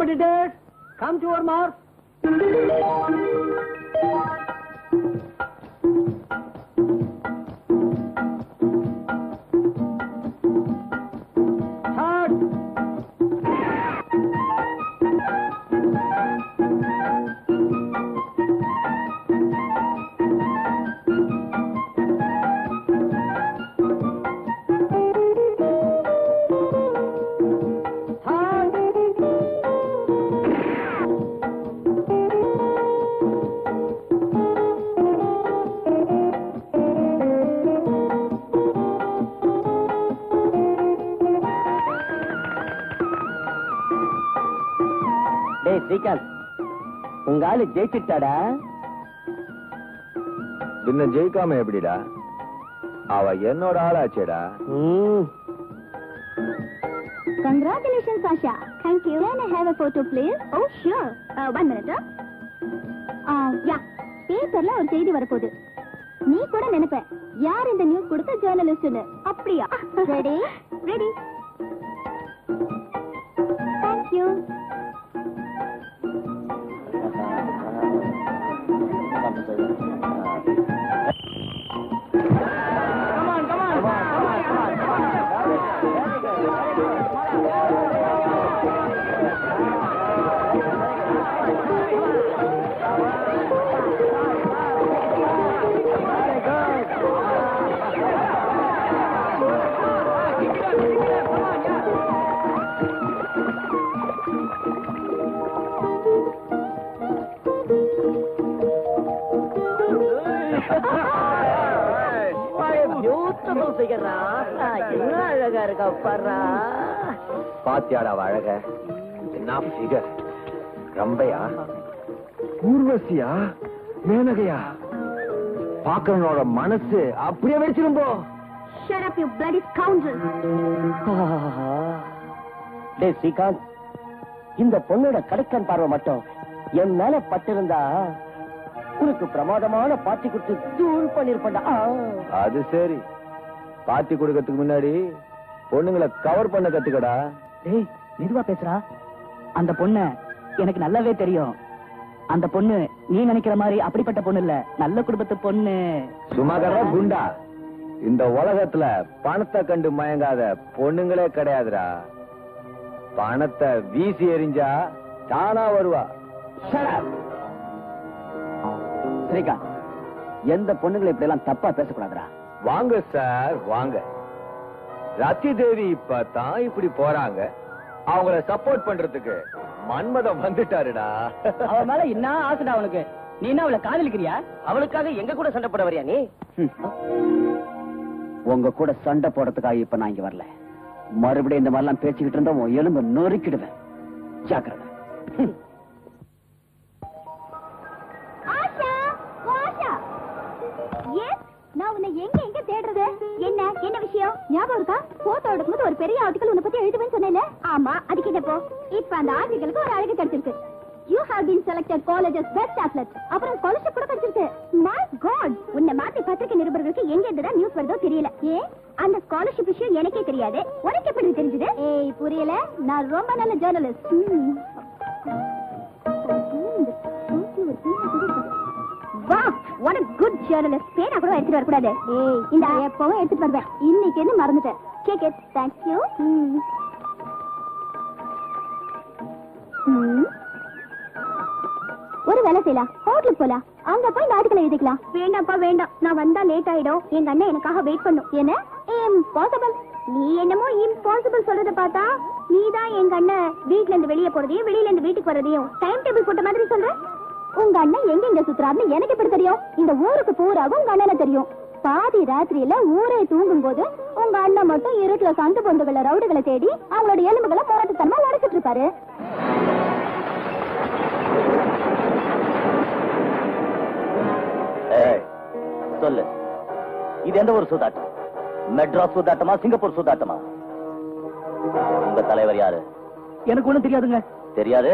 candidates, come to your mark. உங்க ஆளு ஜெயிச்சுட்டாடா. பின்ன ஜெயிக்காம எப்படிடா? அவ என்னோட ஆளாச்சேடா. Congratulations, Sasha. Thank you. Can I have a photo, please? Oh, sure. 1 minute. Yeah. பேப்பர்ல ஒரு செய்தி வரப்போகுது. நீ கூட நினைப்ப யார் இந்த நியூஸ் கொடுத்த ஜர்னலிஸ்ட்னு. அப்படியா? ரெடி? ரெடி. Thank you. பாத்தியாடா அழக? என்ன ஃபிகர்! ரம்பையா, ஊர்வசியா, மேனகையா? பாக்குறவனோட மனசு அப்படியே வெடிச்சிரும் போ. Shut up, you bloody scoundrel. டேய் ஸ்ரீகாந்த், இந்த பொண்ணோட கடைக்கன் பார்வை மட்டும் என் மேல பட்டிருந்தா உனக்கு பிரமாதமான பாட்டி கொடுத்து தூள் பண்ணிருப்பா. அது சரி, பாட்டி கொடுக்கறதுக்கு முன்னாடி பொண்ணுங்களை கவர் பண்ண கத்துக்கடா. டேய் மெதுவா பேசுறா. அந்த பொண்ணு எனக்கு நல்லாவே தெரியும். அந்த பொண்ணு நீ நினைக்கிற மாதிரி அப்படிப்பட்ட பொண்ணு இல்ல, நல்ல குடும்பத்து பொண்ணு. சுமாகரா குண்டா, இந்த உலகத்துல பணத்தை கண்டு மயங்காத பொண்ணுங்களே கிடையாதுடா. பணத்தை வீசி எறிஞ்சா தானா வருவா. ஸ்ரீகா, எந்த பொண்ணுங்களை இப்படி எல்லாம் தப்பா பேசக்கூடாதுடா. வாங்க சார் வாங்க. ரத்தி தேவி இப்பதான் இப்படி போறாங்க. அவங்கள சப்போர்ட் பண்றதுக்கு மன்மதம் வந்துட்டாருடா. அவ மேல என்ன ஆசைடா அவனுக்கு? நீ என்ன அவளை காதலிக்கிறியா? அவளுக்காக எங்க கூட சண்டை போட வரியா நீ? உங்க கூட சண்டை போடுறதுக்காக இப்ப நான் இங்க வரல. மறுபடியும் இந்த மாதிரிலாம் பேசிக்கிட்டு இருந்தா உன் எலும்பு நொறுக்கிடுவேன். ஜாக்கிரதை. நான் உன்னை எங்க எங்க தேடுறது? என்ன என்ன விஷயம் ஞாபகம் இருக்கா? போட்டோ எடுக்கும்போது ஒரு பெரிய ஆர்டிகல் உன்னை பத்தி எழுதுவேன்னு சொன்னேன்ல. ஆமா, அதுக்கு என்னப்போ? இப்ப அந்த ஆர்டிகலுக்கு ஒரு அழகு கிடைச்சிருக்கு. You have been selected college's best athlete. அப்புறம் ஸ்காலர்ஷிப் கூட கிடைச்சிருக்கு. My God, உன்னை மாத்தி பத்திரிகை நிருபர்களுக்கு எங்க இருந்துதான் நியூஸ் வருதோ தெரியல. அந்த ஸ்காலர்ஷிப் விஷயம் எனக்கே தெரியாது, உனக்கு எப்படி தெரிஞ்சது? ஏய் புரியல, நான் ரொம்ப நல்ல ஜர்னலிஸ்ட். வா, what a good journalist. பேனா கூட எடுத்துட்டு வரக்கூடாது. ஏய் இந்த எப்பவும் எடுத்துட்டு வருவேன். இன்னைக்கு என்ன மறந்துட்டேன். Cake it. Thank you. ஒரு வேலை செய்யலாம், ஹோட்டலுக்கு போலாம். அங்க போய் நாட்டுகளை எழுதிக்கலாம். வேண்டாம்ப்பா வேண்டாம், நான் வந்தா லேட் ஆயிடும். எங்க அண்ணன் எனக்காக வெயிட் பண்ணும். என்ன இம்பாசிபிள்? நீ என்னமோ இம்பாசிபிள் சொல்றத பார்த்தா நீதான் எங்க அண்ணன் வீட்ல இருந்து வெளியே போறதையும் வெளியில இருந்து வீட்டுக்கு வரதையும் டைம் டேபிள் போட்ட மாதிரி சொல்ற. உங்க அண்ணன் எங்க எங்க சுத்துறாருன்னு எனக்கு எப்படி தெரியும்? இந்த ஊருக்கு பூராவும் உங்க அண்ணனை தெரியும். பாதி ராத்திரியில ஊரே தூங்கும் போது உங்க அண்ணன் மட்டும் இருட்டுல சந்து பொந்துகளை ரவுடுகளை தேடி அவங்களோட எலும்புகளை போராட்டத்தனமா உடைச்சிட்டு இருப்பாரு. சொல்லு, இது எந்த ஒரு சூதாட்டம்? மெட்ராஸ் சூதாட்டமா, சிங்கப்பூர் சூதாட்டமா? உங்க தலைவர் யாரு? எனக்கு ஒண்ணும் தெரியாதுங்க. தெரியாது?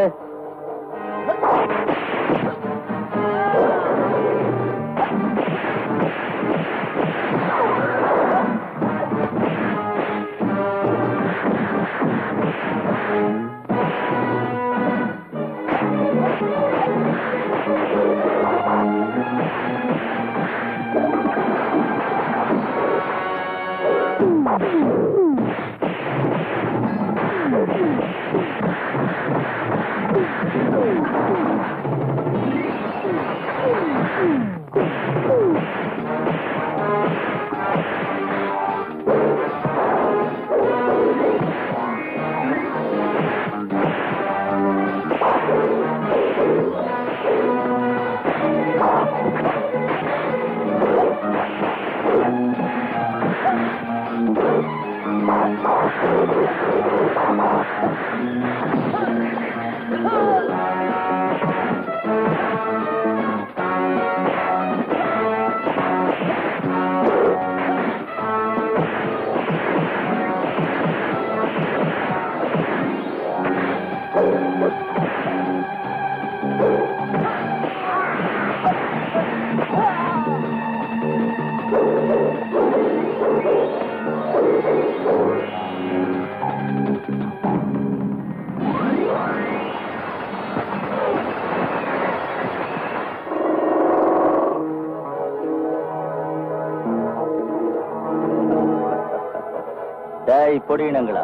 டேய் பொடியினங்களா,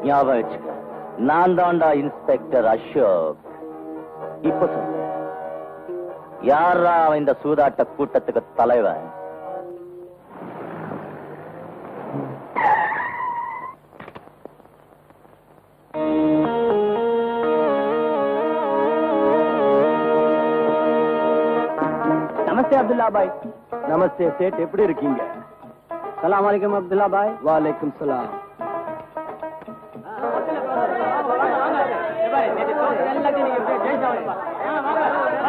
ஞாபகம் வச்சுக்க, நான் தான்டா இன்ஸ்பெக்டர் அசோக். இப்ப சொல்லு, யாரா அவன் இந்த சூதாட்ட கூட்டத்துக்கு தலைவன்? நமஸ்தே அப்துல்லா பாய். நமஸ்தே சேட், எப்படி இருக்கீங்க? சலாம் அலைக்கும் அப்துல்லா பாய். வாலைக்கும் சலாம்.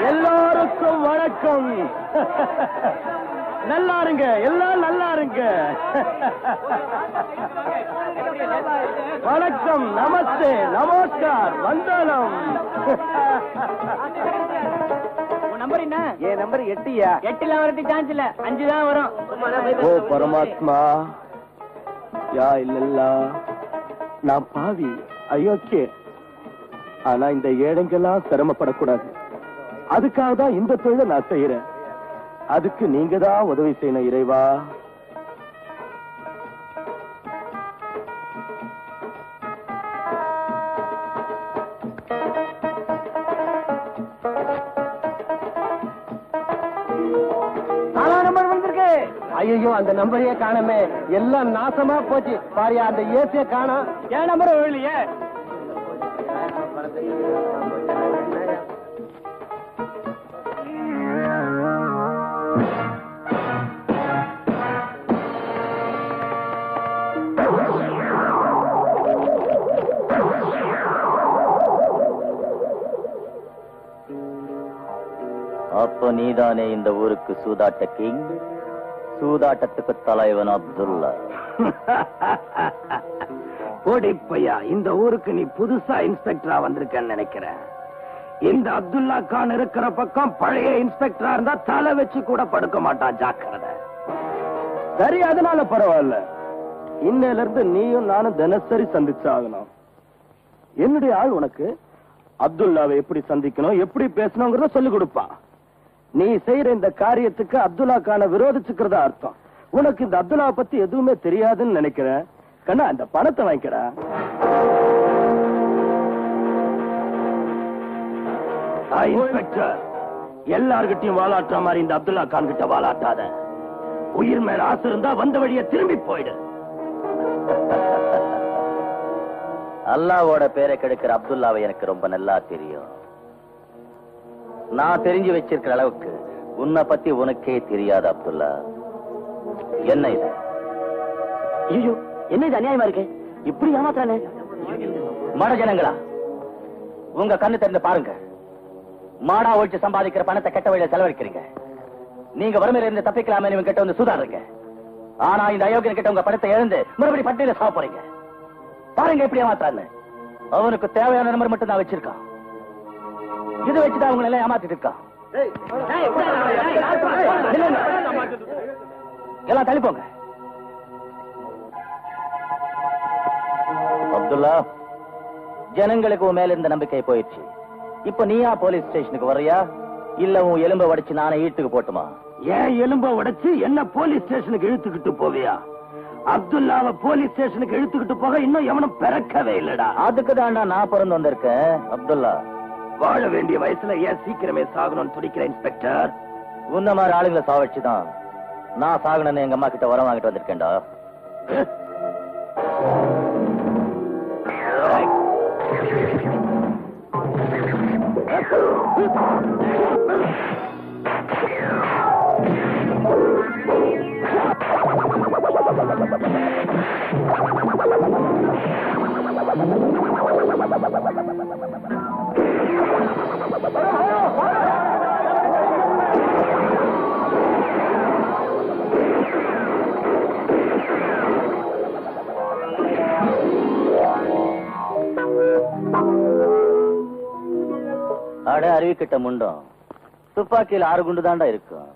எல்லாருக்கும் வணக்கம். நல்லா இருங்க, எல்லாம் நல்லா இருங்க. வணக்கம், நமஸ்தே, நமஸ்கார், வந்தனம். நம்பர் என்ன? என் நம்பர் 8யா? 8ல வரதுக்கு சான்ஸ் இல்ல, 5 தான் வரும். ஓ பரமாத்மா, யா இல்லல்லா, நான் பாவி, அயோக்கிய. ஆனா இந்த ஏழைங்கெல்லாம் சிரமப்படக்கூடாது. அதுக்காக தான் இந்த தொழிலை நான் செய்யறேன். அதுக்கு நீங்க தான் உதவி செய்யணும் இறைவா. ஐயோ, அந்த நம்பரையே காணமே, எல்லாம் நாசமா போச்சு. பாரியா, அந்த ஏசிய காணோம். என் நம்பர் இல்லையே. அப்ப நீதானே இந்த ஊருக்கு சூதாட்ட கிங், சூதாட்டத்துக்கு தலைவன் அப்துல்லா. போடிப்பையா, இந்த ஊருக்கு நீ புதுசா இன்ஸ்பெக்டரா வந்திருக்கன்னு நினைக்கிறேன். இந்த அப்துல்லா கான் இருக்கிற பக்கம் பழைய இன்ஸ்பெக்டரா இருந்தா தலை வச்சு கூட படுக்க மாட்டான், ஜாக்கிரதை. சரி, அதனால பரவாயில்ல. இன்னையில இருந்து நீயும் நானும் தினசரி சந்திச்சாகணும். என்னுடைய ஆள் உனக்கு அப்துல்லாவை எப்படி சந்திக்கணும், எப்படி பேசணுங்கிறத சொல்லி கொடுப்பா. நீ செய்யற இந்த காரியத்துக்கு அப்துல்லா கான விரோதிச்சுக்கிறதா அர்த்தம். உனக்கு இந்த அப்துல்லா பத்தி எதுவுமே தெரியாதுன்னு நினைக்கிறேன். கண்ணா, இந்த பணத்தை வாங்கிக்கடா. இன்ஸ்பெக்டர், எல்லார்கிட்டையும் வாலாட்டுற மாதிரி இந்த அப்துல்லா கான் கிட்ட வாலாட்டாத. உயிர் மேல ஆசை இருந்தா வந்த வழிய திரும்பி போயிடு. அல்லாவோட பேரை கெடுக்கிற அப்துல்லாவை எனக்கு ரொம்ப நல்லா தெரியும். நான் தெரிஞ்சு வச்சிருக்கிற அளவுக்கு உன்னை பத்தி உனக்கே தெரியாது அப்துல்லா. என்ன இது? ஐயோ, என்ன இது அநியாயமா இருக்கு? இப்படி ஏமாத்துறானே. மட ஜனங்களா, உங்க கண்ணு தெரிந்து பாருங்க. மாடா ஒழிச்சு சம்பாதிக்கிற பணத்தை கெட்ட வழியில செலவழிக்கிறீங்க. நீங்க வறுமையில இருந்து தப்பிக்கலாமே இவங்க கிட்ட வந்து சுதாருங்க. ஆனா இந்த அயோக்கியன் கிட்ட உங்க பணத்தை எழுந்து மறுபடியும் பட்டியல சாப்பிட போறீங்க. பாருங்க எப்படி ஏமாத்தான்னு. அவனுக்கு தேவையான நம்பர் மட்டும் தான் வச்சிருக்கான். இது வச்சுதான் அவங்க எல்லாம் ஏமாத்திட்டு இருக்கான். எல்லாம் தள்ளிப்போங்க. அப்துல்லா, ஜனங்களுக்கு உன் மேல இருந்த நம்பிக்கை போயிடுச்சு. இப்ப நீயா போலீஸ் ஸ்டேஷனுக்கு வர்றியா, இல்ல உன் எலும்ப உடைச்சு நானே ஈட்டுக்கு போட்டுமா? ஏன் எலும்ப உடைச்சு என்ன போலீஸ் ஸ்டேஷனுக்கு இழுத்துக்கிட்டு போவியா? அப்துல்லாவை போலீஸ் ஸ்டேஷனுக்கு இழுத்துக்கிட்டு போக இன்னும் எவனும் பிறக்கவே இல்லடா. அதுக்கு தான்டா நான் பிறந்து வந்திருக்கேன். அப்துல்லா, வாழ வேண்டிய வயசுல ஏன் சீக்கிரமே சாகணும்னு துடிக்கிற இன்ஸ்பெக்டர்? உன்ன மாதிரி ஆளுங்களை சாவடிச்சுதான் நான் சாகணும்னு எங்க அம்மா கிட்ட வரம் வாங்கிட்டு வந்திருக்கேன்டா. அட அறிவிக்கிட்ட முண்டம், துப்பாக்கியில் 6 குண்டு தாண்டா இருக்கும்.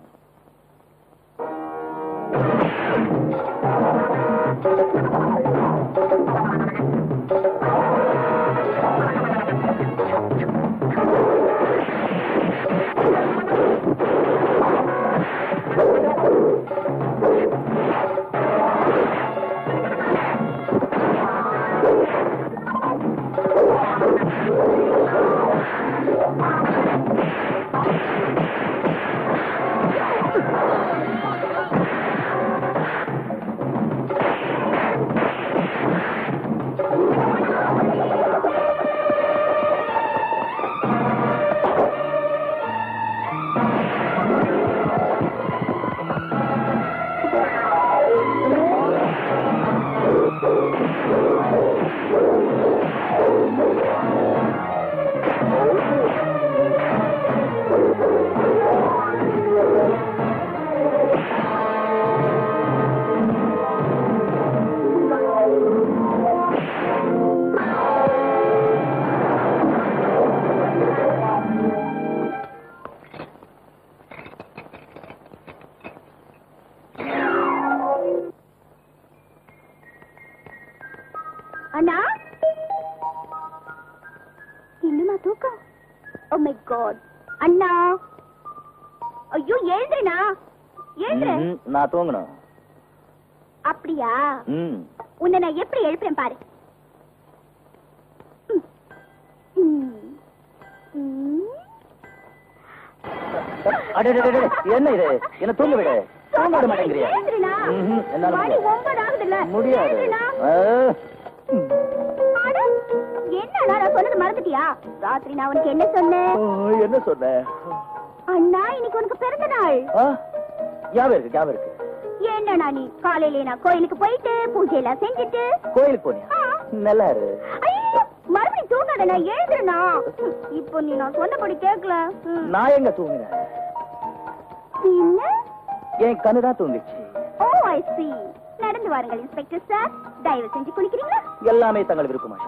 Oh my God. அண்ணா, ஐயோ எழுந்துருண்ணா, எழுந்துரு. நான் தூங்கணும். அப்படியா? உன்னை நான் எப்படி எழுப்புறேன் பாரு. என்ன இது? என்ன தூங்க விடு. தூங்க விட மாட்டேங்கிறியா? மணி 9 ஆகுதுல்ல. முடியாது. என்னடா நான் சொன்னது மறந்துட்டியா? ராத்திரி நான் உனக்கு என்ன சொன்னேன்? என்ன சொன்ன? அண்ணா, இன்னைக்கு உனக்கு பிறந்த நாள். ஞாபகம் இருக்கு. என்னடா நீ காலையில நான் கோயிலுக்கு போயிட்டு பூஜை எல்லாம் செஞ்சுட்டு. கோயிலுக்கு போனியா? நல்லா இரு. மறுபடியும் தூங்காத, நான் எழுதுறேனா? இப்போ நீ நான் சொன்னபடி கேட்கல. நான் எங்க தூங்கினேன்? என் கண்ணுதான் தூங்கிச்சு. ஓ, ஐ see. நடந்து வாருங்கள் இன்ஸ்பெக்டர் சார். தயவு செஞ்சு குளிக்கிறீங்களா? எல்லாமே தங்கள் விருப்பமா?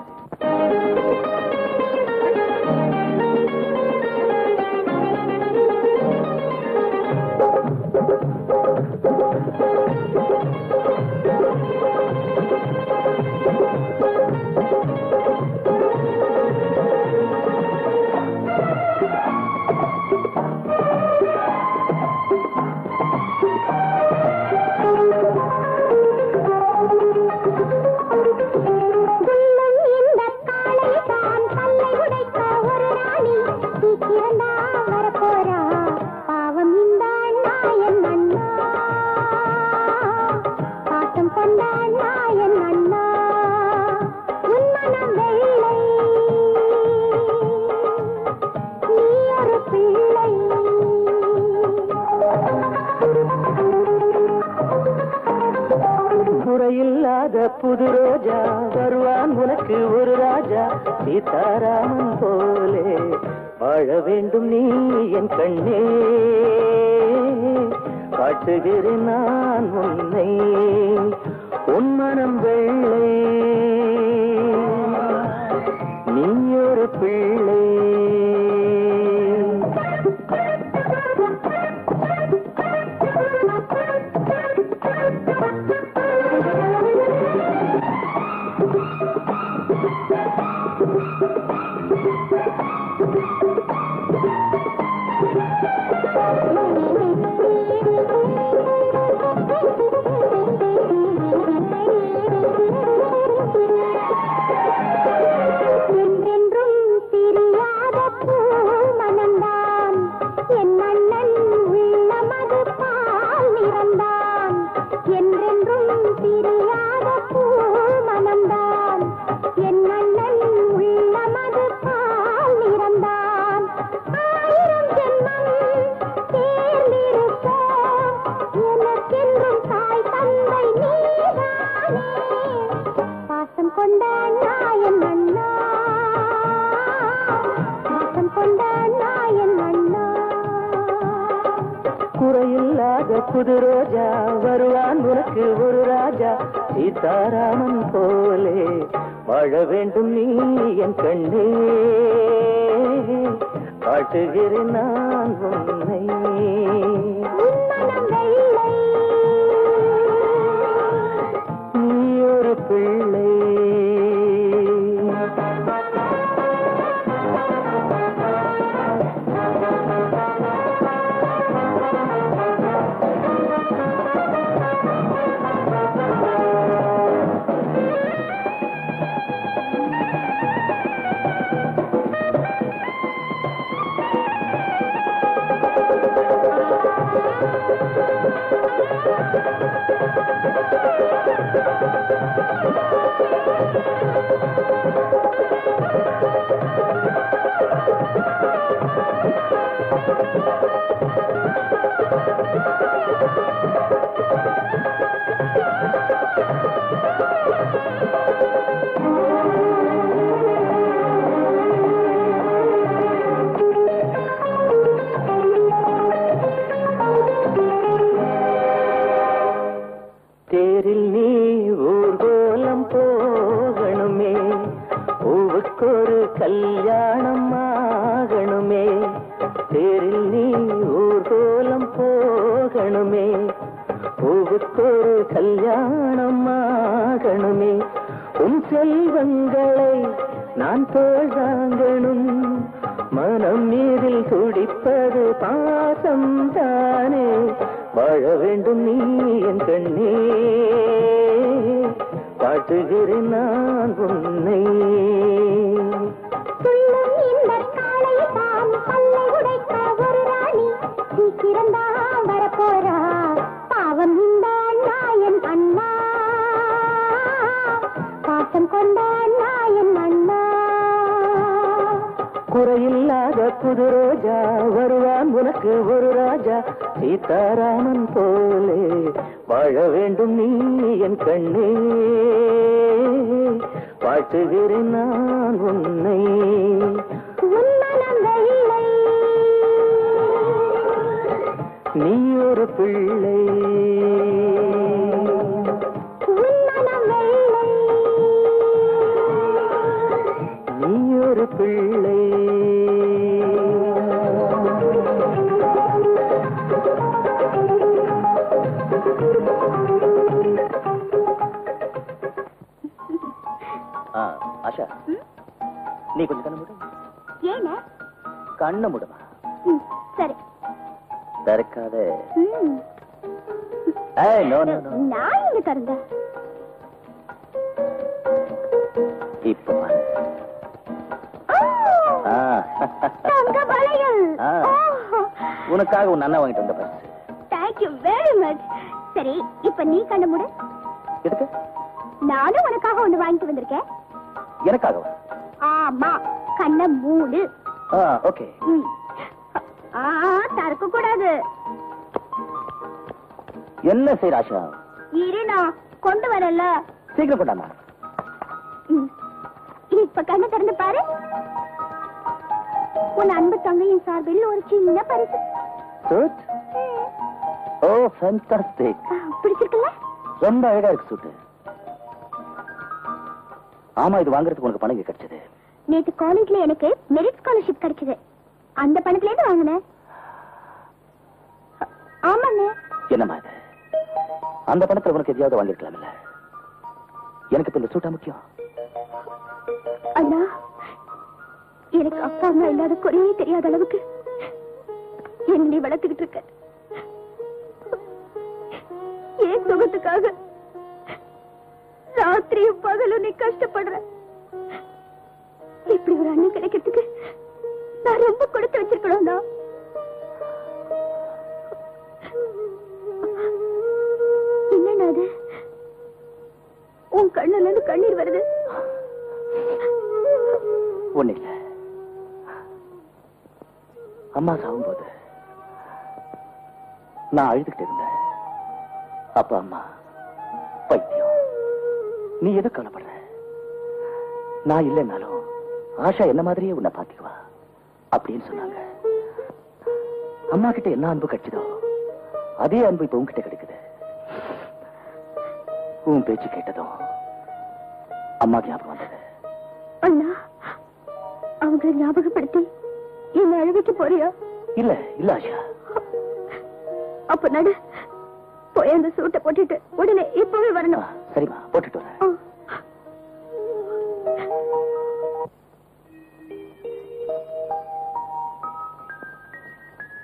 புது ரோஜா வருவான் உனக்கு ஒரு ராஜா, சீதாராமன் போலே வாழ வேண்டும் நீ என் கண்ணே, காட்டுகிறேன் நான் உன்னை உன் மனம் வெள்ளை, நீ ஒரு பிள்ளை. புது ரோஜா வருவான் உனக்கு ஒரு ராஜா, சீதாராமன் போலே வாழ வேண்டும் நீ என் கண்ணே, காட்டுகிறேன் நான் உன்னை நீ ஒரு பிள்ளை. தேரில் நீ ஊர்கோலம் போகணுமே, பூவுக்கொரு கல்யாணம் ஆகணுமே, தேரில் நீ ஊர்கோலம் போகணுமே, பூவுக்கொரு கல்யாணம் ஆகணுமே, உன் செல்வங்களை நான் தோழாங்கணும், மனம் மீதில் துடிப்பது பாசம் தானே வாழ வேண்டும் நீ என் கண்ணே பாட்டுகிறேன் நான் உன்னை சீக்கிரம்தான் வரப்போறா பாவம் இந்த நாயன் அண்ணா பாசம் கொண்டான் நாயன் அண்ணா குறையில்லாத புது ரோஜா வருவான் உனக்கு ஒரு ராஜா சீதாராமன் போலே வாழ வேண்டும் நீ என் கண்ணே பாட்டுகிறேன் நான் உன்னை நீ ஒரு பிள்ளை நீ ஒரு பிள்ளை ஆஷா நீ கொஞ்சம் கண்ணு மூடு. ஏன கண்ணு மூடுமா? சரி திறக்காத. நான் இங்க தருங்க. இப்ப பாரு. தங்க வளையல். உனக்காக உன் அண்ணா வாங்கிட்டு வந்த பரிசு. Thank you very much. சரி இப்ப நீ கண்ணு மூடு. எதுக்கு? நானும் உனக்காக ஒண்ணு வாங்கிட்டு வந்திருக்கேன். எனக்காகவா? ஆமா கண்ணை மூடு. ஓகே. தரக்க கூடாது. என்ன செய்ய ஆஷா? இருனா கொண்டு வரல. சீக்கிரம் கொண்டாமா. இப்ப கண்ணை திறந்து பாரு. உன் அன்பு தங்கையின் சார்பில் ஒரு சின்ன பரிசு. Oh fantastic. பிடிச்சிருக்குல்ல? ரொம்ப அழகா இருக்கு சூட்டு. ஆமா இது வாங்குறதுக்கு உனக்கு பணம் கிடைச்சது. நேத்து காலேஜ்ல எனக்கு மெரிட் ஸ்காலர்ஷிப் கிடைச்சது. அந்த பணத்துல இருந்து வாங்கினேன். ஆமாண்ணே. என்னம்மா இது? அந்த பணத்துல உனக்கு எதையாவது வாங்கிருக்கலாம் இல்ல? எனக்கு இப்ப இந்த சூட்டா முக்கியம். அண்ணா எனக்கு அப்பா அம்மா இல்லாத குறையே தெரியாத அளவுக்கு என்ன நீ வளர்த்துக்கிட்டு இருக்க. ஏன் சுகத்துக்காக ராத்திரியும் பகலும் நீ கஷ்டப்படுற. இப்படி ஒரு அண்ணன் கிடைக்கிறதுக்கு நான் ரொம்ப கொடுத்து வச்சிருக்கணும்னா. என்னன்னா அது? உன் கண்ணுல இருந்து கண்ணீர் வருது. ஒண்ணு இல்ல. அம்மா சாகும்போது நான் அழுதுகிட்டு இருந்தேன். அப்ப அம்மா பைத்தியம் நீ எது கவலைப்படுற? நான் இல்லைன்னாலும் ஆஷா என்ன மாதிரியே உன்னை பாத்துக்குவா அப்படின்னு சொன்னாங்க. அம்மா கிட்ட என்ன அன்பு கிடைச்சதோ அதே அன்பு இப்ப உன்கிட்ட கிடைக்குது. உன் பேச்சு கேட்டதும் அம்மா ஞாபகம் வந்தது. அண்ணா அவங்க ஞாபகப்படுத்தி என்ன அழுவிக்க போறியா? இல்ல இல்ல ஆஷா. அப்ப நடு போய் அந்த சூட்டை போட்டுட்டு உடனே இப்பவே வரணும். சரிமா போட்டுட்டு வரேன்.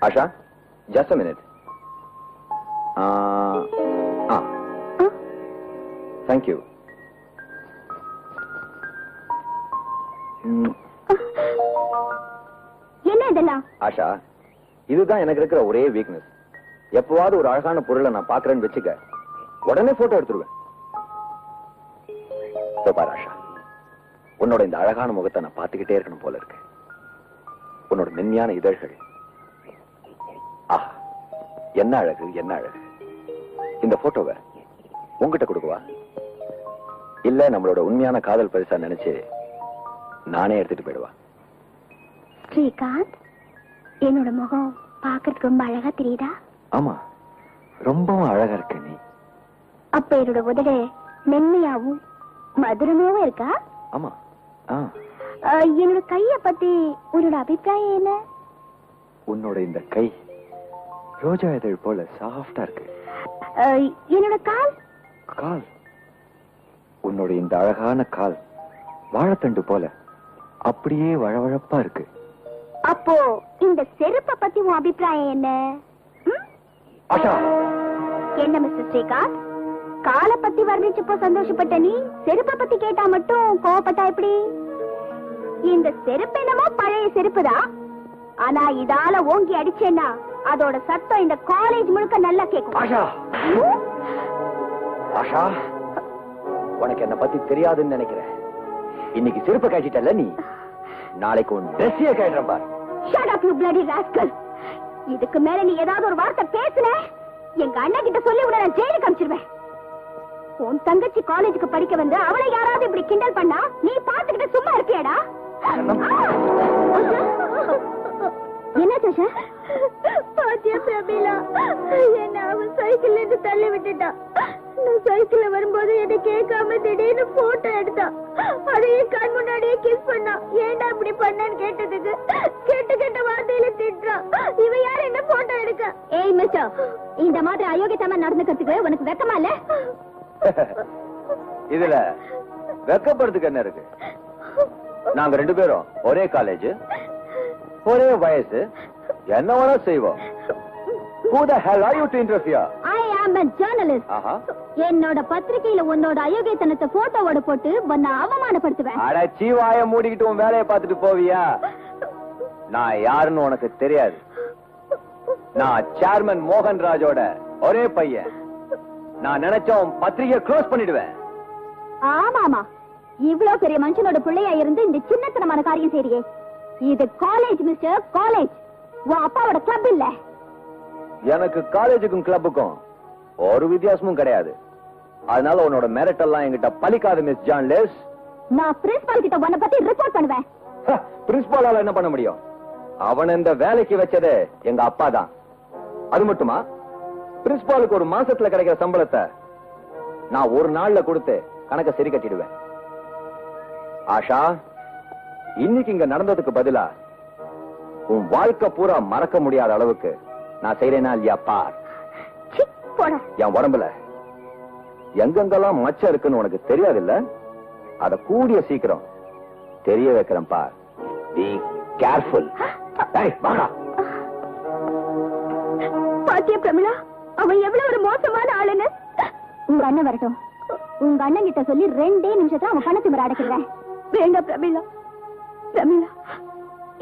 Asha just a minute. Thank you. என்ன இதெல்லாம்? ஆஷா இதுதான் எனக்கு இருக்கிற ஒரே வீக்னஸ். எப்பவாவது ஒரு அழகான பொருளை நான் பாக்குறேன்னு வச்சுக்க உடனே போட்டோ எடுத்துருவேன். பாரு ஆஷா உன்னோட இந்த அழகான முகத்தை நான் பார்த்துக்கிட்டே இருக்கணும் போல இருக்கு. உன்னோட மென்மையான இதழ்கள் ஆஹா என்ன அழகு என்ன அழகு. இந்த போட்டோவை உங்ககிட்ட கொடுக்குவா இல்ல நம்மளோட உண்மையான காதல் பரிசா நினைச்சு நானே எடுத்துட்டு போயிடுவா? ஸ்ரீகாந்த் என்னோட முகம் பாக்குறதுக்கு ரொம்ப அழகா தெரியுதா? ஆமா ரொம்பவும் அழகா இருக்க நீ. அப்ப என்னோட உதடு மென்மையாவும் மதுரமாவும் இருக்கா? ஆமா. என்னோட கைய பத்தி உன்னோட அபிப்பிராயம் என்ன? உன்னோட இந்த கை ரோஜா இதழ் போல சாஃப்டா இருக்கு. என்னோட கால்? கால் உன்னோட இந்த அழகான கால் வாழைத்தண்டு போல அப்படியே வழவழப்பா இருக்கு. அப்போ இந்த செருப்பை பத்தி உன் அபிப்பிராயம் என்ன? ஆஷா, என்ன மிஸ்டர் ஸ்ரீகாந்த், காலை பத்தி வர்ணிச்சப்போ சந்தோஷப்பட்ட நீ செருப்பை பத்தி கேட்டா மட்டும் கோவப்பட்டா எப்படி? இந்த செருப்பு என்னமோ பழைய செருப்புதான், ஆனா இதால ஓங்கி அடிச்சேன்னா அதோட சத்தம் இந்த காலேஜ் முழுக்க நல்லா கேட்கும். ஆஷா, ஆஷா, உனக்கு என்ன பத்தி தெரியாதுன்னு நினைக்கிறேன். இன்னைக்கு செருப்பை காய்ச்சிட்டல நீ, நாளைக்கு உன் ட்ரெஸ்ஸையே காய்ச்சறேன் பார். Shut up you bloody rascal. இதுக்கு மேல நீ ஏதாவது ஒரு வார்த்தை பேசுன, எங்க அண்ணன் கிட்ட சொல்லி உன்னை நான் ஜெயிலுக்கு அனுப்பிச்சிடுவேன். உன் தங்கச்சி காலேஜுக்கு படிக்க வந்து அவளை யாராவது இப்படி கிண்டல் பண்ணா நீ பாத்துக்கிட்டு சும்மா இருப்பியாடா? என்ன சாஷா? பாத்தியா பிரபீலா, என்ன அவன் சைக்கிள்ல இருந்து தள்ளி விட்டுட்டான். நான் சைக்கிள்ல வரும்போது என்னை கேட்காம திடீர்னு போட்டோ எடுத்தான். அதையே கண் முன்னாடியே கிஸ் பண்ணான். ஏன்டா இப்படி பண்ணான்னு கேட்டதுக்கு கெட்ட வார்த்தையில திட்டுறான். இவன் யார் என்ன போட்டோ எடுக்க? ஏய் மிஸ்டர், இந்த மாதிரி அயோக்கியத்தமா நடந்துக்கிறதுக்கு உனக்கு வெக்கமா இல்ல? இதுல வெக்கப்படுறதுக்கு என்ன இருக்கு? நாங்க 2 பேரும் ஒரே காலேஜ், ஒரே வயசு, என்ன வேணா செய்வோம். Who the hell are you to interfere? I am a journalist. என்னோட பத்திரிகையில உன்னோட அயோக்கியத்தனத்தை போட்டோவோட போட்டு உன்னை அவமானப்படுத்துவேன். அட சீவாய மூடிக்கிட்டு உன் வேலையை பார்த்துட்டு போவியா? நான் யாருன்னு உனக்கு தெரியாது. நான் சேர்மன் மோகன் ராஜோட ஒரே பையன். நான் நினைச்ச உன் பத்திரிகையை க்ளோஸ் பண்ணிடுவேன். ஆமாமா, இவ்வளவு பெரிய மனுஷனோட பிள்ளையா இருந்து இந்த சின்னத்தனமான காரியம் செய்றியே. இது காலேஜ் மிஸ்டர், காலேஜ். உன் அப்பாவோட கிளப் இல்ல. எனக்கு காலேஜுக்கும் கிளப்புக்கும் ஒரு வித்தியாசமும் கிடையாது. அதனால உன்னோட மெரிட் எல்லாம் என்கிட்ட பலிக்காது மிஸ் ஜான் லெஸ். நான் பிரின்சிபால் கிட்ட உன்னை பத்தி ரிப்போர்ட் பண்ணுவேன். பிரின்சிபாலால என்ன பண்ண முடியும்? அவன் இந்த வேலைக்கு வச்சதே எங்க அப்பா தான். அது மட்டுமா, பிரின்சிபாலுக்கு ஒரு மாசத்துல கிடைக்கிற சம்பளத்தை நான் ஒரு நாள்ல கொடுத்து கணக்க சரி கட்டிடுவேன். ஆஷா, இன்னைக்கு இங்க நடந்ததுக்கு பதிலா உன் வாழ்க்கை பூரா மறக்க முடியாத அளவுக்கு நான் செய்யறேனா இல்லையா பார். என் உடம்புல எங்கெங்கெல்லாம் மச்சம் இருக்குன்னு உனக்கு தெரியாது இல்ல? அத கூடிய சீக்கிரம் தெரிய வைக்கிறேன் பார். Be careful. பாத்தியா பிரமிளா, அவன் எவ்வளவு ஒரு மோசமான ஆளுன்னு? உங்க அண்ணன் வரட்டும், உங்க அண்ணன் கிட்ட சொல்லி 2 நிமிஷத்துல அவன் பணத்தை முறை அடைக்கிறேன். வேண்டாம் பிரமிளா, பிரமிளா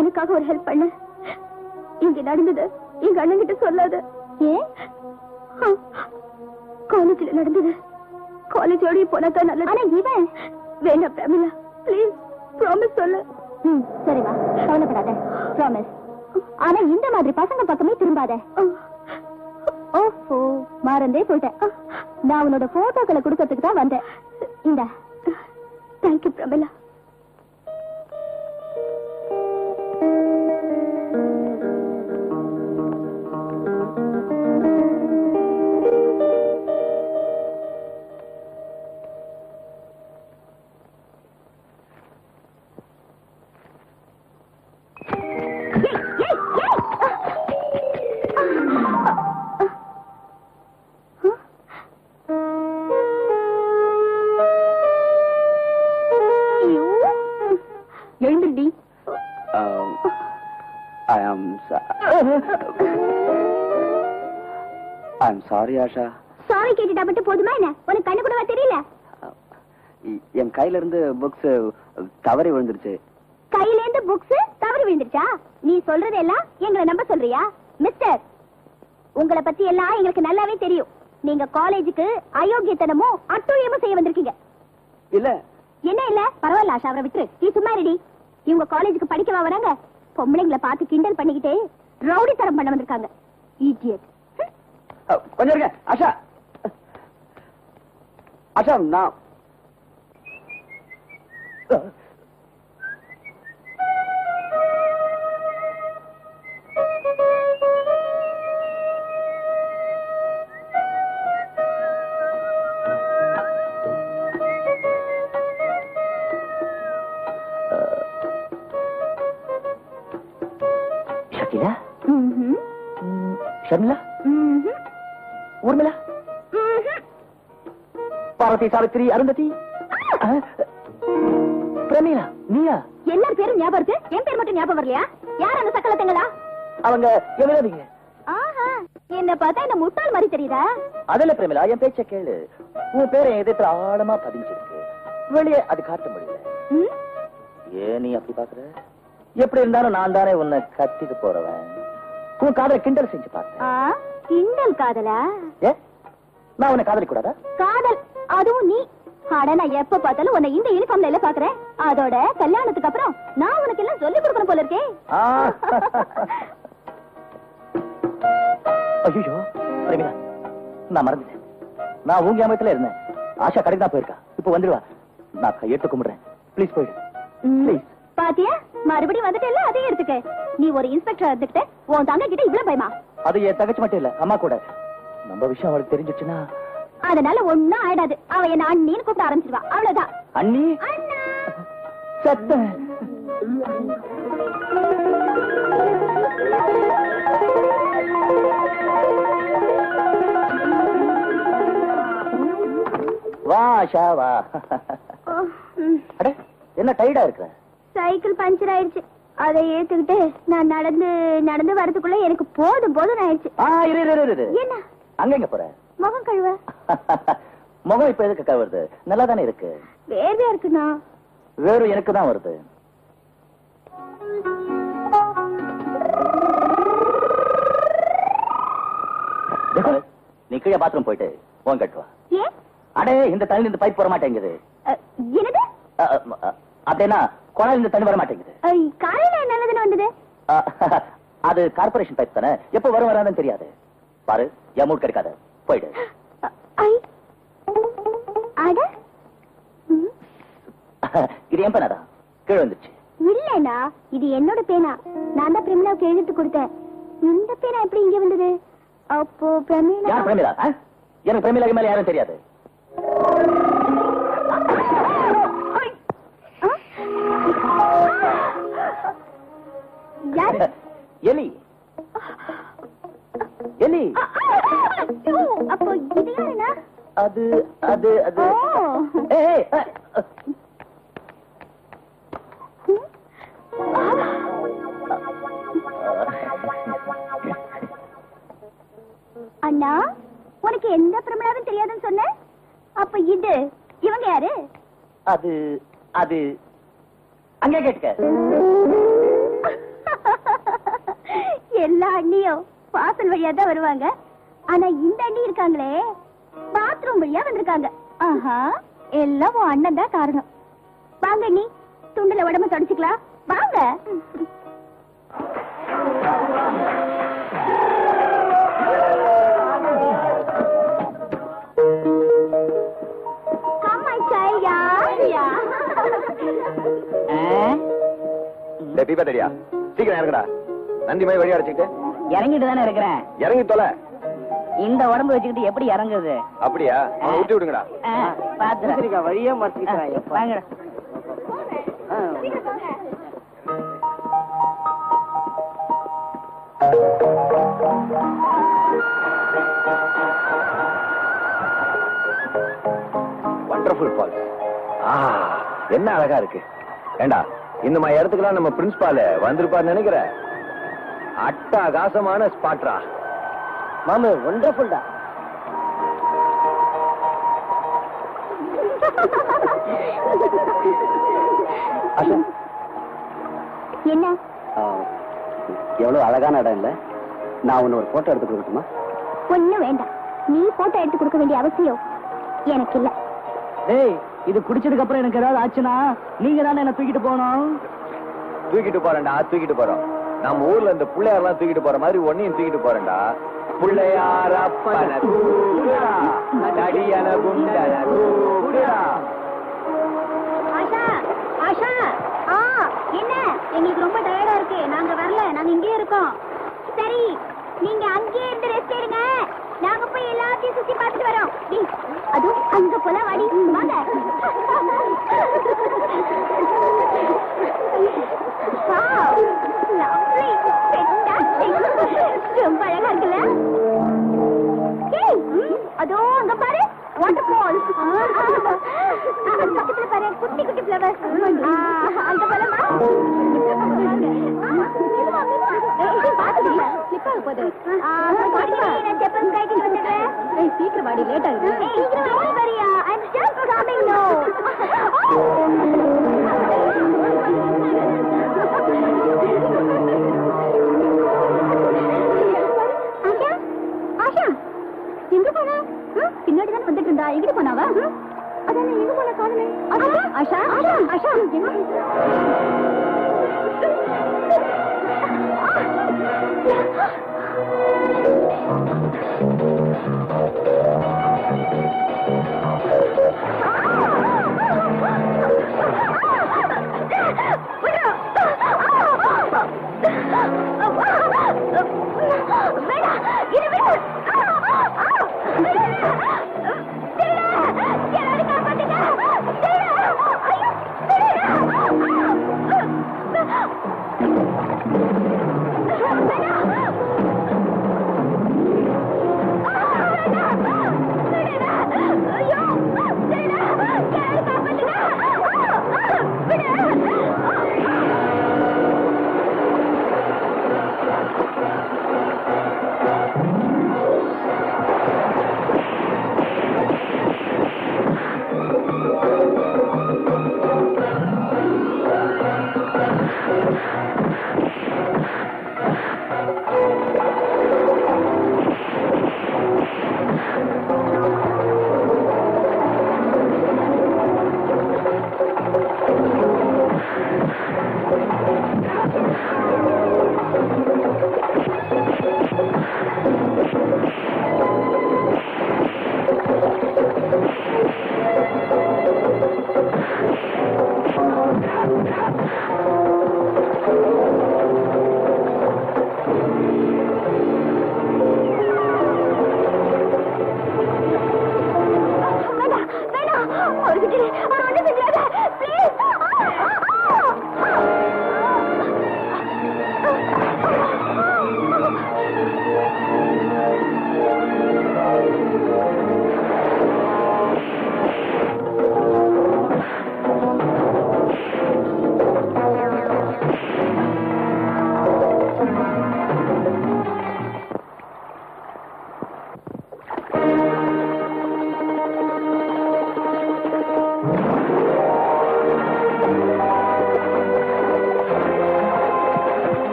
எனக்காக ஒரு ஹெல்ப் பண்ணு. இங்க நடந்தது எங்க அண்ணன் கிட்ட சொல்லாத. ஏன்? காலேஜ்ல நடந்தது காலேஜோட போனதான் நல்லது. ஆனா இவன் வேண்டாம் பிரமிளா, பிளீஸ் ப்ராமிஸ் சொல்லு. சரிவா, கவலைப்படாத, ப்ராமிஸ். ஆனா இந்த மாதிரி பசங்க பக்கமே திரும்பாத. ஓஹோ, மறந்தே போயிட்டேன். நான் உன்னோட போட்டோக்களை கொடுக்கறதுக்கு தான் வந்தேன். இந்த தேங்க்யூ பிரமிளா. எழுந்துடி. I'm sorry Asha. சாரி கேட்டுட்டா மட்டும் போதுமா என்ன? உனக்கு கண்ணு கூடவா தெரியல? என் கையில இருந்து புக்ஸ் தவறி விழுந்துருச்சு. கையில இருந்து புக்ஸ் தவறி விழுந்துருச்சா? நீ சொல்றதெல்லாம் எங்களை நம்ப சொல்றியா? மிஸ்டர், உங்களை பத்தி எல்லாம் எங்களுக்கு நல்லாவே தெரியும். நீங்க காலேஜுக்கு அயோக்கியத்தனமும் அட்டூழியமும் செய்ய வந்திருக்கீங்க. இல்ல. என்ன இல்ல? பரவாயில்ல ஆஷா, அவரை விட்டுரு. நீ சும்மா ரெடி. இவங்க காலேஜுக்கு படிக்கவா வராங்க? பொம்பளைங்களை பார்த்து கிண்டல் பண்ணிக்கிட்டே ரவுடி தரம் பண்ண வந்திருக்காங்க. இடியட். கொஞ்சம் இருங்க ஆஷா. ஆஷா, நான் ஷகிலா, ஷர்மிளா, ஊர்மிளா, பார்வதி, சாவித்திரி, அருந்ததி, பிரமீளா, நீயா? எல்லார் பேரும் ஞாபகம் இருக்கு, என் பேர் மட்டும் ஞாபகம் வரலையா? யார் அந்த சக்கலத்துங்களா? அவங்க எவ்வளவுங்க? ஆஹா, என்ன பார்த்தா என்ன முட்டாள் மாதிரி தெரியுதா? அதுல பிரமிளா, என் பேச்ச கேளு. உன் பேரை எதிர்த்து ஆழமா பதிஞ்சிருக்கு. வெளியே அது காட்ட முடியல. ஏன் நீ அப்படி பாக்குற? எப்படி இருந்தாலும் நான் தானே உன்னை கத்திக்க போறவன். உன் காதலை கிண்டல் செஞ்சு பார்த்தேன். கிண்டல் காதலா? ஏ, நான் உன்னை காதலிக்க கூடாதா? காதல், அதுவும் நீ. ஆனா நான் எப்ப பார்த்தாலும் உன்னை இந்த யூனிஃபார்ம்ல எல்லாம் பாக்குறேன். அதோட கல்யாணத்துக்கு அப்புறம் நான் உனக்கு எல்லாம் சொல்லி கொடுக்கணும் போல இருக்கே. ஐயோ பிரமிளா, நான் மறந்துட்டேன். நான் உங்க அமைத்துல இருந்தேன். ஆஷா கடைக்கு தான் போயிருக்கா. இப்ப வந்துடுவா. நான் கையெடுத்து கும்பிடுறேன். ப்ளீஸ் போயிடு. ப்ளீஸ். பாத்தியா, மறுபடியும் வந்துட்டேல்ல, அதே எடுத்துக்க. நீ ஒரு இன்ஸ்பெக்டர் இருந்துக்கிட்ட உன் தங்க கிட்ட இவ்வளவு பயமா? அது என் தங்கச்சி மட்டும் இல்ல, அம்மா கூட. நம்ம விஷயம் அவளுக்கு தெரிஞ்சிச்சுன்னா அதனால ஒண்ணும் ஆயிடாது. அவ என்ன அண்ணின்னு கூப்பிட ஆரம்பிச்சிருவா. அவ்வளவுதான். அண்ணி சத்த வா ஆஷா வா. அட, என்ன டயர்டா இருக்கிற? சைக்கிள் பஞ்சர் ஆயிடுச்சு. அதை ஏத்துக்கிட்டு நான் நடந்து நடந்து வரதுக்குள்ள எனக்கு போதும் போதும் ஆயிடுச்சு. என்ன அங்க போற? முகம் கழுவ. முகம் இப்ப எதுக்கு கழுவுறது? நல்லா தானே இருக்கு. வேர்வையா இருக்குண்ணா. வேறு எனக்கு தான் வருது. நீ கீழே பாத்ரூம் போயிட்டு போன் கட்டுவா. ஏன்? அடே, இந்த தண்ணி இந்த பைப் வர மாட்டேங்குது. என்னது? அப்படின்னா குழாயில் இந்த தண்ணி வர மாட்டேங்குது. காலையில நல்லதுன்னு வந்தது. அது கார்பரேஷன் பைப் தானே, எப்ப வரும் வராதுன்னு தெரியாது. பாரு, எமௌண்ட் கிடைக்காத, போயிடு. இது என் பேனாடா, கீழே வந்துச்சு. இல்லண்ணா, இது என்னோட பேனா. நான் தான் பிரமிளாவுக்கு எழுத்து கொடுத்தேன். இந்த பேனா எப்படி இங்க வந்தது? அப்போ பிரமிளா. யார் பிரமிளா? எனக்கு பிரமிளாக்கு மேல யாரும் தெரியாது. எலி எலி. அப்போ இது யாருண்ணா? அது அது அது அண்ணா, உனக்கு எந்த பிரமிளாவும் தெரியாதுன்னு சொன்ன. அப்ப இது இவங்க யாரு? அது அது அங்கே கேட்டுக்க. எல்லா அண்ணியும் வாசல் வழியா தான் வருவாங்க. ஆனா இந்த அண்ணி இருக்காங்களே, பாத்ரூம் வழியா வந்திருக்காங்க. ஆஹா, எல்லாம் உன் அண்ணன் தான் காரணம். வாங்க அண்ணி, துண்டுல உடம்பு தொடச்சுக்கலாம். வாங்க. சீக்கிரம் இறங்கடா. நந்தி மாதிரி வழி அடைச்சிட்டு இறங்கிட்டு தானே இருக்கிறேன். இறங்கி தொலை. இந்த உடம்பு வச்சுக்கிட்டு எப்படி இறங்குது? அப்படியா? விட்டு விடுங்கடா. பாத்துருக்கா வழியே மறைச்சிக்கிறாங்க. வாங்கடா. Wonderful falls. என்ன அழகா இருக்கு. ஏண்டா, இந்த மாதிரி இடத்துக்குலாம் நம்ம பிரின்சிபால் வந்திருப்பாரு நினைக்கிற? அட்டகாசமான ஸ்பாட்ரா மாமு. வண்டர்ஃபுல் தான். என்ன? எவ்வளவு அழகான இடம் இல்ல? நான் உன்ன ஒரு போட்டோ எடுத்து கொடுக்கட்டுமா? ஒண்ணும் வேண்டாம். நீ போட்டோ எடுத்து கொடுக்க வேண்டிய அவசியம் எனக்கு இல்ல. ஏய், இது குடிச்சதுக்கு அப்புறம் எனக்கு ஏதாவது ஆச்சுன்னா நீங்க தானே என்ன தூக்கிட்டு போகணும். தூக்கிட்டு போறேன்டா, தூக்கிட்டு போறோம். நம்ம ஊர்ல இந்த பிள்ளையாரெல்லாம் தூக்கிட்டு போற மாதிரி ஒன்னையும் தூக்கிட்டு போறேன்டா. பிள்ளையார அப்பன தூக்குடா, தடியன குண்டன தூக்குடா. ஆஷா, ஆஷா. என்ன? எங்களுக்கு ரொம்ப டயர்டா இருக்கு. நாங்க வரல, நாங்க இங்கே இருக்கோம். சரி, நீங்க அங்கேயே இருந்து ரெஸ்ட் எடுங்க. நாங்க போய் எல்லாத்தையும் சுத்தி பார்த்துட்டு வரோம். அதுவும் அங்க போல வாடி. வாங்க. ரொம்ப அழகா இருக்குல்ல? அதோ அங்க பாரு, வாட்டர் ஃபால்ஸ். பக்கத்துல பாரு, குட்டி குட்டி ஃப்ளவர்ஸ். அங்க போலமா? சீக்கிரம் வாடி, லேட் ஆகுது. ஆஷா, எங்க போனா? பின்னாடிதான் வந்துட்டு இருந்தா. எங்கிட்டு போனாவா? அதான் எங்க போன காணுமே. ஆஷா, ஆஷா,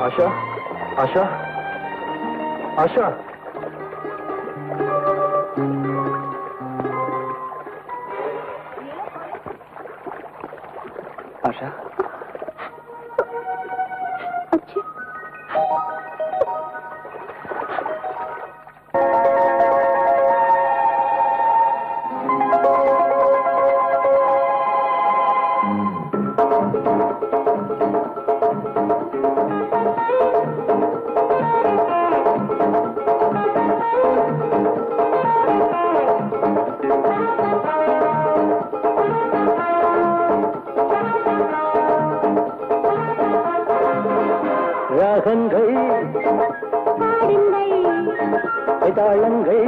ஆஷா, ஆஷா, ஆஷா, ஆஷா. ஆஷா, ராகங்கள் தாளங்கள்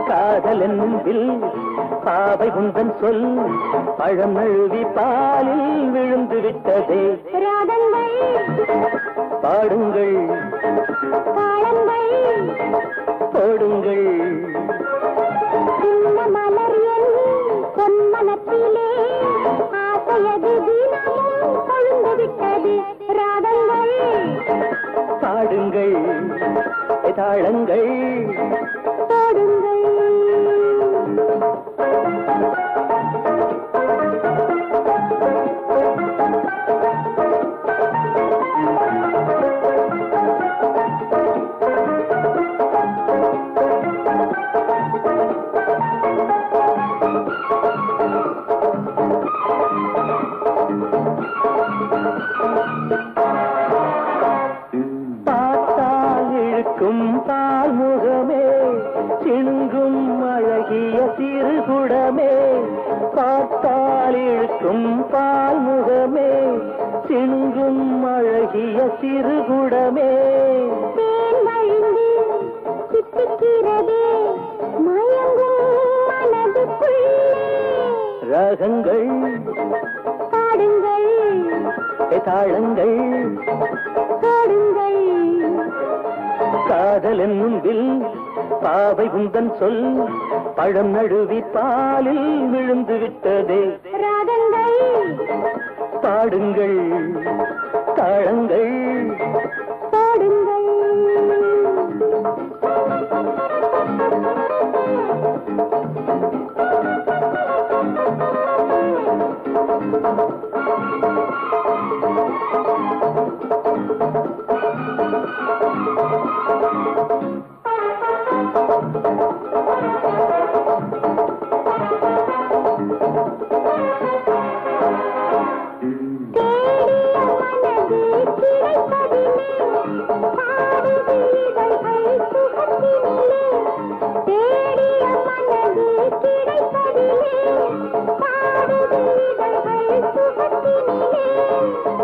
காதல் என்னும் பாவை குந்தன் சொல் பழம் நழுவி பாலில் விழுந்து விட்டதே. பாடுங்கள் போடுங்கள் மலர் பொன்மனத்திலே ஆசையது தினமும் கொழுந்து விட்டது. ராகங்கள் பாடுங்கள் தாளங்கள் போடுங்கள். பால் முகமே சிணுங்கும் அழகிய சிறுகுடமே பார்த்தால் இழுக்கும் பால் முகமே திங்கும் அழகிய சிறுகுடமே தேன் வழிந்து சித்திக்கிறதே மயங்கும் மனதுக்குள்ளே ராகங்கள் பாடுங்கள் தாளங்கள் பாடுங்கள் காதல் என்னும் வில் பாவை உந்தன் சொல் பழம் நழுவி பாலில் விழுந்து விட்டதே ராகங்கள் பாடுங்கள் தாளங்கள் பாடுங்கள்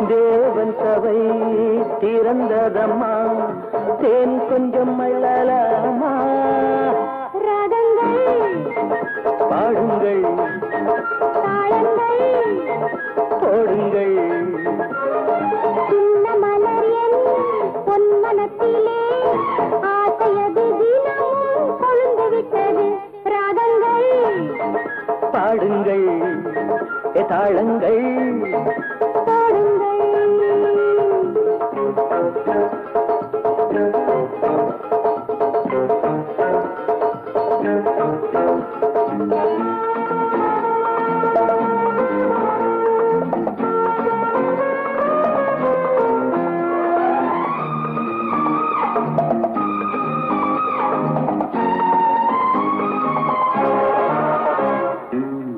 தேவன் சபை திறந்ததம்மா தேன் கொஞ்சம் மள்ளலாமா ராகங்கள் பாடுங்கள் தாளங்கள் போடுங்கள் சின்ன மலர் என் பொன்மனத்திலே ஆசையது தினமும் கொழுந்து விட்டது ராகங்கள் பாடுங்கள் தாளங்கள் பாடுங்கள்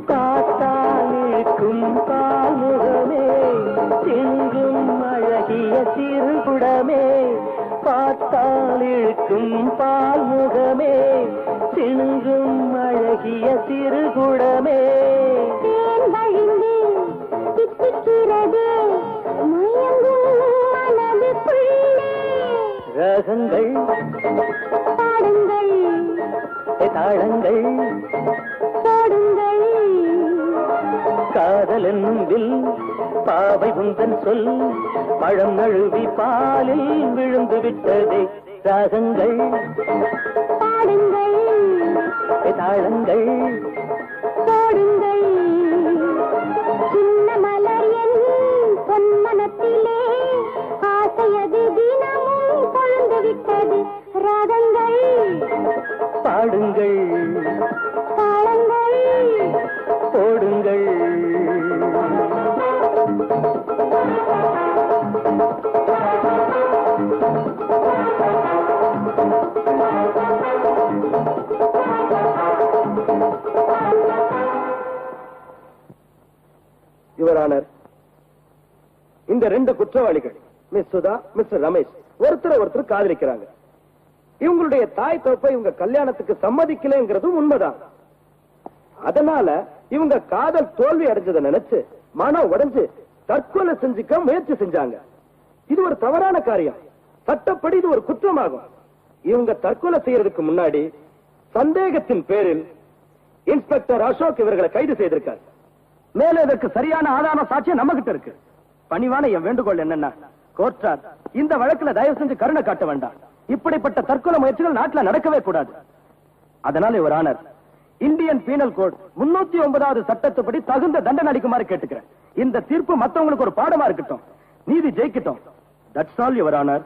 காத்தாலிருக்கும் பால்முகமே திங்கும் அழகிய சிறுகுடமே பார்த்தால் இழுக்கும் பால்முகமே திணுங்கும் அழகிய சிறுகுடமே தேன் வழிந்து சித்திக்கிறதே மயங்கும் மனதுக்குள்ளே ராகங்கள் பாடுங்கள் தாளங்கள் பாடுங்கள் காதல் என்னும் வில் பாவை உந்தன் சொல் பழம் நழுவி பாலில் விழுந்து விட்டதே ராகங்கள் பாடுங்கள் தாளங்கள் பாடுங்கள் சின்ன மலர் என் பொன்மனத்திலே ஆசையது தினமும் கொழுந்து விட்டது ராகங்கள் பாடுங்கள் தாளங்கள் போடுங்கள் யுவர் ஆனர், இந்த ரெண்டு குற்றவாளிகள் மிஸ் சுதா மிஸ்டர் ரமேஷ் ஒருத்தர் காதலிக்கிறாங்க. இவங்களுடைய தாய் தோப்பை இவங்க கல்யாணத்துக்கு சம்மதிக்கலைங்கிறதும் உண்மைதான். அதனால இவங்க காதல் தோல்வி அடைஞ்சதை நினைச்சு மனம் உடைஞ்சு தற்கொலை செஞ்சுக்க முயற்சி செஞ்சாங்க. இது ஒரு தவறான காரியம். சட்டப்படி இது ஒரு குற்றமாகும். இவங்க தற்கொலை செய்யறதுக்கு முன்னாடி சந்தேகத்தின் பேரில் இன்ஸ்பெக்டர் அசோக் இவர்களை கைது செய்திருக்கார். மேலே இதற்கு சரியான ஆதார சாட்சியம் நம்ம கிட்ட இருக்கு. பணிவான என் வேண்டுகோள் என்னன்னா, கோர்ட்டார் இந்த வழக்குல தயவு செஞ்சு கருணை காட்ட வேண்டாம். இப்படிப்பட்ட தற்கொலை முயற்சிகள் நாட்டில் நடக்கவே கூடாது. அதனால your honour, Indian penal code 309வது சட்டத்துப்படி தகுந்த தண்டனை அளிக்குமாறு கேட்டுக்கிறேன். இந்த தீர்ப்பு மத்தவங்களுக்கு ஒரு பாடமா இருக்கட்டும். நீதி ஜெயிக்கட்டும். That's all your honour.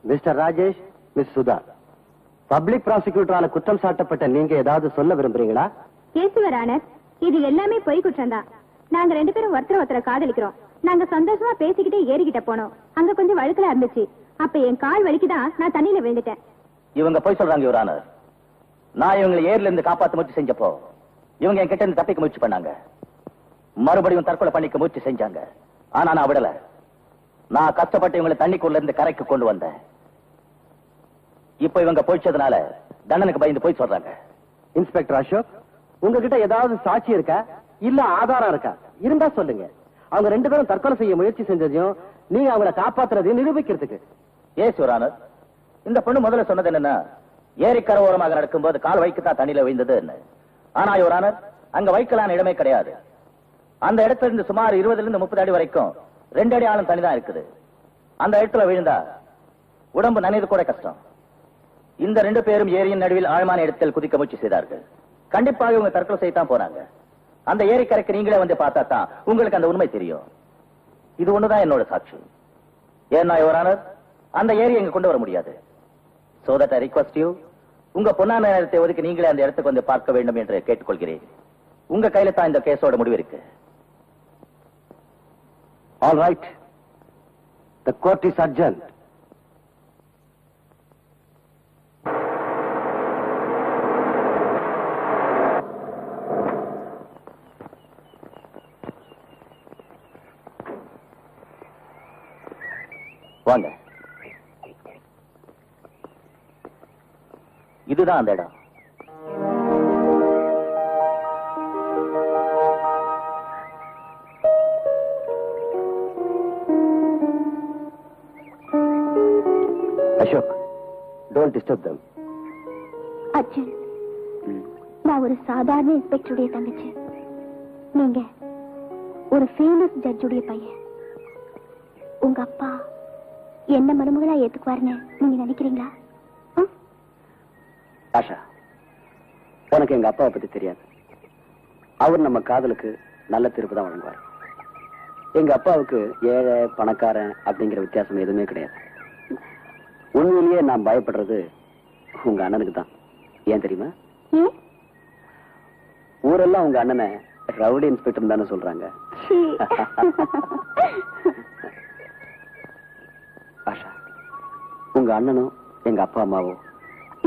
Mister Rajesh, miss Sudha, public ப்ராசிக்யூட்டரான குற்றம் சாட்டப்பட்ட நீங்க ஏதாவது சொல்ல விரும்புறீங்களா? யுவர் ஆனர், இது எல்லாமே பொய் குற்றம்தான். நாங்க ரெண்டு பேரும் ஒருத்தரை காதலிக்கிறோம். நாங்க சந்தோஷமா பேசிக்கிட்டே ஏறிக்கிட்ட போனோம். அங்க கொஞ்சம் வழுக்கலா இருந்துச்சு. அப்ப என் கால் வலிக்குதான் நான் தண்ணியில விழுந்துட்டேன். இவங்க போய் சொல்றாங்க யுவர் ஆனர். நான் இவங்களை ஏர்ல இருந்து காப்பாத்த முயற்சி செஞ்சப்போ இவங்க என் கிட்ட இருந்து தப்பிக்க முயற்சி பண்ணாங்க. மறுபடியும் தற்கொலை பண்ணிக்க முயற்சி செஞ்சாங்க. ஆனா நான் விடல. நான் கஷ்டப்பட்டு இவங்களை தண்ணிக்குள்ள இருந்து கரைக்கு கொண்டு வந்தேன். இப்ப இவங்க போயிச்சதுனால தண்டனுக்கு பயந்து போய் சொல்றாங்க. இன்ஸ்பெக்டர் அசோக், உங்ககிட்ட ஏதாவது சாட்சி இருக்கா? இல்ல ஆதாரம் இருக்கா? இருந்தா சொல்லுங்க. அவங்க 2 பேரும் தற்கொலை செய்ய முயற்சி செஞ்சதையும் நீங்க அவங்கள காப்பாத்துறதையும் நிரூபிக்கிறதுக்கு. ஏஸ் யுவர் ஆனர், இந்த பொண்ணு முதல்ல சொன்னது என்னன்னா ஏரிக்கரை ஓரமாக நடக்கும்போது கால் வைக்கத்தான் தண்ணியில விழுந்தது. ஆனா யுவர் ஆனர், அங்க வைக்கலான இடமே கிடையாது. அந்த இடத்துல இருந்து சுமார் 20 30 அடி வரைக்கும் 2 அடி ஆழம் தண்ணி தான் இருக்குது. அந்த இடத்துல விழுந்தா உடம்பு நனைது கூட கஷ்டம். இந்த 2 பேரும் ஏரியின் நடுவில் ஆழமான இடத்தில் குதிக்க முயற்சி செய்தார்கள். கண்டிப்பாக இவங்க தற்கொலை செய்யத்தான் போனாங்க. அந்த ஏரிக்கரைக்கு நீங்களே வந்து பார்த்தா தான் உங்களுக்கு அந்த உண்மை தெரியும். இது ஒண்ணுதான் என்னோட சாட்சி. ஏன்னா யுவர் ஆனர், அந்த ஏரி எங்க கொண்டு வர முடியாது. So that I request you, உங்க பொன்னான நேரத்தை ஒதுக்கி நீங்களே அந்த இடத்துக்கு வந்து பார்க்க வேண்டும் என்று கேட்டுக்கொள்கிறேன். உங்க கையில தான் இந்த கேஸோட முடிவு இருக்கு. All right. The court is adjourned. வாங்க. இதுதான் அந்த இடம். Ashok, don't disturb them. Arjun, நான் ஒரு சாதாரண இன்ஸ்பெக்டருடைய தங்கச்சி. நீங்க ஒரு ஃபேமஸ் ஜட்ஜுடைய பையன். உங்க அப்பா என்ன மருமகளா ஏத்துக்குவாருன்னு நீங்க நினைக்கிறீங்களா? ஆஷா, உனக்கு எங்க அப்பாவை பத்தி தெரியாது. அவர் நம்ம காதலுக்கு நல்ல தீர்ப்பு தான் வழங்குவார். எங்க அப்பாவுக்கு ஏழை பணக்காரன் அப்படிங்கிற வித்தியாசம் எதுவுமே கிடையாது. உண்மையிலேயே நான் பயப்படுறது உங்க அண்ணனுக்கு தான். ஏன் தெரியுமா? ஊரெல்லாம் உங்க அண்ணனை ரவுடி இன்ஸ்பெக்டர் தானே சொல்றாங்க. ஆஷா, உங்க அண்ணனும் எங்க அப்பா அம்மாவோ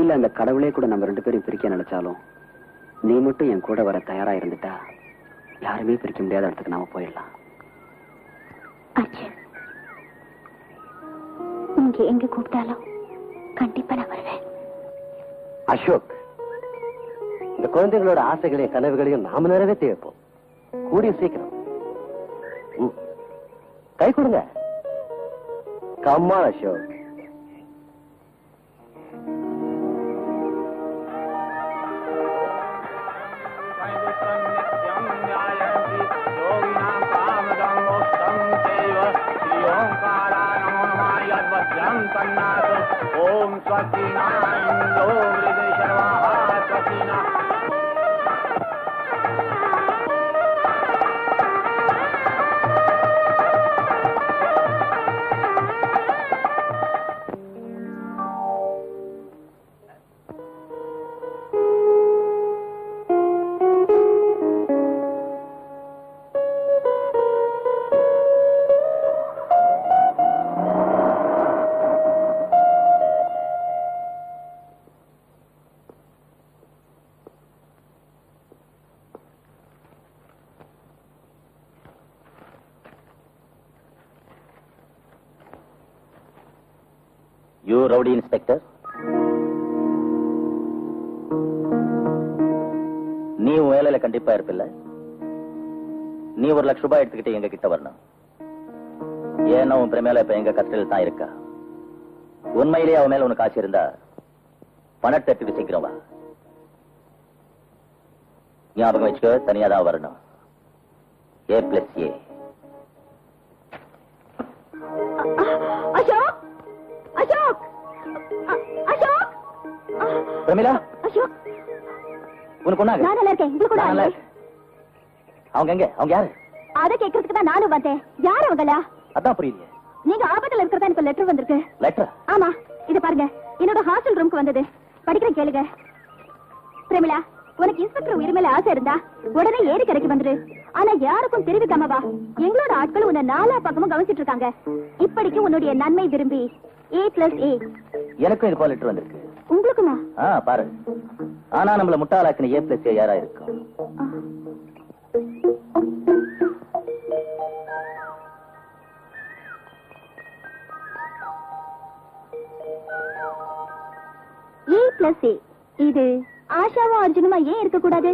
இல்ல அந்த கடவுளே கூட நம்ம 2 பேரும் பிரிக்க நினைச்சாலும் நீ மட்டும் என் கூட வர தயாரா இருந்துட்டா யாருமே பிரிக்க முடியாத இடத்துக்கு நாம போயிடலாம். அர்ஜுன், நீங்க எங்க கூப்பிட்டாலும் கண்டிப்பா நான் வருவேன். அசோக், இந்த குழந்தைகளோட ஆசைகளையும் கனவுகளையும் நாம நிறைவேற்றி வைப்போம். கூடிய சீக்கிரம். கை கொடுங்க. கம்மா அசோக். ओम स्वस्तिना इंदो हृदय शर्वाहा स्वस्तिना யூ ரவுடி இன்ஸ்பெக்டர், நீ உன் வேலையில கண்டிப்பா இருப்பில்ல. நீ 1 லட்சம் ரூபாய் எடுத்துக்கிட்டு எங்க கிட்ட வரணும். ஏன்னா உன் பிரமேல இப்ப எங்க கஸ்டடியில் தான் இருக்கா. உண்மையிலேயே அவன் மேல உனக்கு ஆசை இருந்தா பணத்தை எடுத்துட்டு சீக்கிரம் வா. ஞாபகம் வச்சுக்க, தனியா தான் வரணும். A+A. அசோக், அசோக், அசோக், பிரமிளா, அசோக், உனக்கு ஒண்ணாக? நான் நல்லா இருக்கேன். உங்களுக்கு கூட நல்லா இருக்கு. அவங்க எங்க? அவங்க யாரு? அத கேக்குறதுக்கு தான் நானும் வந்தேன். யார் அவங்களா? அதான் புரியல. நீங்க ஆபத்துல இருக்கிறதா எனக்கு லெட்டர் வந்திருக்கு. லெட்டர்? ஆமா, இது பாருங்க. என்னோட ஹாஸ்டல் ரூமுக்கு வந்தது. படிக்கிறேன், கேளுங்க. பிரமிளா, உனக்கு இன்ஸ்பெக்டர் உரிமையில ஆசை இருந்தா உடனே ஏரி கரைக்கு வந்துரு. ஆனா யாருக்கும் தெரிவிக்காம வா. எங்களோட ஆட்கள் உன்னை 4 பக்கமும் கவனிச்சிட்டு இருக்காங்க. இப்படிக்கு உன்னுடைய நன்மை விரும்பி A+A. எனக்கும் இது போல லெட்டர் வந்திருக்கு. உங்களுக்குமா? பாரு. ஆனா நம்மள முட்டாளாக்கின A+A யாரா இருக்கும்? A+A. இது ஆஷாவும் அர்ஜுனுமா ஏன் இருக்க கூடாது?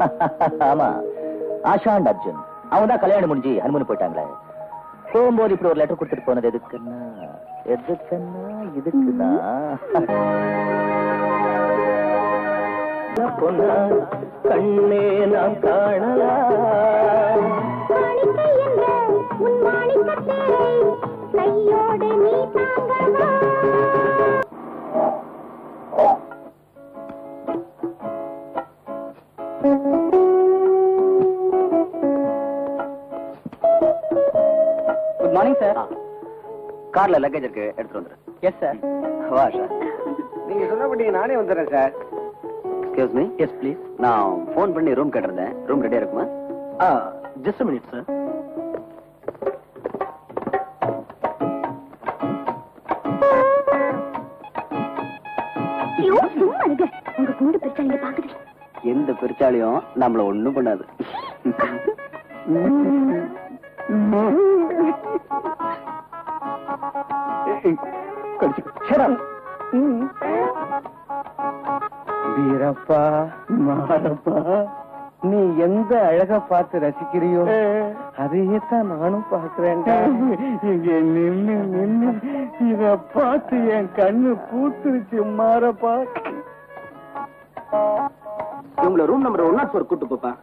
ஆமா, ஆஷா அண்ட் அர்ஜுன் அவங்க தான் கல்யாணம் முடிஞ்சு ஹனிமூன் போயிட்டாங்களே. போகும்போது இப்படி ஒரு லெட்டர் கொடுத்துட்டு போனது எதுக்குன்னா இதுக்குன்னா பொண்ணா கண்ணே நாம் காணலாம் கையோடு நீ தாங்கவா குட் மார்னிங் சார். கார்ல லக்கேஜ் இருக்கு, எடுத்துட்டு வந்துரு. Yes sir. வா சார். நீங்க சொன்னபடி நானே வந்துடுறேன் sir. Excuse me. Yes please. நான் ஃபோன் பண்ணி ரூம் கேட்டிருந்தேன். ரூம் ரெடியா இருக்குமா? Just a minute sir. ஐயோ சும்மா இருங்க, உங்க கூண்டு பிரச்சனை பாக்குது. எந்த பெருச்சாலியும் நம்மள ஒண்ணும் பண்ணாது. வீரப்பா மாரப்பா, நீ எந்த அழக பார்த்து ரசிக்கிறியோ அதையே தான் நானும் பாக்குறேன். இங்க நின்னு நின்னு இத பார்த்து என் கண்ணு பூத்துருச்சு மாரப்பா. இவங்கள ரூம் நம்பர் 104 கூட்டு போப்பா.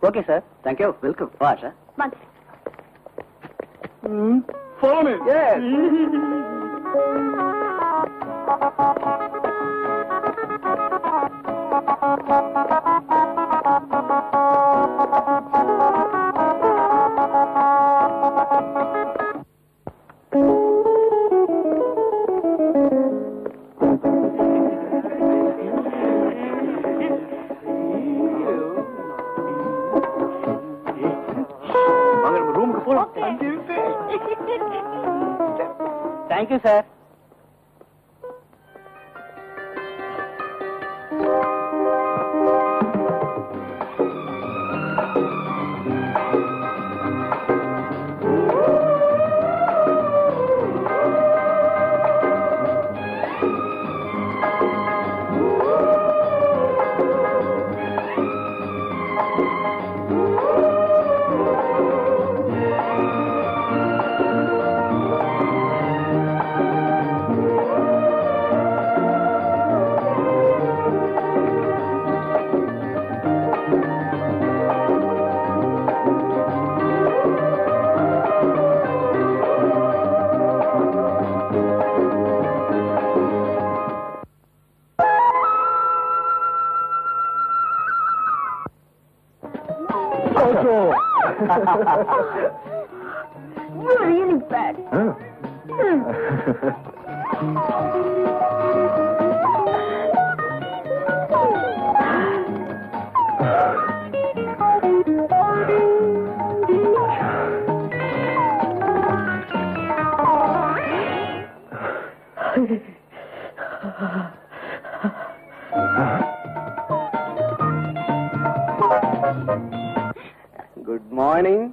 Okay sir. தேங்க்யூ. வெல்கம். வா சார். வாங்க. போனு ரூமுக்கு போலாம். Thank you sir. You're really bad. Good morning.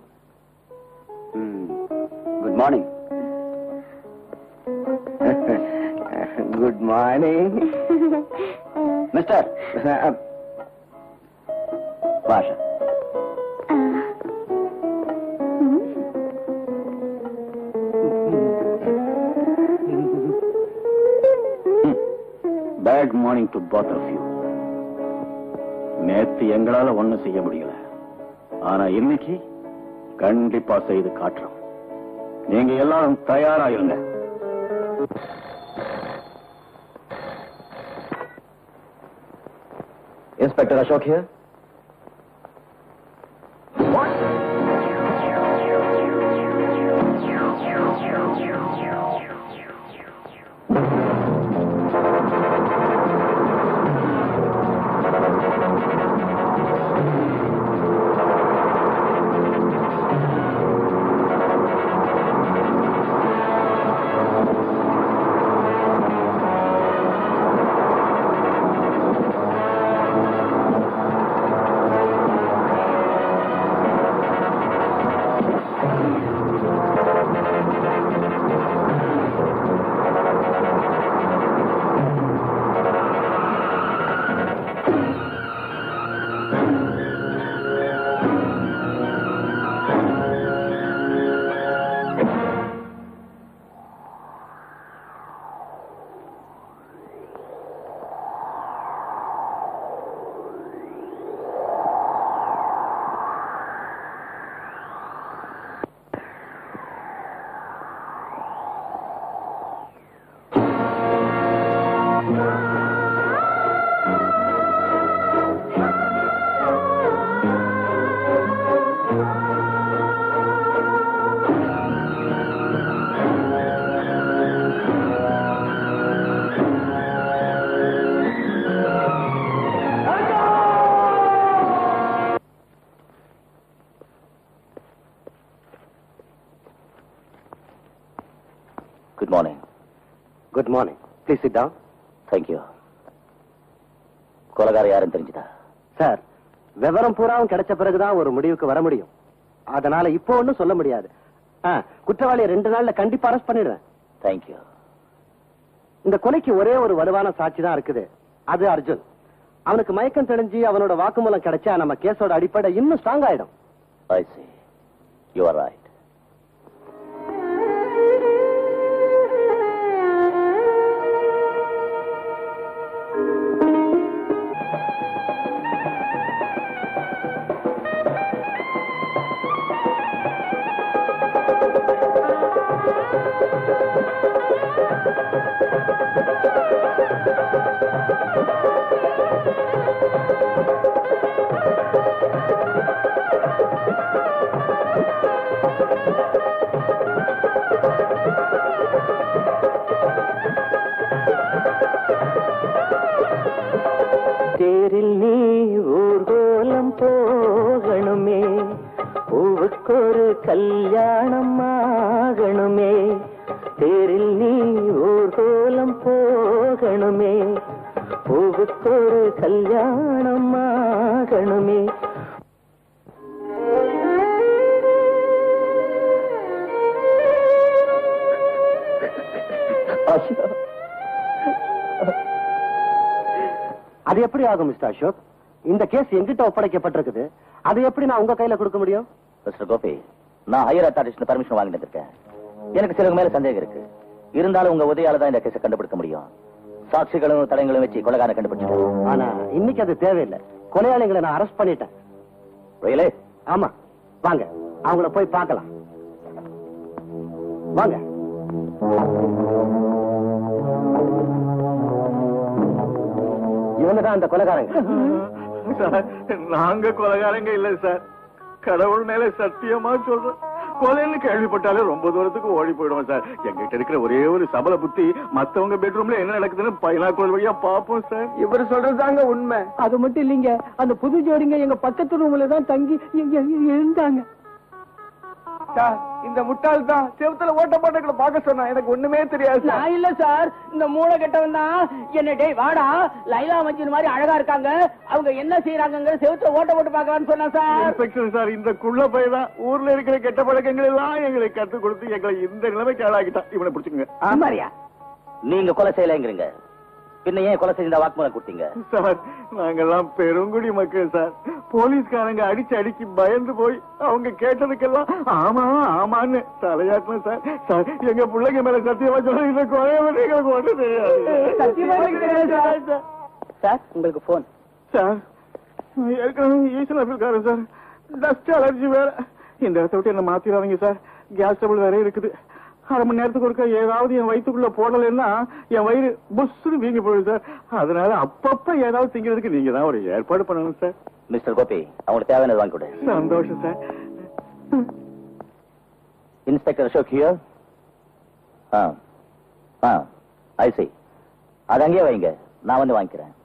Good morning. Good morning mister. வா sir. Bad morning to both of you. நேத்து எங்களால ஒண்ணும் செய்ய முடியல, ஆனா இன்னைக்கு கண்டிப்பா செய்து காட்டுறோம். நீங்க எல்லாரும் தயாரா இருங்க. Inspector Ashok here. Please sit down. Thank you. கொலைகார யாருன்னு தெரிஞ்சுதா? சார், விவரம் பூராவும் கிடைச்ச பிறகுதான் ஒரு முடிவுக்கு வர முடியும். அதனால இப்போ ஒன்னும் சொல்ல முடியாது. குற்றவாளியை 2 நாள்ல கண்டிப்பா அரெஸ்ட் பண்ணிடுறேன். தேங்க்யூ. இந்த கொலைக்கு ஒரே ஒரு வலுவான சாட்சி தான் இருக்குது. அது அர்ஜுன். அவனுக்கு மயக்கம் தெளிஞ்சு அவனோட வாக்குமூலம் கிடைச்சா நம்ம கேஸோட அடிப்படை இன்னும் ஸ்ட்ராங் ஆயிடும். I see. You are right. தேரில் நீ ஊர்கோலம் போகணுமே, பூவுக்கொரு கல்யாணம் ஆகணுமே. தேரில் நீ ஊர்கோலம் போகணுமே, பூவுக்கொரு கல்யாணம் ஆகணுமே. அது எப்படி ஆகும் மிஸ்டர் அசோக்? இந்த கேஸ் எங்கிட்ட ஒப்படைக்கப்பட்டிருக்குது. அது எப்படி நான் உங்க கையில கொடுக்க முடியும்? மிஸ்டர் கோபி, நான் ஹையர் அத்தாரிட்டி பர்மிஷன் வாங்கி இருக்கேன். எனக்கு சிலருக்கு மேல சந்தேகம் இருக்கு. இருந்தாலும் உங்க உதவியால தான் இந்த கேஸை கண்டுபிடிக்க முடியும். சாட்சிகளும் தடயங்களும் வச்சு கொலைகாரனை கண்டுபிடிச்சிட்டேன். ஆனா இன்னைக்கு அது தேவையில்லை. கொலையாளிகளை நான் அரெஸ்ட் பண்ணிட்டேன். Really? ஆமா, வாங்க அவங்கள போய் பார்க்கலாம். வாங்க. இவங்க தான் அந்த கொலைகாரங்க. சார், நாங்க கொலைகாரங்க இல்ல சார். கடவுள் மேல சத்தியமா சொல்றோம். கொலைன்னு கேள்விப்பட்டாலே ரொம்ப தூரத்துக்கு ஓடி போயிடுவோம் சார். எங்கிட்ட இருக்கிற ஒரே ஒரு சபல புத்தி, மத்தவங்க பெட்ரூம்ல என்ன நடக்குதுன்னு பைனாக்குள் வழியா பாப்போம் சார். இவர் சொல்றதுதாங்க உண்மை. அது மட்டும் இல்லைங்க, அந்த புது ஜோடிங்க எங்க பக்கத்து ரூம்ல தான் தங்கி இருந்தாங்க. இந்த முட்டாள் தான் செவத்துல ஓட்ட போட்டு பாக்க சொன்னா. எனக்கு ஒண்ணுமே தெரியாது. நான் இல்ல சார், இந்த மூளை கெட்டவன் தான் என்ன, டேய் வாடா, லைலா மஞ்சின் மாதிரி அழகா இருக்காங்க, அவங்க என்ன செய்யறாங்க செவத்துல ஓட்ட போட்டு பாக்கலாம்னு சொன்னா சார். இன்ஸ்பெக்டர் சார், இந்த குள்ள பையதான் ஊர்ல இருக்கிற கெட்ட பழக்கங்கள் எல்லாம் எங்களை கற்றுக் கொடுத்து எங்களை இந்த நிலைமைக்கு ஆளாக்கிட்டான். இவனை பிடிச்சுங்க. ஆமாரியா, நீங்க கொலை செய்யலைங்கிறீங்க, பின்ன ஏன் கொலை செய்த வாக்குமூலம் கொடுத்தீங்க? சார், நாங்கெல்லாம் பெருங்குடி மக்கள் சார். போலீஸ்காரங்க அடிச்சு பயந்து போய் அவங்க கேட்டதுக்கெல்லாம் ஆமா ஆமான்னு தலையாட்டணும் சார். சார், எங்க பிள்ளைங்க மேல சத்தியமா சொல்ல இந்த கொலையை எங்களுக்கு ஒன்றும் தெரியாது சார். உங்களுக்கு போன் சார். ஏற்கனவே ஈசன் இருக்காரு சார். டஸ்ட் அலர்ஜி வேற. இந்த இடத்த விட்டு என்ன மாத்திராதீங்க சார். கேஸ் டபுள் வேற இருக்குது. 1/2 மணி நேரத்துக்கு ஒருக்கா ஏதாவது என் வயிற்றுக்குள்ள போடலன்னா என் வயிறு புஷ்னு வீங்கி போயிடும் சார். அதனால அப்பப்ப ஏதாவது திங்கிறதுக்கு நீங்க தான் ஒரு ஏற்பாடு பண்ணணும் சார். மிஸ்டர் கோபி, அவங்களுக்கு தேவையானது வாங்கி கொடு. சந்தோஷம் sir. Inspector Ashok here. I see. அது அங்கேயே வைங்க, நான் வந்து வாங்கிக்கிறேன்.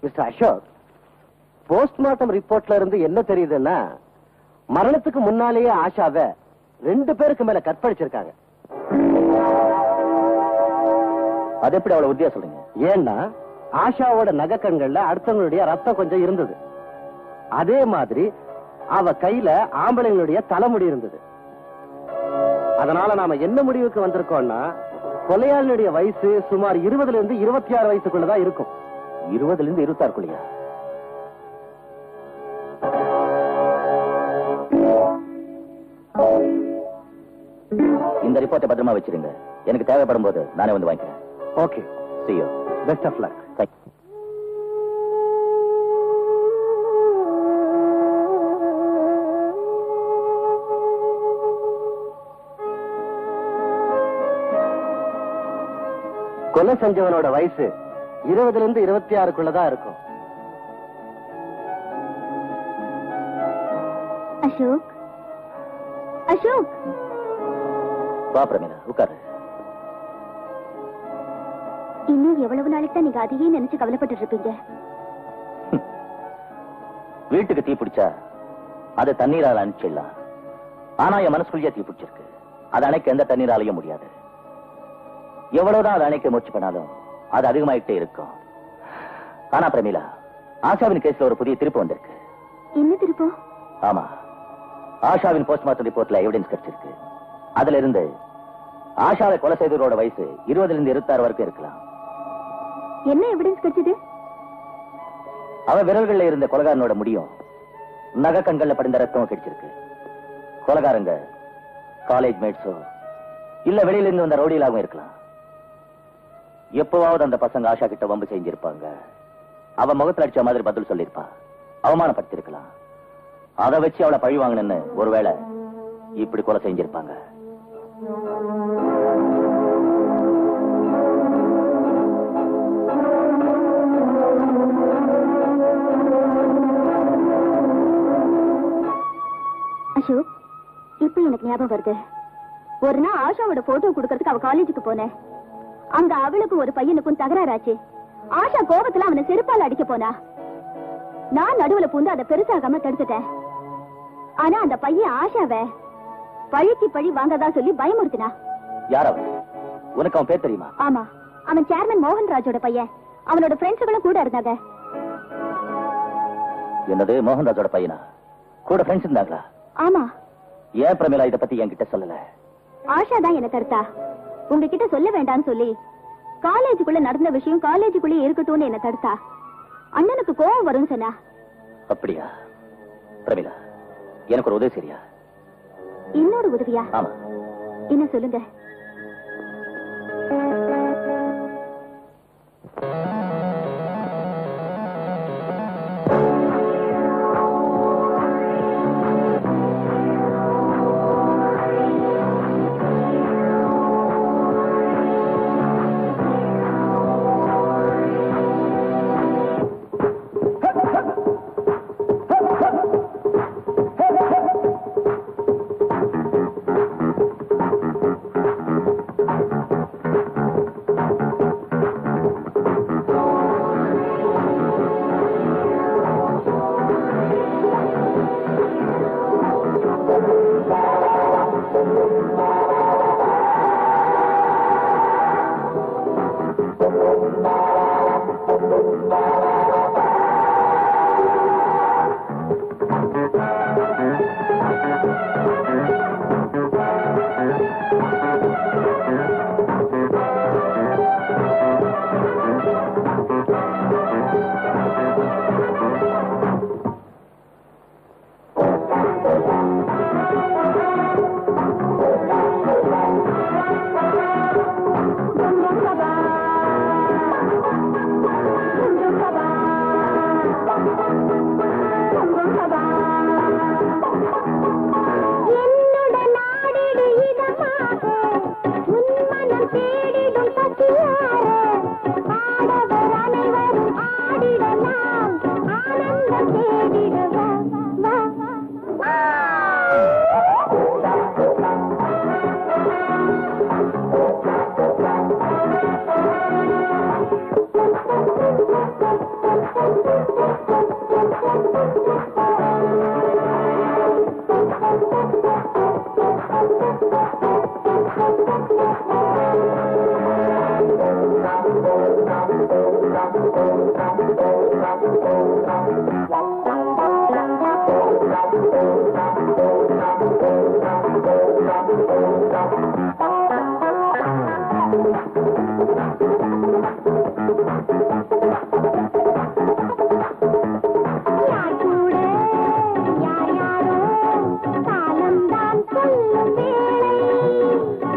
மிஸ்டர் அசோக், போஸ்ட்மார்ட்டம் ரிப்போர்ட்ல இருந்து என்ன தெரியுதுன்னா, மரணத்துக்கு முன்னாலேயே ஆஷாவை 2 பேருக்கு மேல கற்பழிச்சிருக்காங்க. அது எப்படி அவ்வளவு உறுதியா சொல்றீங்க? ஏன்னா ஆஷாவோட நகக்கண்கள்ல அடுத்தவங்களுடைய ரத்தம் கொஞ்சம் இருந்தது. அதே மாதிரி அவ கையில ஆம்பளைங்களுடைய தலைமுடி இருந்தது. அதனால நாம என்ன முடிவுக்கு வந்திருக்கோம்னா, கொலையாளியுடைய வயசு சுமார் 20 இருந்து 26 வயசுக்குள்ளதான் இருக்கும். 20 இருந்து 26 இந்த ரிப்போர்ட்டை பத்திரமா வச்சிருங்க. எனக்கு தேவைப்படும் போது நானே வந்து வாங்கிக்கிறேன். Okay, see you. Best of luck. Thank you. கொலை செஞ்சவனோட வயசு 20 இருந்து 26க்குள்ளதான் இருக்கும். அசோக், அசோக், வா பிரமீளா, உட்காரு. இன்னும் எவ்வளவு நாளைக்கு தான் நீங்க அதையே நினைச்சு கவலைப்பட்டு இருப்பீங்க? வீட்டுக்கு தீ பிடிச்சா அது தண்ணீரால அணைச்சிடலாம். ஆனா என் மனசுக்குள்ளே தீ பிடிச்சிருக்கு. அதை அணைக்க எந்த தண்ணீராலையும் முடியாது. எவ்வளவுதான் அதை அணைக்க முயற்சி பண்ணாலும் அது அதிகமாயிட்டே இருக்கும். ஆனா பிரமிளா, ஆஷாவின் கேஸ்ல ஒரு புதிய திருப்பு வந்திருக்கு. என்ன திருப்பம்? ஆமா, ஆஷாவின் போஸ்ட்மார்ட்டம் ரிப்போர்ட்ல எவிடன்ஸ் கிடைச்சிருக்கு. அதுல இருந்து ஆஷாவை கொலை செய்தவரோட வயசு 20 இருந்து 26 வரைக்கும் இருக்கலாம். என்ன எவிடன்ஸ் கிடைச்சது? அவ விரல்கள்ல இருந்த கொலைகாரனோட முடியும் நகை கண்கள்ல படிந்த ரத்தமும் கிடைச்சிருக்கு. கொலைகாரங்க காலேஜ் மேட்ஸோ இல்ல வெளியில இருந்து வந்த ரவுடியிலாகவும் இருக்கலாம். எப்பவாவது அந்த பசங்க ஆஷா கிட்ட வம்பு செஞ்சிருப்பாங்க. அவ முகத்துல அடிச்ச மாதிரி பதில் சொல்லிருப்பா, அவமானப்படுத்திருக்கலாம். அதை வச்சு அவளை பழி வாங்கணும்னு ஒருவேளை இப்படி கொலை செஞ்சிருப்பாங்க. அசோக், இப்ப எனக்கு ஞாபகம் வருது. ஒரு நாள் ஆஷாவோட போட்டோ கொடுக்கறதுக்கு அவ காலேஜுக்கு போனேன். அங்க அவளுக்கும் ஒரு பையனுக்கும் தகராறாச்சு. ஆஷா கோபத்துல அவனை செருப்பால அடிக்க போனா. நான் நடுவுல பூந்து அதை பெருசாகாம தடுத்துட்டேன். ஆனா அந்த பையன் ஆஷாவை பழிக்கு பழி வாங்கதா சொல்லி பயமுறுத்தினா. யார் அவன்? உனக்கு அவன் பேர் தெரியுமா? ஆமா, அவன் சேர்மன் மோகன்ராஜோட பையன். அவனோட ஃப்ரெண்ட்ஸுகளும் கூட இருந்தாங்க. என்னது, மோகன்ராஜோட பையனா? கூட ஃப்ரெண்ட்ஸ் இருந்தாங்களா? ஆமா. ஏன் பிரமிளா இதை பத்தி என்கிட்ட சொல்லல? ஆஷா தான் என்ன தடுத்தா. உங்ககிட்ட சொல்ல வேண்டாம்னு சொல்லி காலேஜுக்குள்ள நடந்த விஷயம் காலேஜுக்குள்ளே இருக்கட்டும்னு என்ன தடுத்தா. அண்ணனுக்கு கோவம் வரும்னு சொன்னா. அப்படியா? பிரமிளா, எனக்கு ஒரு உதவி சரியா? இன்னொரு உதவியா? ஆமா. என்ன சொல்லுங்க.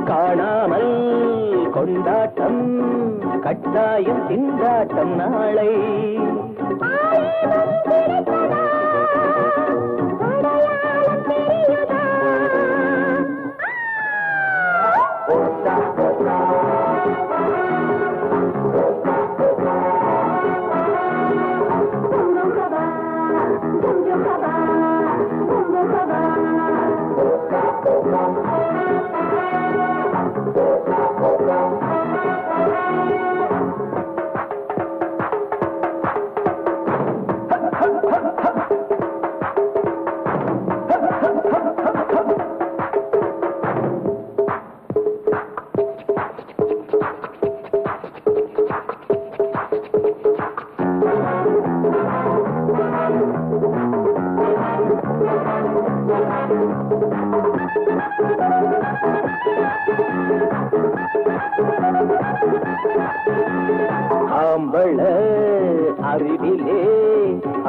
காணாமல் கொண்டாட்டம் கட்டாயம் திண்டாட்டம் நாளை ஆம்பள அறிவிலே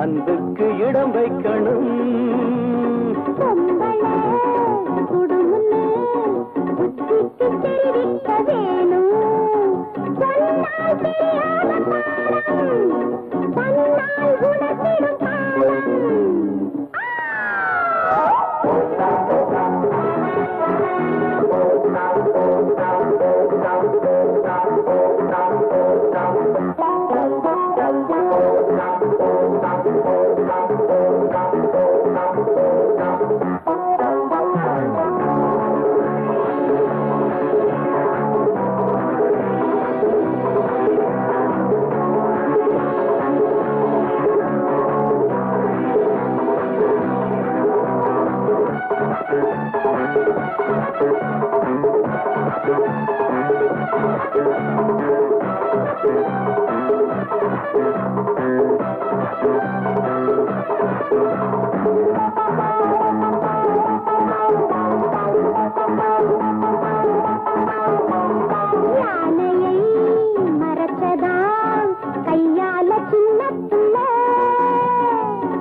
அன்புக்கு இடம் வைக்கணும். குடுமுன்னு புத்திக்கு தெரிவிக்க வேணும். சொன்னால் தெரியாத பாடம், சொன்னால் உணர்த்திடும் பாடம்.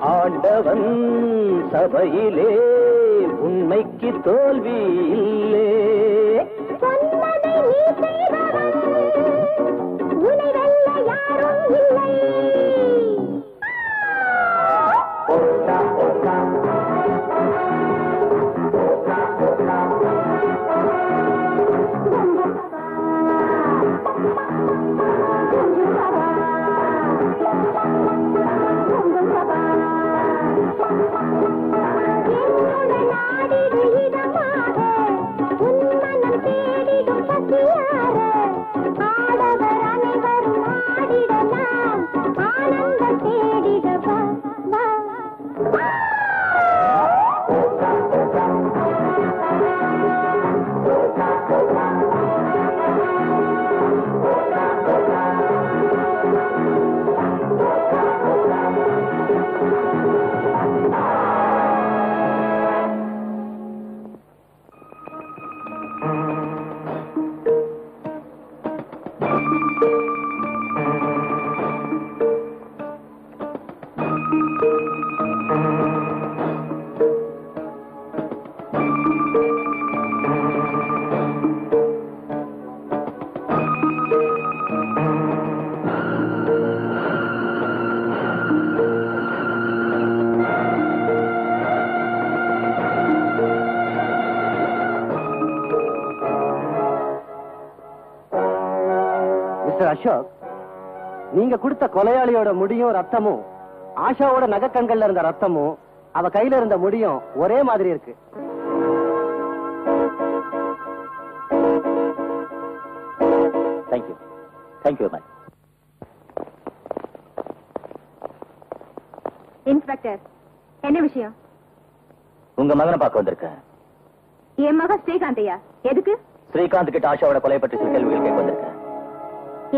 ஆண்டவன் சபையிலே உண்மைக்கு தோல்வி இல்லே. சொன்னதை நீ செய்தவன், உன்னை வெல்ல யாரும் இல்லை. அசோக், நீங்க கொடுத்த கொலையாளியோட முடியும் ரத்தமும் ஆஷாவோட நகைக்கண்கள்ல இருந்த ரத்தமும் அவ கையில இருந்த முடியும் ஒரே மாதிரி இருக்கு. Thank you thank you ma'am. இன்ஸ்பெக்டர், என்ன விஷயம்? உங்க மகனை பார்க்க வந்திருக்கேன். என் மகன் ஸ்ரீகாந்தையா? எதுக்கு? ஸ்ரீகாந்த் கிட்ட ஆஷாவோட கொலை பற்றி சில கேள்விகள் கேட்க வந்திருக்கேன்.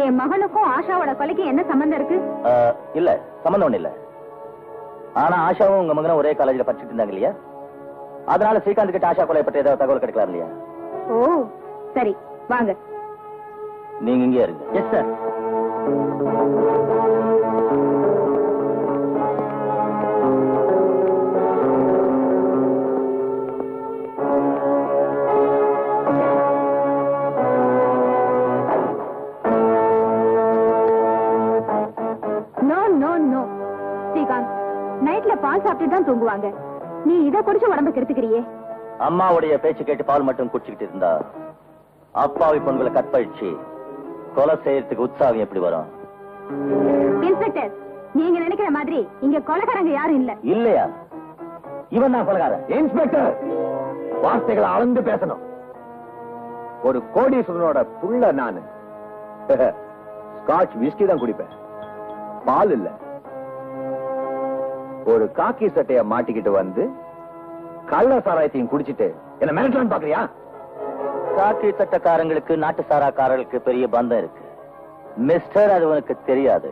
என் மகனுக்கும் ஆஷாவோட கொலைக்கு என்ன சம்பந்தம் இருக்கு? இல்ல, சம்பந்தம் ஒண்ணு இல்ல. ஆனா ஆஷாவும் உங்க மகனும் ஒரே காலேஜ்ல படிச்சுட்டு இருந்தாங்க இல்லையா? அதனால ஸ்ரீகாந்த் கிட்ட ஆஷா கொலை பற்றி ஏதாவது தகவல் கிடைக்கலாம் இல்லையா? ஓ சரி, வாங்க. நீங்க இங்கே இருங்க. Yes sir. நைட்ல பால் சாப்பிட்டு தான் தூங்குவாங்க. நீ இத குடிச்சு உடம்பு கெடுத்துக்கிறியே. அம்மாவுடைய பேச்சு கேட்டு பால் மட்டும் குடிச்சுக்கிட்டு இருந்தா அப்பாவி பொண்ணுகளை கற்பழிச்சு கொலை செய்யறதுக்கு உற்சாகம் எப்படி வரும்? இன்ஸ்பெக்டர், நீங்க நினைக்கிற மாதிரி இங்க கொலைகாரங்க யாரும் இல்ல. இல்லையா? இவன் தான் கொலைகாரன். இன்ஸ்பெக்டர், வார்த்தைகளை அளந்து பேசணும். ஒரு கோடீஸ்வரனோட புள்ள நானு. ஸ்காட்ச் விஸ்கி தான் குடிப்பேன், பால் இல்ல. ஒரு காக்கி சட்டைய மாட்டிக்கிட்டு வந்து கள்ள சாராயத்தையும் குடிச்சிட்டு என்ன மிரட்டலான்னு பாக்குறியா? காக்கி சட்டக்காரங்களுக்கு நாட்டு சாராக்காரர்களுக்கு பெரிய பந்தம் இருக்கு மிஸ்டர், அது உனக்கு தெரியாது.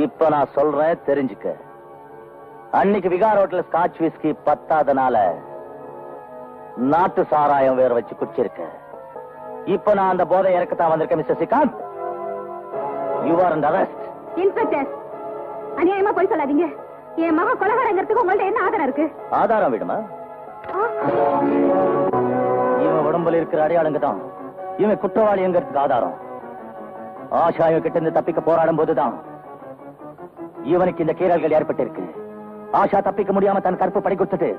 இப்ப நான் சொல்றேன், தெரிஞ்சுக்க. அன்னைக்கு விகார் ஹோட்டல் ஸ்காட்ச் விஸ்கி பத்தாதனால நாட்டு சாராயம் வேற வச்சு குடிச்சிருக்க. இப்ப நான் அந்த போதை இறக்கத்தான் வந்திருக்கேன் mister Srikanth. You are under arrest. Inspector, அநியாயமா போய் சொல்லாதீங்க. என் மகன் கொலைகாரங்கிறதுக்கு உங்கள்ட்ட என்ன ஆதாரம் இருக்கு? ஆதாரம் விடுமா? இவன் உடம்புல இருக்கிற அடையாளங்க தான் இவன் குற்றவாளிங்கிறதுக்கு ஆதாரம். ஆஷா இவன் கிட்ட இருந்து தப்பிக்க போராடும் போதுதான் இவனுக்கு இந்த கீறல்கள் ஏற்பட்டிருக்கு. ஆஷா தப்பிக்க முடியாம தன் கற்பு படி கொடுத்துட்டு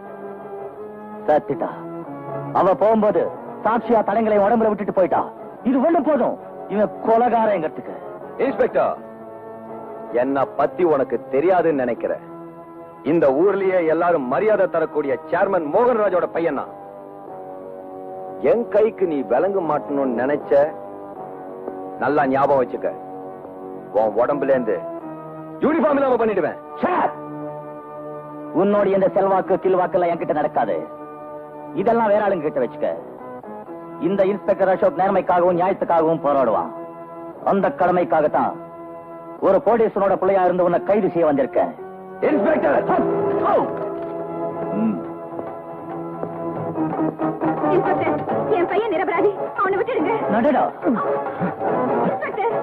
சத்திட்டா. அவ போகும்போது சாட்சியா தடங்களை உடம்புல விட்டுட்டு போயிட்டா. இது ஒண்ணு போதும் இவன் கொலைகாரங்கிறதுக்கு. இன்ஸ்பெக்டர், என்ன பத்தி உனக்கு தெரியாதுன்னு நினைக்கிற. இந்த ஊர்லயே எல்லாரும் மரியாதை தரக்கூடிய சேர்மன் மோகன்ராஜோட பையன் தான். என் கைக்கு நீ விளங்க மாட்டணும்னு நினைச்ச நல்லா ஞாபகம் வச்சுக்க. உன் உடம்புல இருந்து யூனிஃபார்ம் இல்லாம பண்ணிடுவேன். உன்னோட இந்த செல்வாக்கு கில்வாக்கெல்லாம் என்கிட்ட நடக்காது. இதெல்லாம் வேற ஆளுங்க கிட்ட வச்சுக்க. இந்த இன்ஸ்பெக்டர் அசோக் நேர்மைக்காகவும் நியாயத்துக்காகவும் போராடுவான். அந்த கடமைக்காகத்தான் ஒரு போலீசனோட பிள்ளையா இருந்து உன்னை கைது செய்ய வந்திருக்கேன். இன்ஸ்பெக்டர், இன்ஸ்பெக்டர், என் பையன் நிரபராதி. அவனை விட்டுடுங்க. நடடா. இன்ஸ்பெக்டர்,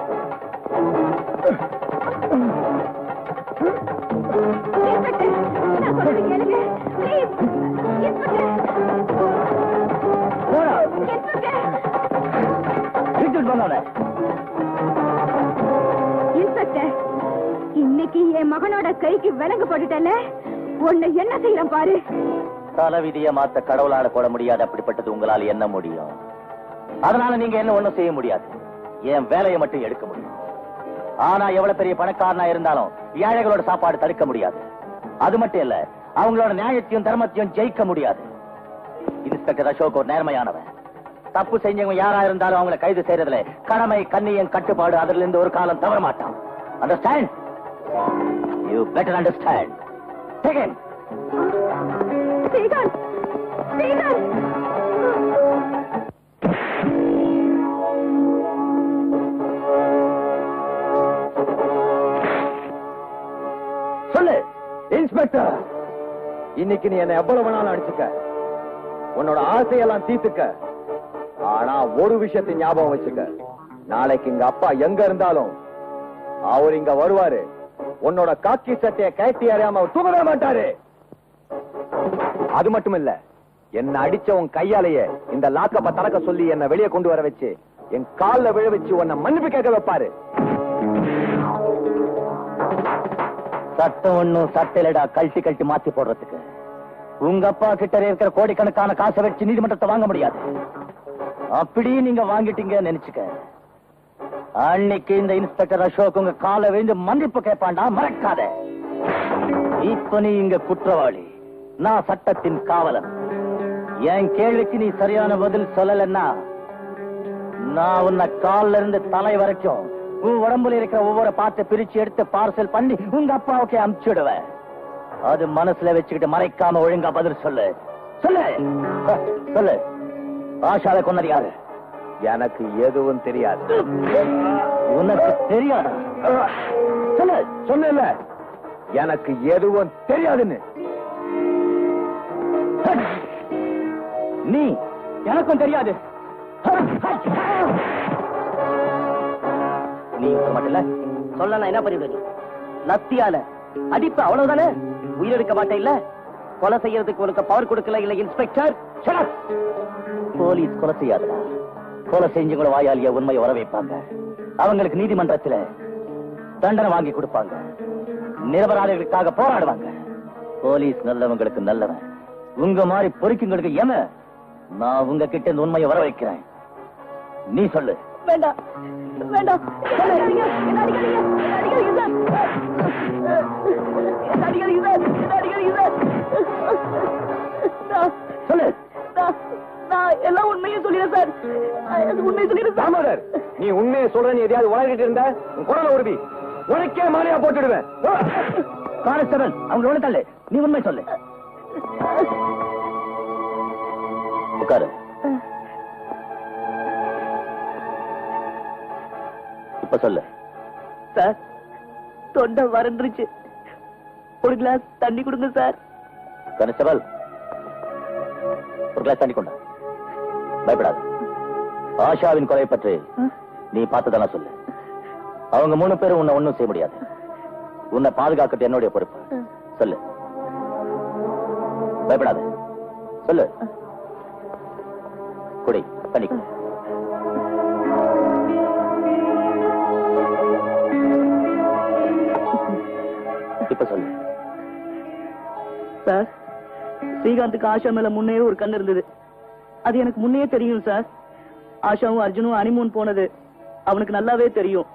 இன்ஸ்பெக்டர், நான் சொல்றது கேளுங்க. ப்ளீஸ். இன்ஸ்பெக்டர், போடா. இன்ஸ்பெக்டர், இழுத்துட்டு போங்க. இன்ஸ்பெக்டர், இன்னைக்கு என் மகனோட கைக்கு விலங்கு போட்டுட்டல. உன்னை என்ன செய்யறேன் பாரு. தலைவிதியை மாத்த கடவுளால போட முடியாது. அப்படிப்பட்டது உங்களால் என்ன முடியும்? அதனால நீங்க என்ன ஒண்ணும் செய்ய முடியாது. என் வேலையை மட்டும் எடுக்க முடியும். ஆனா எவ்வளவு பெரிய பணக்காரனா இருந்தாலும் ஏழைகளோட சாப்பாடு தடுக்க முடியாது. அது மட்டும் இல்ல, அவங்களோட நியாயத்தையும் தர்மத்தையும் ஜெயிக்க முடியாது. இன்ஸ்பெக்டர் அசோக் ஒரு நேர்மையானவன். தப்பு செஞ்சவங்க யாரா இருந்தாலும் அவங்களை கைது செய்யறதுல கடமை, கண்ணியம், கட்டுப்பாடு அதுல இருந்து ஒரு காலம் தவற மாட்டான். Understand? You better understand. Take it. Srikanth, Srikanth. சொல்லு இன்ஸ்பெக்டர். இன்னைக்கு நீ என்ன எவ்வளவு வேணாலும் அடிச்சுக்க, உன்னோட ஆசையெல்லாம் தீர்த்துக்க. ஆனா ஒரு விஷயத்தை ஞாபகம் வச்சுக்க. நாளைக்கு எங்க அப்பா எங்க இருந்தாலும் அவர் இங்க வருவாரு. உன்னோட காக்கி சட்டையை கட்டி அறியாம அவர் தூங்கவே மாட்டாரு. அது மட்டும் இல்ல, என்ன அடிச்ச உன் கையாலேயே இந்த லாக்கப்ப திறக்க சொல்லி என்ன வெளியே கொண்டு வர வச்சு என் கால்ல விழ வச்சு உன்னை மன்னிப்பு கேட்க வைப்பாரு. சட்டம் ஒண்ணும் சட்டையிலடா கழட்டி கழட்டி மாத்தி போடுறதுக்கு. உங்க அப்பா கிட்ட இருக்கிற கோடிக்கணக்கான காசை வச்சு நீதிமன்றத்தை வாங்க முடியாது. அப்படி நீங்க வாங்கிட்டீங்க நினைச்சுக்க. அன்னைக்கு இந்த இன்ஸ்பெக்டர் அசோக் உங்க காலை விழுந்து மன்னிப்பு கேட்பாண்டா, மறக்காத. இப்ப நீ இங்க குற்றவாளி, நான் சட்டத்தின் காவலன். என் கேள்விக்கு நீ சரியான பதில் சொல்லலன்னா நான் உன்னை கால்ல இருந்து தலை வரைக்கும் உன் உடம்புல இருக்கிற ஒவ்வொரு பாட்டை பிரிச்சு எடுத்து பார்சல் பண்ணி உங்க அப்பாவுக்கு அனுப்பிச்சுடுவேன். அது மனசுல வச்சுக்கிட்டு மறைக்காம ஒழுங்கா பதில் சொல்லு. சொல்லு சொல்லு. ஆஷாவை கொன்னது யாரு? எனக்கு எதுவும் தெரியாது. உனக்கு தெரியாது? சொல்லு. சொன்ன எனக்கு எதுவும் தெரியாதுன்னு. நீ எனக்கும் தெரியாது. நீ மட்டும் இல்ல சொல்ல என்ன பண்ணிடுவ? லத்தியால அடிப்பு அவ்வளவுதானே? உயிரெடுக்க மாட்டே இல்ல? கொலை செய்யறதுக்கு உனக்கு பவர் கொடுக்கல இல்ல இன்ஸ்பெக்டர்? போலீஸ் கொலை செய்யாதுடா. கொலை செஞ்சவங்கள வாயாலிய உண்மையை வர வைப்பாங்க. அவங்களுக்கு நீதிமன்றத்தில் தண்டனை வாங்கி கொடுப்பாங்க. நிரபராதிகளுக்காக போராடுவாங்க. போலீஸ் நல்லவங்களுக்கு நல்லவன். உங்க மாதிரி பொறுக்கிங்களுக்கு ஏன நான் உங்க கிட்ட இந்த உண்மையை வர வைக்கிறேன். நீ சொல்லு. வேண்டாம், வேண்டாம். சொல்லு. நான் எல்லாம் உண்மையும் சொல்லிடுறேன் சார். உண்மையை சொல்லிடுறேன். தாமோதர், நீ உண்மையை சொல்ற. நீ எதையாவது உலகிட்டு இருந்த உன் குரலை உருவி உனக்கே மாலையா போட்டுடுவேன். கான்ஸ்டபிள், அவங்க ஒண்ணு தள்ளு. நீ உண்மை சொல்லு. உட்காரு. இப்ப சொல்லு. சார், தொண்டை வறண்டுருச்சு. ஒரு கிளாஸ் தண்ணி கொடுங்க சார். கான்ஸ்டபிள், ஒரு கிளாஸ் தண்ணி கொண்டா. பயப்படாது. ஆஷாவின் கொலை பற்றி நீ பார்த்ததான சொல்லு. அவங்க 3 பேரும் உன்னை ஒண்ணும் செய்ய முடியாது. உன்னை பாதுகாக்கிறது என்னுடைய பொறுப்பு. சொல்லு, பயப்படாத. சொல்லு. குடி, பண்ணிக்க. இப்ப சொல்லு. சார், ஸ்ரீகாந்துக்கு ஆஷா மேல முன்னே ஒரு கண்ணு இருந்தது. அது எனக்கு முன்னே தெரியும் சார். ஆஷாவும் அர்ஜுனும் ஹனிமூன் போனது அவனுக்கு நல்லாவே தெரியும்.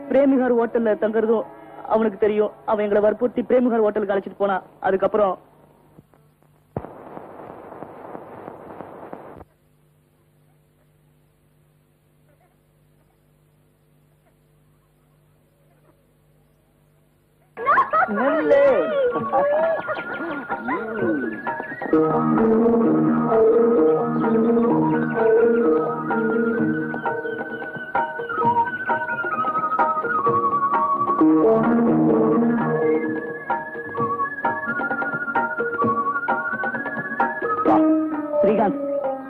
பிரேமிகார் ஹோட்டல்ல தங்குறதும் அவனுக்கு தெரியும். அவன் எங்களை வற்புறுத்தி பிரேமிகார் ஹோட்டலுக்கு அழைச்சிட்டு போனா. அதுக்கப்புறம் ஸ்ரீகாந்த்,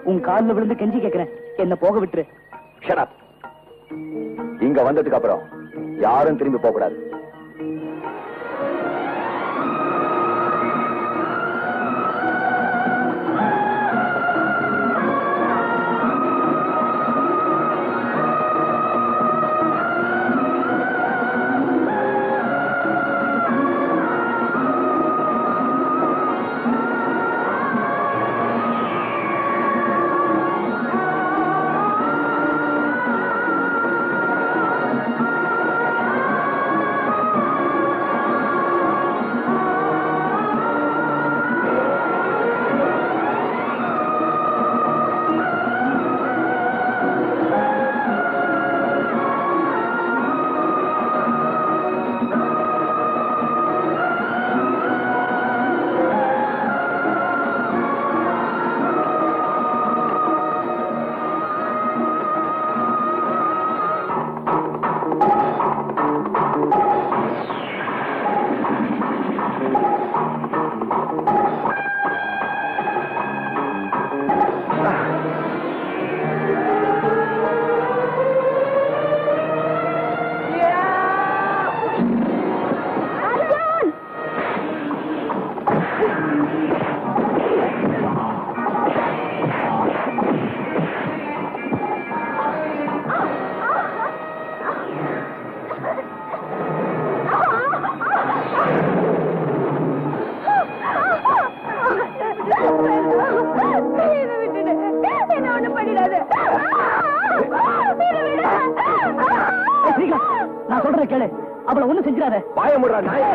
உன் காலில் விழுந்து கெஞ்சி கேட்கிறேன், என்ன போக விட்டுரு. Shut up. இங்க வந்ததுக்கு அப்புறம் யாரும் திரும்பி போக கூடாது. நான் சொல்றேன் கேளு, அவளை ஒண்ணும் செஞ்சிடாத. வாய முடுறா நாய்.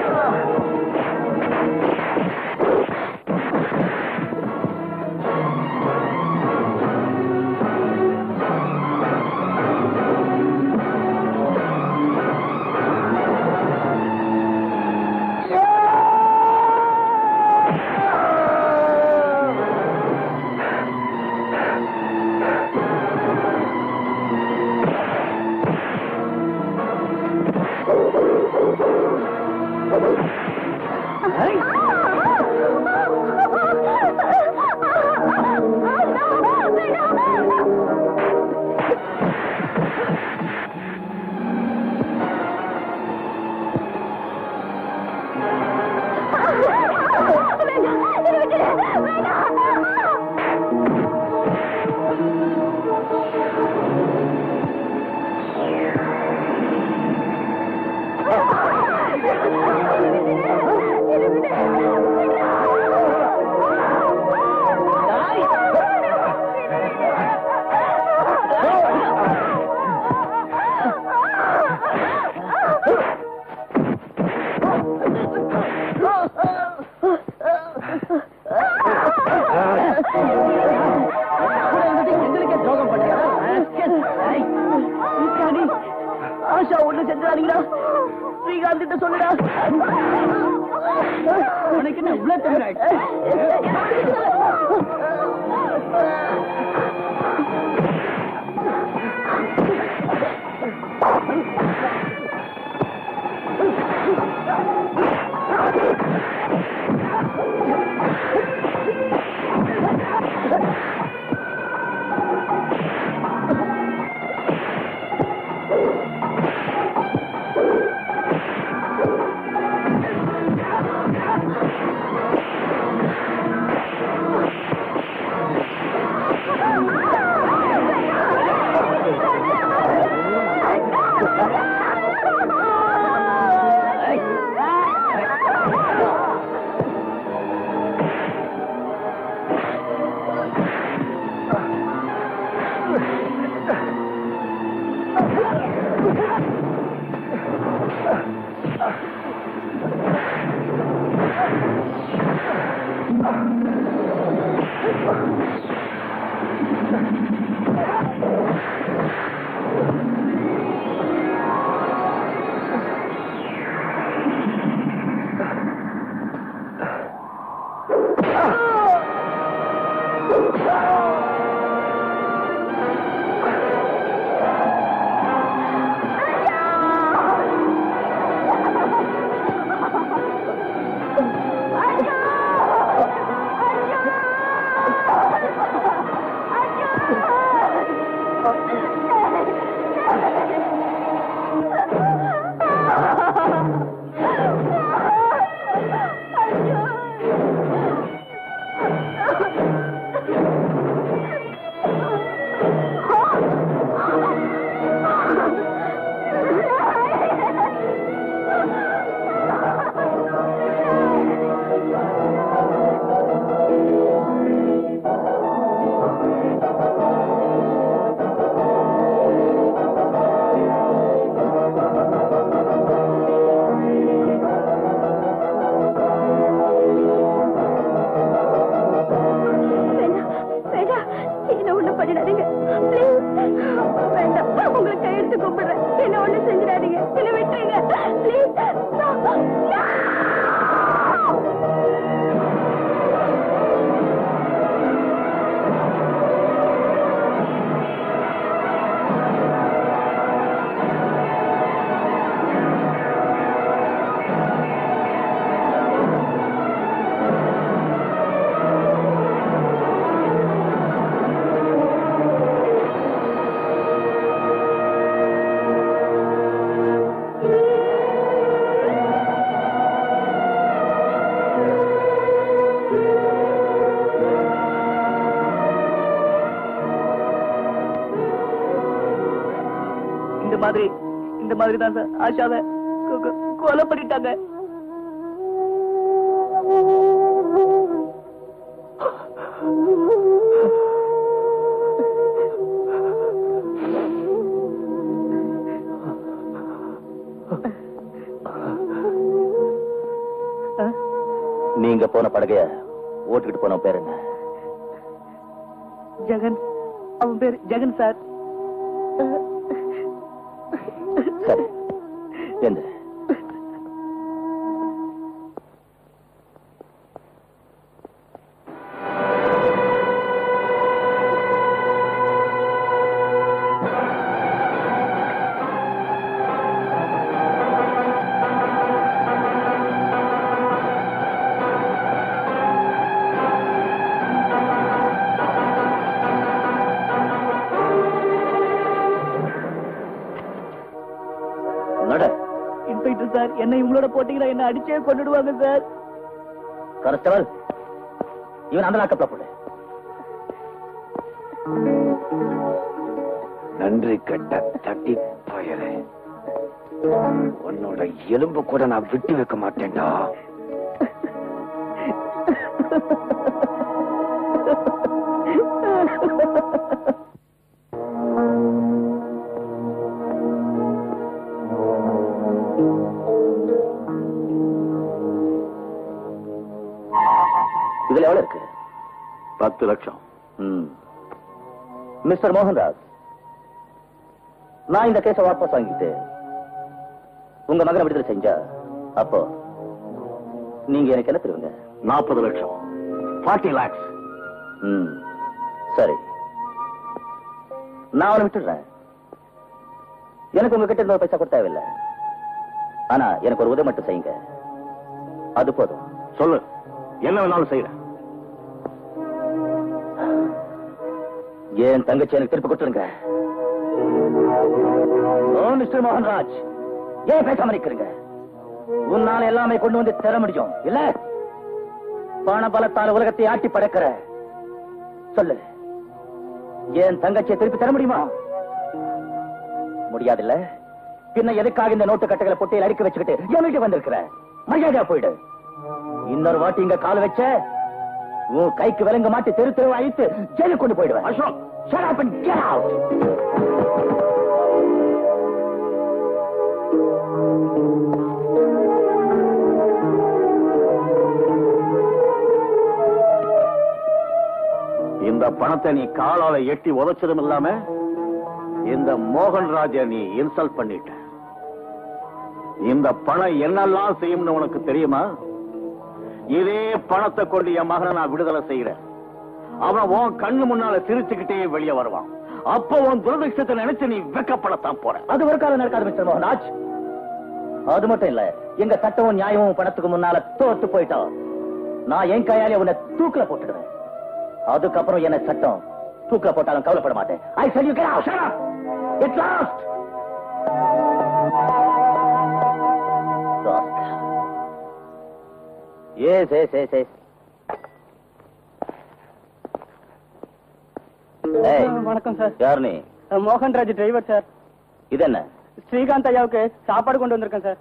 ஆஷா ஒண்ணு செஞ்சாருங்களா? ஸ்ரீகாந்த் கிட்ட சொல்லுடா. உனக்கு என்ன இவ்வளவு தவிர இந்த மாதிரி தான் சார் ஆஷாவை கொலை பண்ணிட்டாங்க. நீங்க போன படகைய ஓட்டுக்கிட்டு போன பேர் என்ன? ஜெகன். அவன் பேர் ஜெகன் சார். சரி, எந்த சார், என்ன இவங்களோட போட்டீங்கன்னா என்ன அடிச்சே கொண்டுடுவாங்க சார். கான்ஸ்டபிள், இவன் அந்த லாக்கப்ல போடு. நன்றி கட்ட தட்டி பயலே, உன்னோட எலும்பு கூட நான் விட்டு வைக்க மாட்டேன்டா. இதுல எவ்வளவு இருக்கு? 10 லட்சம். மிஸ்டர் மோகன்ராஜ், நான் இந்த கேஸை வாபஸ் வாங்கிட்டு உங்க மகனை விடுதலை செஞ்சா அப்போ நீங்க எனக்கு என்ன தருவீங்க? 40 லட்சம். 40 lakhs. சரி, நான் அவனை விட்டுடுறேன். எனக்கு உங்ககிட்ட இருந்த பைசா கொடுத்த தேவையில்லை. ஆனா எனக்கு ஒரு உதவி மட்டும் செய்யுங்க, அது போதும். சொல்லு, என்ன வேணாலும் செய்யறேன். என் தங்கச்சி எனக்கு திருப்பி கொடுத்துருங்க. மிஸ்டர் மோகன்ராஜ், ஏன் பேசாம இருக்கிறீங்க? உன்னால எல்லாமே கொண்டு வந்து தர முடியும் இல்ல? பண பலத்தால் உலகத்தை ஆட்டி படைக்கிற சொல்லு, என் தங்கச்சியை திருப்பி தர முடியுமா? முடியாதுல்ல? பின்ன எதுக்காக இந்த நோட்டு கட்டைகளை பொட்டையில் அடிக்க வச்சுக்கிட்டு என் வீட்டு வந்திருக்கிற? மரியாதையா போயிடு. இன்னொரு வாட்டி இங்க கால் வச்ச உன் கைக்கு விலங்க மாட்டி தெரு தெருவா அழித்து ஜெயிலுக்கு கொண்டு போயிடுவேன். Ashok, shut up and get out. இந்த பணத்தை நீ காலால எட்டி உதைச்சதும் இல்லாம இந்த மோகன்ராஜ நீ இன்சல்ட் பண்ணிட்ட. இந்த பணம் என்னெல்லாம் செய்யும்னு உனக்கு தெரியுமா? இதே பணத்தை கொண்டு என் மகனை நான் விடுதலை செய்யறேன். அவன் உன் கண்ணு முன்னால சிரிச்சுக்கிட்டே வெளியே வருவான். அப்ப உன் துரதிருஷ்டத்தை நினைச்சு நீ வெக்கப்படத்தான் போற. அது ஒரு காலம் நடக்காது மிஸ்டர் மோகன்ராஜ். அது மட்டும் இல்ல, எங்க சட்டமும் நியாயமும் பணத்துக்கு முன்னால தோத்து போயிட்டோம். நான் என் கையாலே உன்னை தூக்கில போட்டுடுவேன். அதுக்கப்புறம் என்ன சட்டம் தூக்கில போட்டாலும் கவலைப்பட மாட்டேன். I said you get out. Shut up. Get lost. Yes. வணக்கம் சார். யார் நீ? Mohanraj driver sir. இது என்ன? ஸ்ரீகாந்த் ஐயாவுக்கு சாப்பாடு கொண்டு வந்திருக்கேன் சார்.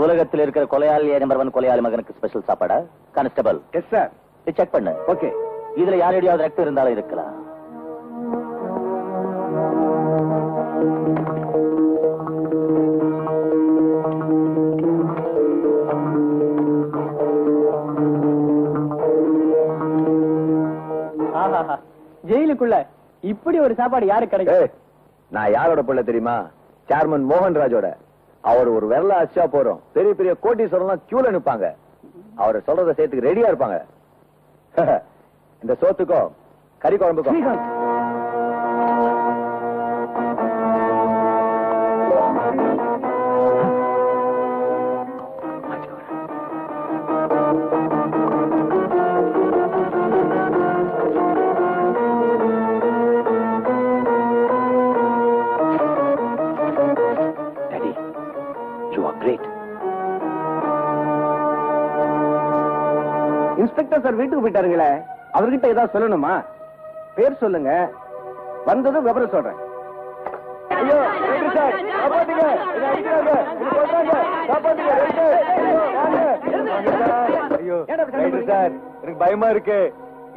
உலகத்தில் இருக்கிற கொலையாளி நம்பர் 1 கொலையாளி மகனுக்கு ஸ்பெஷல் சாப்பாடா? கான்ஸ்டபிள். Yes sir. செக் பண்ணு. ஓகே. இதுல யாரையாவது ரத்தம் இருந்தாலும் இருக்கலாம். ஜெயிலுக்குள்ள இப்படி ஒரு சாப்பாடு யாருக்கு கிடைக்கும்? நான் யாரோட பிள்ளை தெரியுமா? சேர்மன் மோகன்ராஜோட. அவர் ஒரு விரல அச்சா போறோம், பெரிய பெரிய கோட்டீஸ்வரம்லாம் கியூல நிப்பாங்க. அவரை சொல்றத சேர்த்துக்கு ரெடியா இருப்பாங்க. இந்த சோத்துக்கும் கறி குழம்புக்கும். இன்ஸ்பெக்டர் சார் வீட்டுக்கு போயிட்டாருங்களே, அவர்கிட்ட ஏதாவது சொல்லணுமா? பேர் சொல்லுங்க, வந்ததும் விவரம் சொல்றேன். ஐயோ சார், காப்பாத்துங்க, இதை அடிக்கிறாங்க, இதை கொல்றாங்க, காப்பாத்துங்க. ஐயோ சார், எனக்கு பயமா இருக்கு.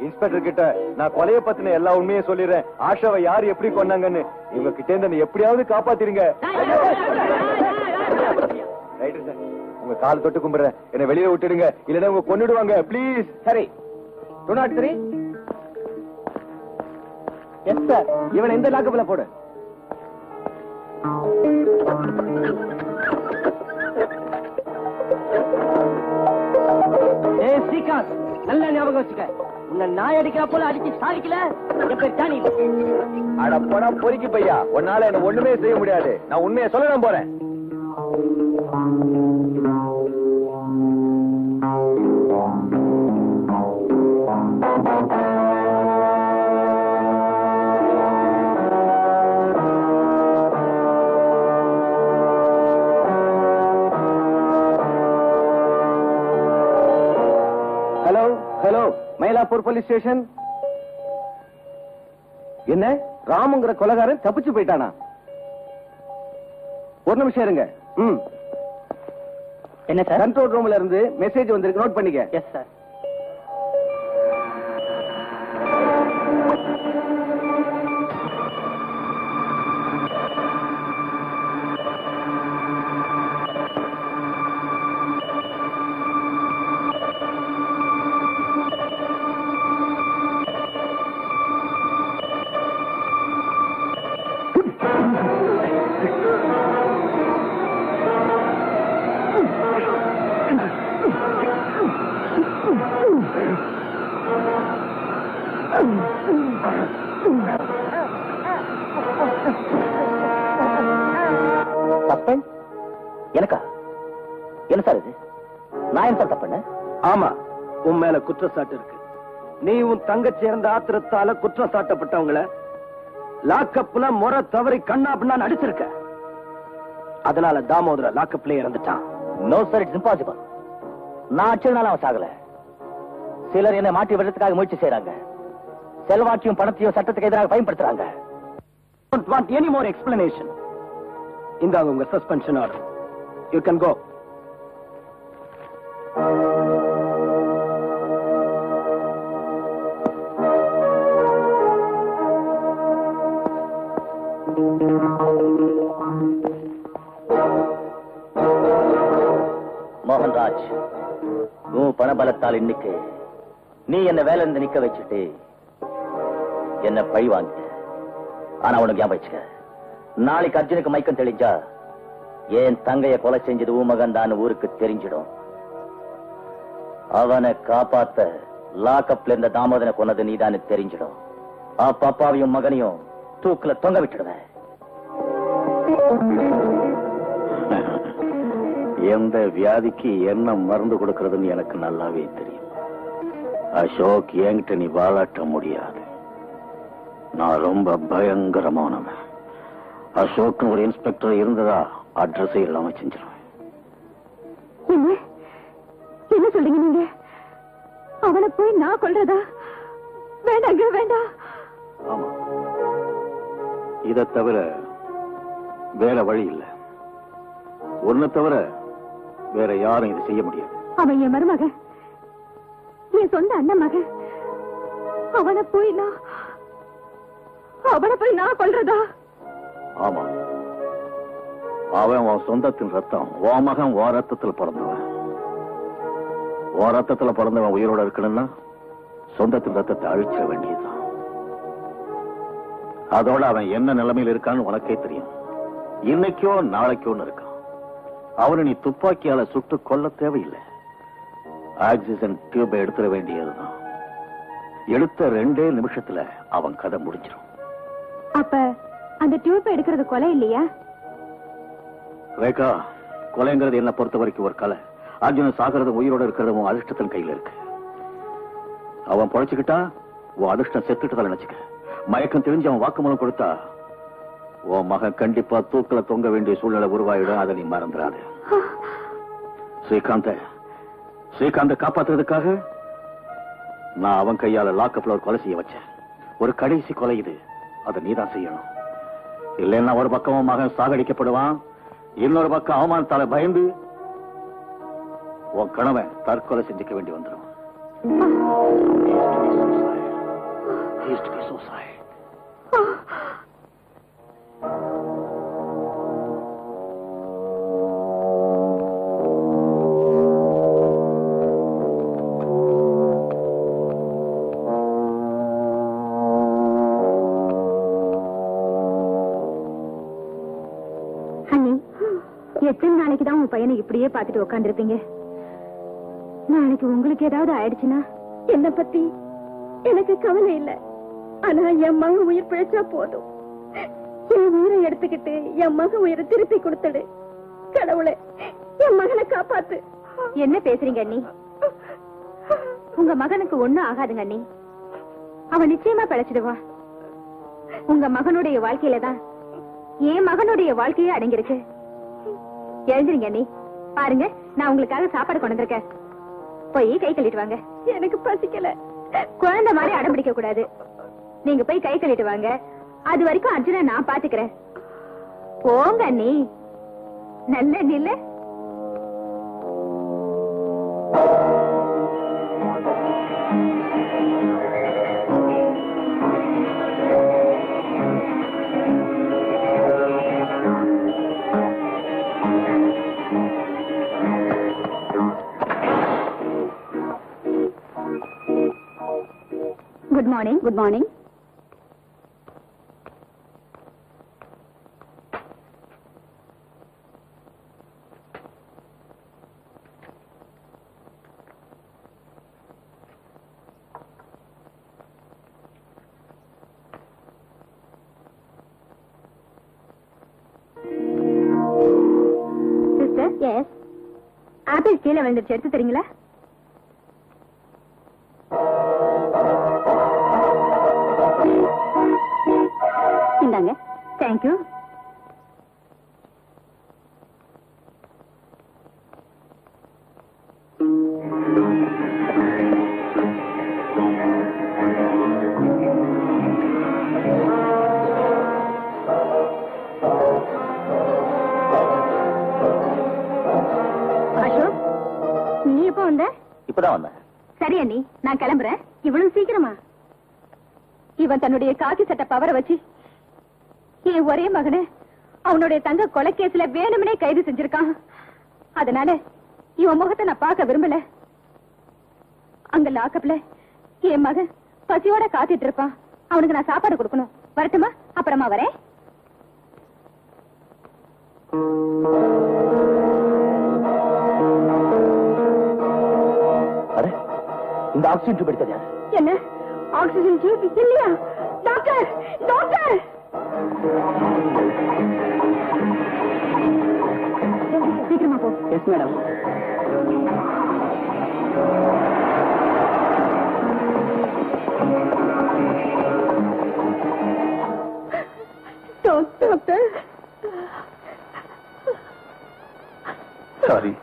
இன்ஸ்பெக்டர் கிட்ட நான் கொலையை பத்தின எல்லா உண்மையும் சொல்லிடுறேன். ஆஷாவை யார் எப்படி கொன்னாங்கன்னு. இவங்க கிட்ட இருந்து எப்படியாவது காப்பாத்திருங்க. ரைட்டு சார், உங்க கால் தொட்டு கும்பிடுறேன், என்ன வெளியில விட்டுடுங்க, இல்லன்னா உங்க கொன்னுடுவாங்க ப்ளீஸ். சரி, 203. Yes sir. இவனை எந்த லாக்கப்ல போடு. ஸ்ரீகாந்த், நல்ல ஞாபகம் வச்சுக்க. உன்னை நாய் அடிக்கிற போல அடிச்சு சாதிக்கல. என் பேர் ஜானி. அட போடா பொறுக்கி பையா, உன்னால என்ன ஒண்ணுமே செய்ய முடியாது. நான் உண்மையை சொல்லதான் போறேன். Hello, Mylapore police station. என்ன, ராமுங்கிற கொலைகாரன் தப்பிச்சு போயிட்டானா? ஒரு நிமிஷம் இருங்க. என்ன சார்? கண்ட்ரோல் ரூம்ல இருந்து மெசேஜ் வந்திருக்கு, நோட் பண்ணிக்க. Yes sir. எனக்கா? என்ன சார் இது? நான் என்ன தப்பு பண்ண? ஆமா, உன் மேல குற்றச்சாட்டு இருக்கு. நீ உன் தங்கச்சி இறந்த ஆத்திரத்தால குற்றம் சாட்டப்பட்டவங்கள லாக்கப்ல முறை தவறி கண்ணா பின்னா அடிச்சிருக்க. அதனால தாமோதர லாக்கப்ல இறந்துட்டான். No sir, it's impossible. நான் அச்சனால அவன் சாகல. சிலர் என்னை மாட்டி விடுறதுக்காக முயற்சி செய்யறாங்க. செல்வாக்கையும் பணத்தையும் சட்டத்துக்கு எதிராக பயன்படுத்துறாங்க. Don't want any more explanation. இந்தாங்க உங்க suspension order. You can go. Mohanraj, உன் பணபலத்தால் இன்னைக்கு நீ என்ன வேலை இருந்து நிக்க வச்சுட்டு என்ன பழி வாங்க. ஆனா உனக்கு ஞாபகம் வச்சுக்க, நாளைக்கு அர்ஜுனுக்கு மயக்கம் தெளிஞ்சா என் தங்கைய கொலை செஞ்சது உன் மகன் தான் ஊருக்கு தெரிஞ்சிடும். அவனை காப்பாத்த லாக்கப்ல இருந்த தாமோதனை கொன்னது நீதான்னு தெரிஞ்சிடும். அப்ப அப்பாவையும் மகனையும் தூக்குல தொங்க விட்டுடுவேன். எந்த வியாதிக்கு என்ன மருந்து கொடுக்கறதுன்னு எனக்கு நல்லாவே தெரியும். அசோக் என்கிட்ட நீ வாழாட்ட முடியாது. நான் ரொம்ப பயங்கரமானவன். அசோக் ஒரு இன்ஸ்பெக்டர் இருந்ததா அட்ரஸை இல்லாம செஞ்சிருவேன். என்ன சொல்றீங்க நீங்க? அவனை போய் நான் கொல்றதா? வேண்டாங்க, வேண்டாம். ஆமா, இதை தவிர வேற வழி இல்லை. ஒன்ன தவிர வேற யாரும் இதை செய்ய முடியாது. அவன் என் மருமகன், என் சொந்த அண்ணன் மகன். அவனை போய் நான் கொல்றதா? ஆமா, அவன் உன் சொந்தத்தின் ரத்தம். உன் மகன் உன் ரத்தத்தில் பிறந்தவன். உன் ரத்தத்துல பிறந்தவன் உயிரோட இருக்கணும்னா சொந்தத்தின் ரத்தத்தை அழிச்சிட வேண்டியதுதான். அதோட அவன் என்ன நிலைமையில் இருக்கான்னு உனக்கே தெரியும். இன்னைக்கோ நாளைக்கோன்னு இருக்கான். அவனை நீ துப்பாக்கியால சுட்டு கொல்ல தேவையில்லை. ஆக்சிஜன் டியூபை எடுத்துட வேண்டியதுதான். எடுத்த 2 நிமிஷத்துல அவன் கதை முடிஞ்சிடும். அப்ப அந்த டியூப் எடுக்கிறது கொலை இல்லையா? ரேகா, கொலைங்கிறது என்ன பொறுத்த வரைக்கும் ஒரு கலை. அர்ஜுனன் சாகிறது உயிரோட இருக்கிறதும் அதிர்ஷ்டத்தின் கையில இருக்கு. அவன் பொழைச்சுக்கிட்டா உன் அதிர்ஷ்டம் செத்துட்டு நினைச்சுக்க. மயக்கம் தெரிஞ்சு அவன் வாக்குமூலம் கொடுத்தா உன் மகன் கண்டிப்பா தூக்கல தொங்க வேண்டிய சூழ்நிலை உருவாயிடும். அதை நீ மறந்துடாது. ஸ்ரீகாந்த காப்பாத்துறதுக்காக நான் அவன் கையால லாக்கப்ல ஒரு கொலை செய்ய வச்சேன். ஒரு கடைசி கொலை இது. அதை நீதான் செய்யணும். இல்லைன்னா ஒரு பக்கம் மகன் சாகடிக்கப்படுவான், இன்னொரு பக்கம் அவமானத்தால பயந்து உன் கணவன் தற்கொலை செஞ்சுக்க வேண்டி வந்துடும். எத்தனை நாளைக்கு தான் உன் பையனை இப்படியே பார்த்துட்டு உட்காந்துருப்பீங்க? நாளைக்கு உங்களுக்கு ஏதாவது ஆயிடுச்சுன்னா என்ன பத்தி எனக்கு கவலை இல்ல. ஆனா என் மகன் உயிர் பிழைச்சா போதும். என் உயிரை எடுத்துக்கிட்டு என் மகன் உயிரை திருப்பி கொடுத்துடு. கடவுளே, என் மகனை காப்பாத்து. என்ன பேசுறீங்க அண்ணி? உங்க மகனுக்கு ஒண்ணும் ஆகாதுங்க அண்ணி. அவன் நிச்சயமா பிழைச்சிடுவான். உங்க மகனுடைய வாழ்க்கையில தான் என் மகனுடைய வாழ்க்கையே அடங்கிருக்கு. எழுந்துருங்க அண்ணி. பாருங்க, நான் உங்களுக்காக சாப்பாடு கொண்டு வந்திருக்கேன். போய் கை கழுவிட்டு வாங்க. எனக்கு பசிக்கல. குழந்தை மாதிரி அடம்பிடிக்க கூடாது. நீங்க போய் கை கழுவிட்டு வாங்க. அது வரைக்கும் அர்ஜுனா நான் பாத்துக்கிறேன். போங்க அண்ணி. நல்ல நில்ல. Good morning. Good morning. Sister? Yes. Apple கீழே விழுந்துருச்சு, எடுத்து தரீங்களா? இந்தாங்க. தேங்க்யூ. இப்பதான் வந்தேன். சரி அண்ணி, நான் கிளம்புறேன். இவ்வளவு சீக்கிரமா? இவன் தன்னுடைய காக்கி சட்ட பவரை வச்சு என் ஒரே மகனை அவனுடைய தங்க கொலைக்கேஸ்ல வேணும்னே கைது செஞ்சிருக்கான். அதனால இவன் முகத்தை நான் பார்க்க விரும்பல. அங்க லாக்கப்ல என் மகன் பசியோட காத்துட்டு இருப்பான். அவனுக்கு நான் சாப்பாடு கொடுக்கணும். வரட்டுமா? அப்புறமா வரேன். இந்த ஆக்சிஜன் டியூப் எடுத்தது யாரு? என்ன ஆக்சிஜன் டியூப் இல்லையா? Doctor, doctor! சீக்கிரமா போ. Yes madam. Doctor, sorry.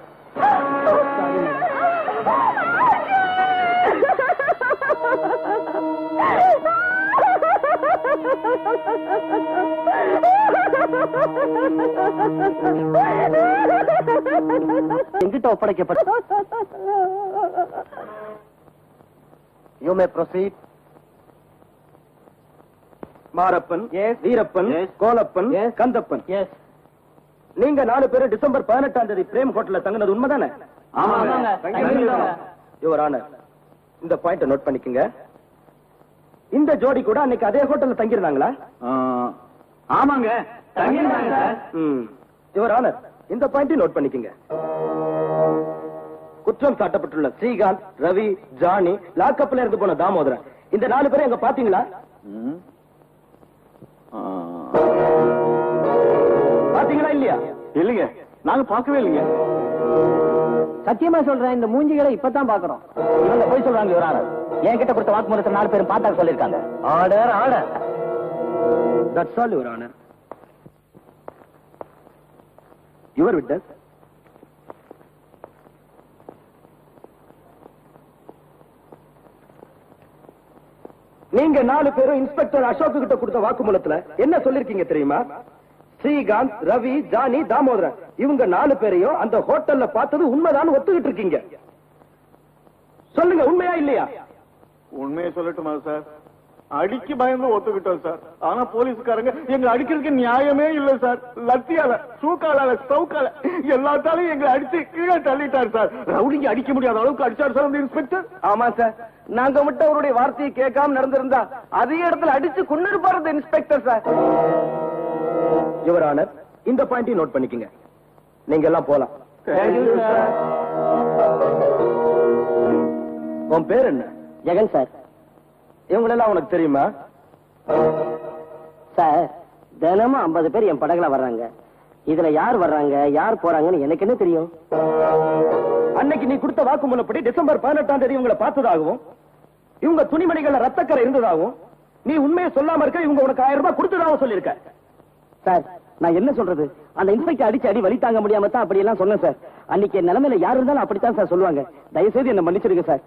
எங்கிட்ட ஒப்படைக்கப்பட்ட You may proceed. Marappan, Veerappan, Kolappan, Kandappan. நீங்க 4 பேரும் டிசம்பர் 18ஆம் தேதி பிரேம் ஹோட்டல்ல தங்கினது உண்மைதானே? யுவர் ஆனர், இந்த பாயிண்ட் நோட் பண்ணிக்கங்க. இந்த ஜோடி கூட அன்னைக்கு அதே ஹோட்டல்ல தங்கியிருந்தாங்களா? ஆமாங்க, யுவர் ஆனர், இந்த பாயிண்ட் நோட் பண்ணிக்கங்க. குற்றம் சாட்டப்பட்டுள்ள ஸ்ரீகாந்த், ரவி, ஜானி, லாக்கப்ல இருந்து போன தாமோதரன், இந்த 4 பேரும் எங்க பாத்தீங்களா? பாத்தீங்களா இல்லையா? இல்லைங்க, நாங்க பார்க்கவே இல்லைங்க. சத்தியமா சொல்றேன், இந்த மூஞ்சிகளை இப்பதான் பாக்குறோம். இவங்க போய் சொல்றாங்க யுவர் ஆனர். என்கிட்ட கொடுத்த வாக்குமூலத்தை 4 பேரும் பார்த்தா சொல்லிருக்காங்க. Order, order. That's all, Your Honor. Your witness. நீங்க 4 பேரும் இன்ஸ்பெக்டர் அசோக் கிட்ட கொடுத்த வாக்குமூலத்துல என்ன சொல்லிருக்கீங்க தெரியுமா? ஸ்ரீகாந்த், ரவி, ஜானி, தாமோதரன் இவங்க 4 பேரையும் அந்த ஹோட்டல்ல பார்த்தது உண்மைதான் ஒத்துக்கிட்டு இருக்கீங்க. சொல்லுங்க, உண்மையா இல்லையா? உண்மையை சொல்லட்டுமா சார்? அடிக்கு பயந்து ஒத்துக்கிட்டோம் சார். ஆனா போலீஸ்காரங்க எங்களை அடிக்கிறதுக்கு நியாயமே இல்ல சார். லத்தியால, சூக்கால, சவுக்கால எல்லாத்தாலையும் எங்களை அடிச்சு கீழே தள்ளிட்டார் சார். ரவுடிங்க அடிக்க முடியாத அளவுக்கு அடிச்சார் சார் அந்த இன்ஸ்பெக்டர். ஆமா சார், நாங்க மட்டும் அவருடைய வார்த்தையை கேட்காம நடந்திருந்தா அதே இடத்துல அடிச்சு கொன்னிருப்பார் அந்த இன்ஸ்பெக்டர் சார். யுவர் ஆனர், இந்த பாயிண்டையும் நோட் பண்ணிக்கங்க. நீங்க எல்லாம் போலாம். உன் பேர் என்ன? ஜெகன் சார். இவங்களெல்லாம் உனக்கு தெரியுமா? சார், தினமும் 50 பேர் என் படகுல வர்றாங்க. இதுல யார் வர்றாங்க, யார் போறாங்கன்னு எனக்கு என்ன தெரியும்? அன்னைக்கு நீ கொடுத்த வாக்குமூலப்படி டிசம்பர் 18ஆம் தேதி இவங்களை பார்த்ததாகவும், இவங்க துணிமணிகள்ல ரத்தக்கரை இருந்ததாகவும், நீ உண்மையை சொல்லாம இருக்க இவங்க உனக்கு 1000 ரூபாய் கொடுத்ததாகவும் சொல்லியிருக்க. சார், நான் என்ன சொல்றது? அந்த இன்ஸ்பெக்டர் அடிச்சு அடி வலி தாங்க முடியாம தான் அப்படி எல்லாம் சொன்னேன் சார். அன்னைக்கு என் நிலைமையில யார் இருந்தாலும் அப்படித்தான் சார் சொல்லுவாங்க. தயவுசெய்து என்ன மன்னிச்சிருங்க சார்.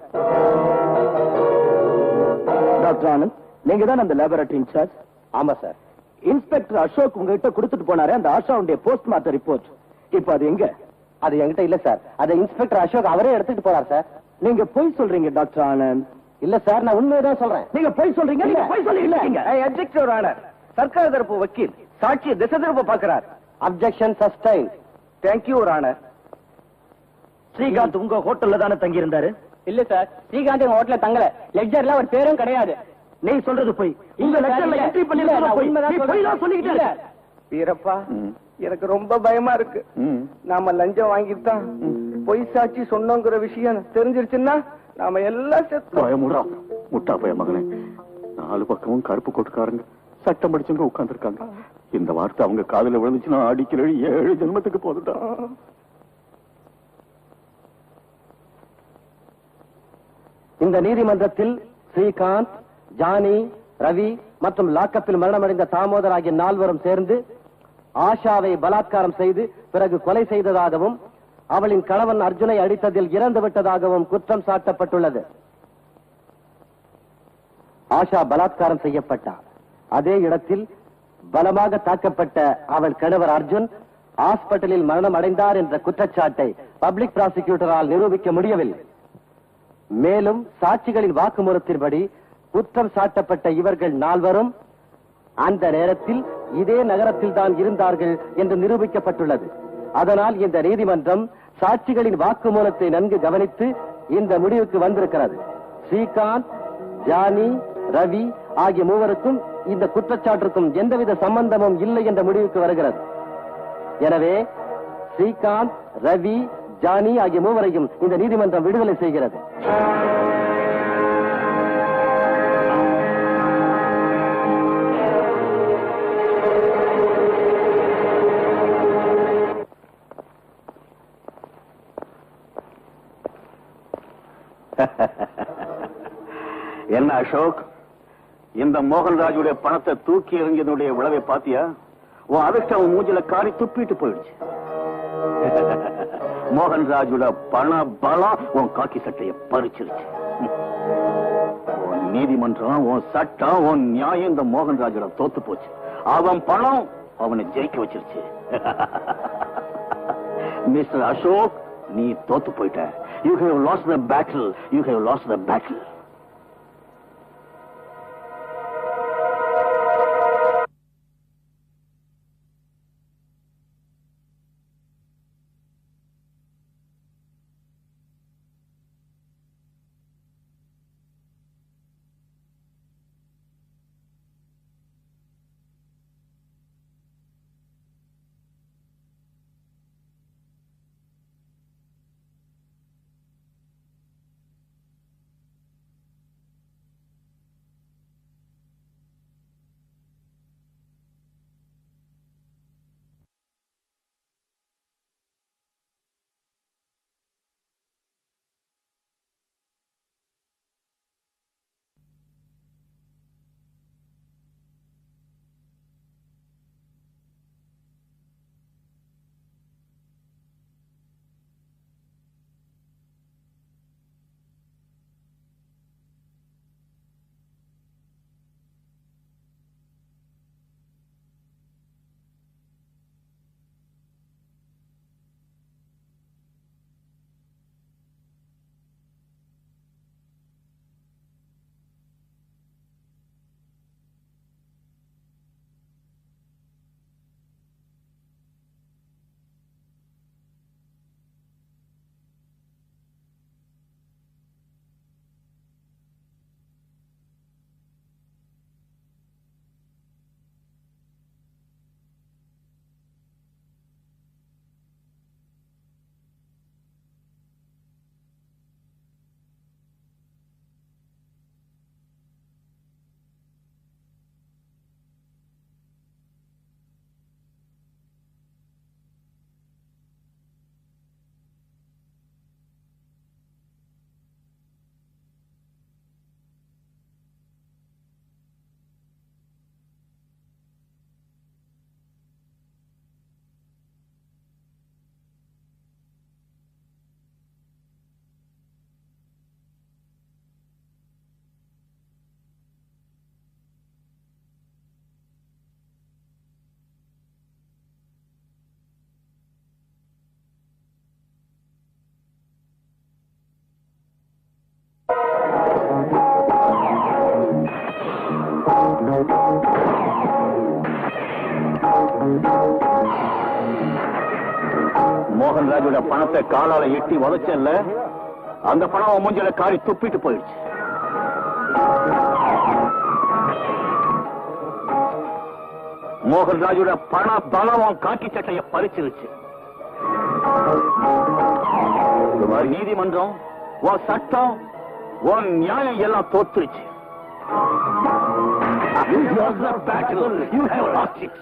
டாக்டர் ஆனந்த், நீங்க தான் அந்த லேபரட்டரி இன்சார்ஜ்? ஆமா சார். இன்ஸ்பெக்டர் அசோக் உங்ககிட்ட கொடுத்துட்டு போனாரு அந்த ஆஷாவுடைய போஸ்ட்மார்ட்டம் ரிப்போர்ட். இப்போ அது எங்க? அது என்கிட்ட இல்ல சார். அது இன்ஸ்பெக்டர் அசோக் அவரே எடுத்துட்டு போறார் சார். நீங்க பொய் சொல்றீங்க டாக்டர் ஆனந்த். இல்ல சார், நான் உண்மையதான் சொல்றேன். நீங்க பொய் சொல்றீங்க. நீங்க பொய் சொல்லிருக்கீங்க. Object your honour. சர்க்கார் தரப்பு வக்கீல் சாட்சியை திசை திருப்ப பார்க்கிறார். Objection sustain. Thank you your honour. Srikanth உங்க ஹோட்டல்ல தானே தங்கி இருந்தாரு? இல்ல சார், ஸ்ரீகாந்த் எங்க ஹோட்டல்ல தங்கல. லெக்சர்ல ஒரு பேரும் கிடையாது. நீ சொல்றது போய். உங்க லெக்சர்ல என்ட்ரி பண்ணிருந்தா போய். நீ போய் தான் சொல்லிக்கிட்டே இருக்க. வீரப்பா, எனக்கு ரொம்ப பயமா இருக்கு. நாம லஞ்சம் வாங்கித்தான் பொய் சாட்சி சொன்னோங்கிற விஷயம் தெரிஞ்சிருச்சுன்னா நாம எல்லாம் செத்து. முட்டா பய மகனே, 4 பக்கமும் கருப்பு கொட்டுக்காரங்க சட்டம் படிச்சவங்க உட்கார்ந்துருக்காங்க. இந்த வார்த்தை அவங்க காதுல விழுந்துச்சுன்னா அடிக்கிற 7 ஜென்மத்துக்கு போதுதான். இந்த நீதிமன்றத்தில் ஸ்ரீகாந்த், ஜானி, ரவி மற்றும் லாக்கப்பில் மரணமடைந்த தாமோதர் ஆகிய 4வரும் சேர்ந்து ஆஷாவை பலாத்காரம் செய்து பிறகு கொலை செய்ததாகவும் அவளின் கணவன் அர்ஜுனை அடித்ததில் இறந்து விட்டதாகவும் குற்றம் சாட்டப்பட்டுள்ளது. ஆஷா பலாத்காரம் செய்யப்பட்டார். அதே இடத்தில் பலமாக தாக்கப்பட்ட அவள் கணவர் அர்ஜுன் ஹாஸ்பிட்டலில் மரணம் அடைந்தார் என்ற குற்றச்சாட்டை பப்ளிக் பிராசிக்யூட்டரால் நிரூபிக்க முடியவில்லை. மேலும் சாட்சிகளின் வாக்குமூலத்தின்படி குற்றம் சாட்டப்பட்ட இவர்கள் 4 அந்த நேரத்தில் இதே நகரத்தில் தான் இருந்தார்கள் என்று நிரூபிக்கப்பட்டுள்ளது. அதனால் இந்த நீதிமன்றம் சாட்சிகளின் வாக்குமூலத்தை நன்கு கவனித்து இந்த முடிவுக்கு வந்திருக்கிறது. ஸ்ரீகாந்த், ஜானி, ரவி ஆகிய மூவருக்கும் இந்த குற்றச்சாட்டுக்கும் எந்தவித சம்பந்தமும் இல்லை என்ற முடிவுக்கு வருகிறது. எனவே ஸ்ரீகாந்த், ரவி, ஜானி ஆகிய மூவரையும் இந்த நீதிமன்றம் விடுதலை செய்கிறது. என்ன அசோக், இந்த மோகன்ராஜுடைய பணத்தை தூக்கி எறிஞ்சதுடைய விளைவை பாத்தியா? உன் அதிர்ஷ்டம் மூஞ்சில காரி துப்பிட்டு போயிடுச்சு. மோகன்ராஜோட பண பலம் உன் காக்கி சட்டையை பறிச்சிருச்சு. உன் நீதிமன்றம், உன் சட்டம், உன் நியாயம் இந்த மோகன்ராஜோட தோத்து போச்சு. அவன் பணம் அவனை ஜெயிக்க வச்சிருச்சு. மிஸ்டர் அசோக், நீ தோத்து போயிட்ட. You have lost the battle. You have lost the battle. மோகன்ராஜோட பணத்தை காலால எட்டி உதைச்சல்ல, அந்த பணம் மூஞ்சில காரி துப்பிட்டு போயிடுச்சு. மோகன்ராஜோட பண பலம் காக்கி சட்டைய பறிச்சிருச்சு. நீதிமன்றம், உன் சட்டம், உன் நியாயம் எல்லாம் தோத்துருச்சு. You lost the battle. You have lost it.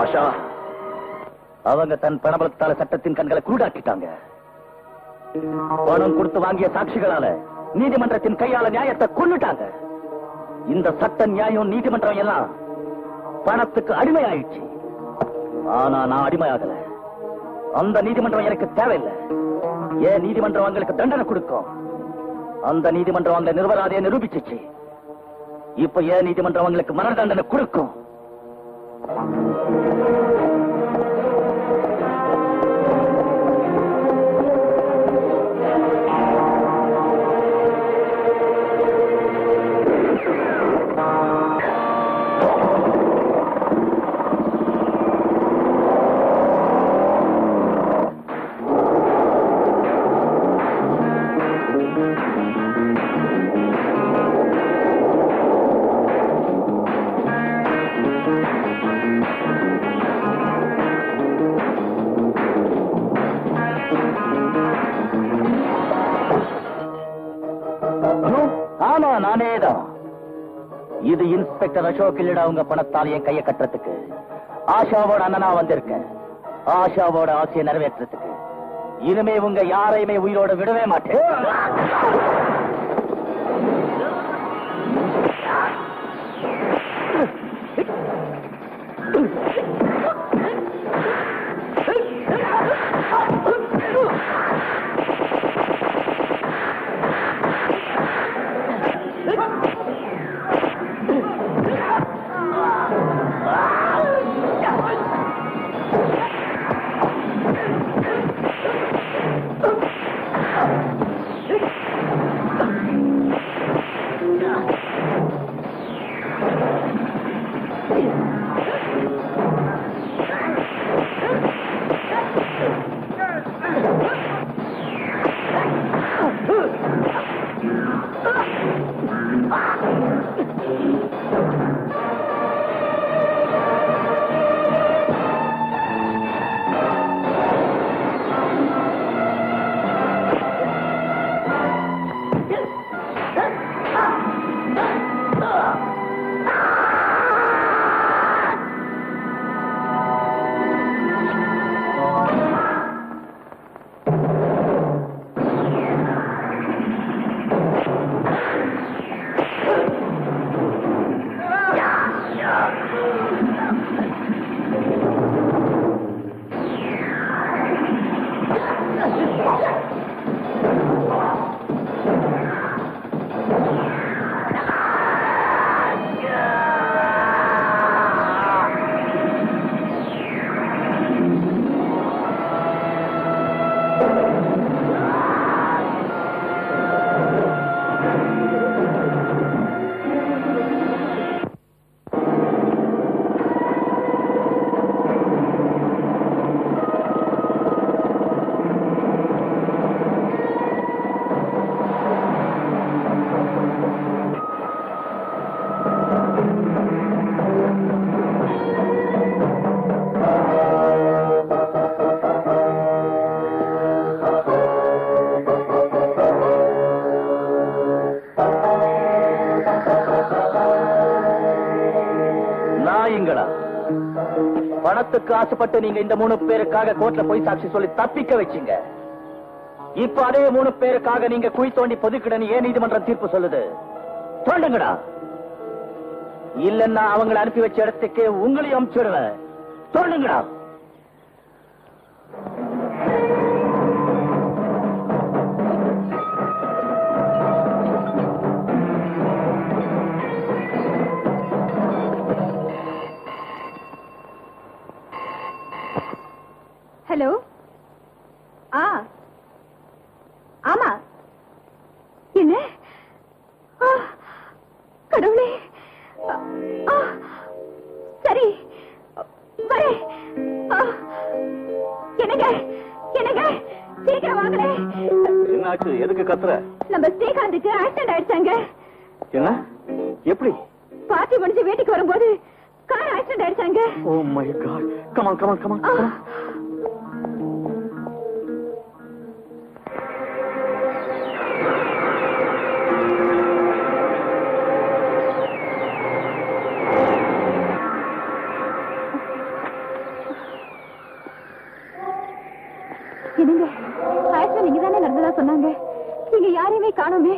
Asha, அவங்க தன் பணபலத்தால சட்டத்தின் கண்களை குருடாக்கிட்டாங்க. பணம் கொடுத்து வாங்கிய சாட்சிகளால நீதிமன்றத்தின் கையால நியாயத்தை கொன்னுட்டாங்க. இந்த சட்ட நியாயம் நீதிமன்றம் எல்லாம் பணத்துக்கு அடிமையாயிடுச்சு. ஆனா நான் அடிமையாகல. அந்த நீதிமன்றம் எனக்கு தேவையில்லை. ஏன் நீதிமன்றம் அவங்களுக்கு தண்டனை கொடுக்கும். அந்த நீதிமன்றம் அவங்க நிர்வராதையை நிரூபிச்சிச்சு. இப்ப ஏன் நீதிமன்றம் அவங்களுக்கு மரண தண்டனை கொடுக்கும்? ஆமா, நானேதான். இது இன்ஸ்பெக்டர் அசோக் இல்லடா. உங்க பணத்தால் என் கையை கட்டுறதுக்கு ஆஷாவோட அண்ணனா வந்திருக்கேன். ஆஷாவோட ஆசையை நிறைவேற்றத்துக்கு. இனிமே உங்க யாரையுமே உயிரோட விடவே மாட்டேன். பணத்துக்கு ஆசைப்பட்டு நீங்க இந்த 3 பேருக்காக கோர்ட்ல போய் சாட்சி சொல்லி தப்பிக்க வச்சீங்க. இப்ப அதே 3 பேருக்காக நீங்க குழி தோண்டி பொதுக்கிடன்னு ஏன் நீதிமன்றம் தீர்ப்பு சொல்லுது? சொல்லுங்கடா. இல்லன்னா அவங்களை அனுப்பி வச்ச இடத்துக்கு உங்களையும் அனுப்பிச்சுடுவேன். சொல்லுங்கடா. ஹலோ. ஆமா. என்ன? கடவுளே. சரி வரேன். என்னங்க என்னங்க சீக்கிரம் வாங்களே. என்னாச்சு? எதுக்கு கத்துற? நம்ம ஸ்ரீகாந்துக்கு ஆக்சிடென்ட் ஆயிடுச்சாங்க. என்ன? எப்படி? பார்ட்டி முடிஞ்சு வீட்டுக்கு வரும்போது கார் ஆக்சிடென்ட் ஆயிடுச்சாங்க. Oh my god. Come on come on come on. என்னங்க ஆக்சிடென்ட் நீங்க தானே நடந்ததா சொன்னாங்க. நீங்க யாரையுமே காணோமே.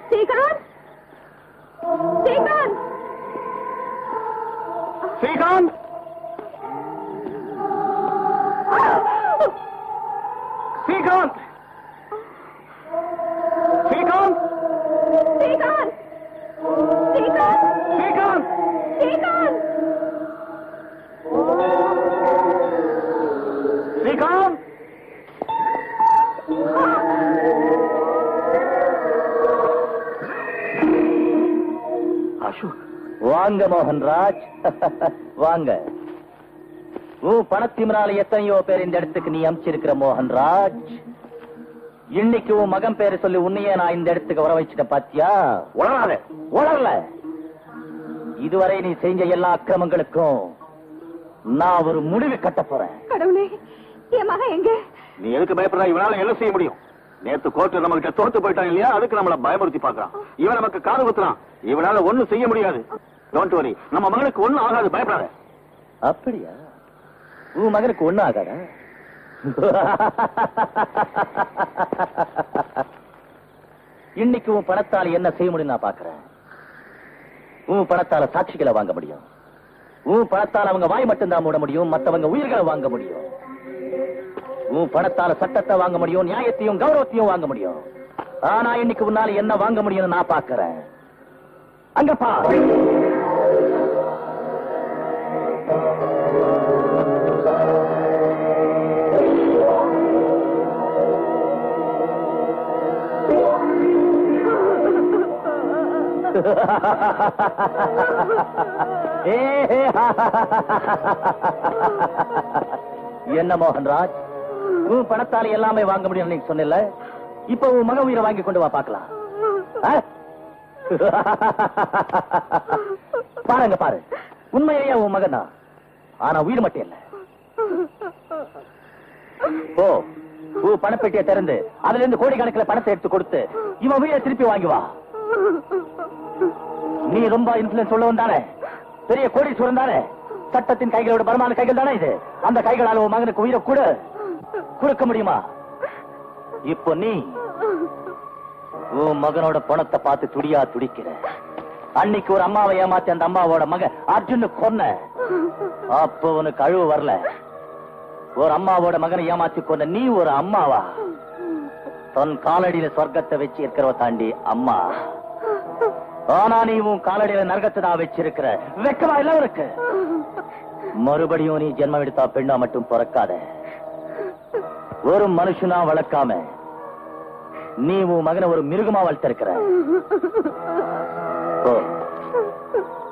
ஸ்ரீகாந்த் ஸ்ரீகாந்த் ஸ்ரீகாந்த் வாங்க மோகன்ராஜ், வாங்க. உன் பணத்திமிரால எத்தனையோ பேர் இந்த இடத்துக்கு நீ அமிச்சிருக்கிற மோகன்ராஜ். இன்னைக்கு உன் மகன் பேரை சொல்லி உன்னையே நான் இந்த இடத்துக்கு வர வச்சுட்ட பாத்தியா? உளரல. இதுவரை நீ செஞ்ச எல்லா அக்கிரமங்களுக்கும் நான் ஒரு முடிவு கட்ட போறேன். கடவுளே, என் மகன் எங்க? நீ எதுக்கு பயப்படுற? இவனால என்ன செய்ய முடியும்? நேத்து கோர்ட்டு நம்ம கிட்ட தோத்து போயிட்டான் இல்லையா, அதுக்கு நம்மள பயமுறுத்தி பாக்குறான். இவன் நமக்கு காது குத்துறான். இவனால ஒண்ணும் செய்ய முடியாது. டோன்ட் வரி, நம்ம மகனுக்கு ஒண்ணும் ஆகாது, பயப்படாத. அப்படியா? உன் மகனுக்கு ஒண்ணும் ஆகாதா? இன்னைக்கு உன் பணத்தால என்ன செய்ய முடியும் நான் பாக்குறேன். உன் பணத்தால சாட்சிகளை வாங்க முடியும். உன் பணத்தால அவங்க வாய் மட்டும்தான் மூட முடியும், மத்தவங்க உயிர்களை வாங்க முடியும். உன் பணத்தால சட்டத்தை வாங்க முடியும், நியாயத்தையும் கௌரவத்தையும் வாங்க முடியும். ஆனா இன்னைக்கு உன்னால என்ன வாங்க முடியும்னு நான் பாக்குறேன். அங்கப்பா என்ன மோகன்ராஜ், உன் பணத்தால எல்லாமே வாங்க முடியும் நீங்க சொன்ன. இப்ப உன் மக உயிரை வாங்கி கொண்டு வா பாக்கலாம். பாருங்க பாரு, உண்மையிலேயே உன் மகன் தான். ஆனா உயிர் மட்டும் இல்ல. ஓ, பணப்பெட்டியை திறந்து அதுல இருந்து கோடிக்கணக்கில் பணத்தை எடுத்து கொடுத்து இவன் உயிரை திருப்பி வாங்கி வா. நீ ரொம்ப இன்ஃபுளுன்ஸ் உள்ளவன் தானே, பெரிய கோடீஸ்வரன் தானே. சட்டத்தின் கைகளோட பலமான கைகள் தானே இது. அந்த கைகளால் உன் மகனுக்கு உயிரை கொடுக்க முடியுமா? இப்போ நீ உன் மகனோட பணத்தை பார்த்து துடியா துடிக்கிற. அன்னைக்கு ஒரு அம்மாவை ஏமாத்தி அந்த அம்மாவோட மகன் அர்ஜுனு கொன்ன. அப்போ உனக்கு அழுவு வரல. ஒரு அம்மாவோட மகனை ஏமாத்தி கொன்ன நீ ஒரு அம்மாவா? தன் காலடியில சொர்க்கத்தை வச்சு இருக்கிறவ தாண்டி அம்மா. ஆனா நீ உன் காலடியில நரகத்தை தான் வச்சிருக்கிற. வெக்கமா இல்ல இருக்கு? மறுபடியும் நீ ஜென்மம் எடுத்தா பெண்ணா மட்டும் பிறக்காத. ஒரு மனுஷனா வளர்க்காம நீ உன் மகனை ஒரு மிருகமா வளர்த்திருக்கிற.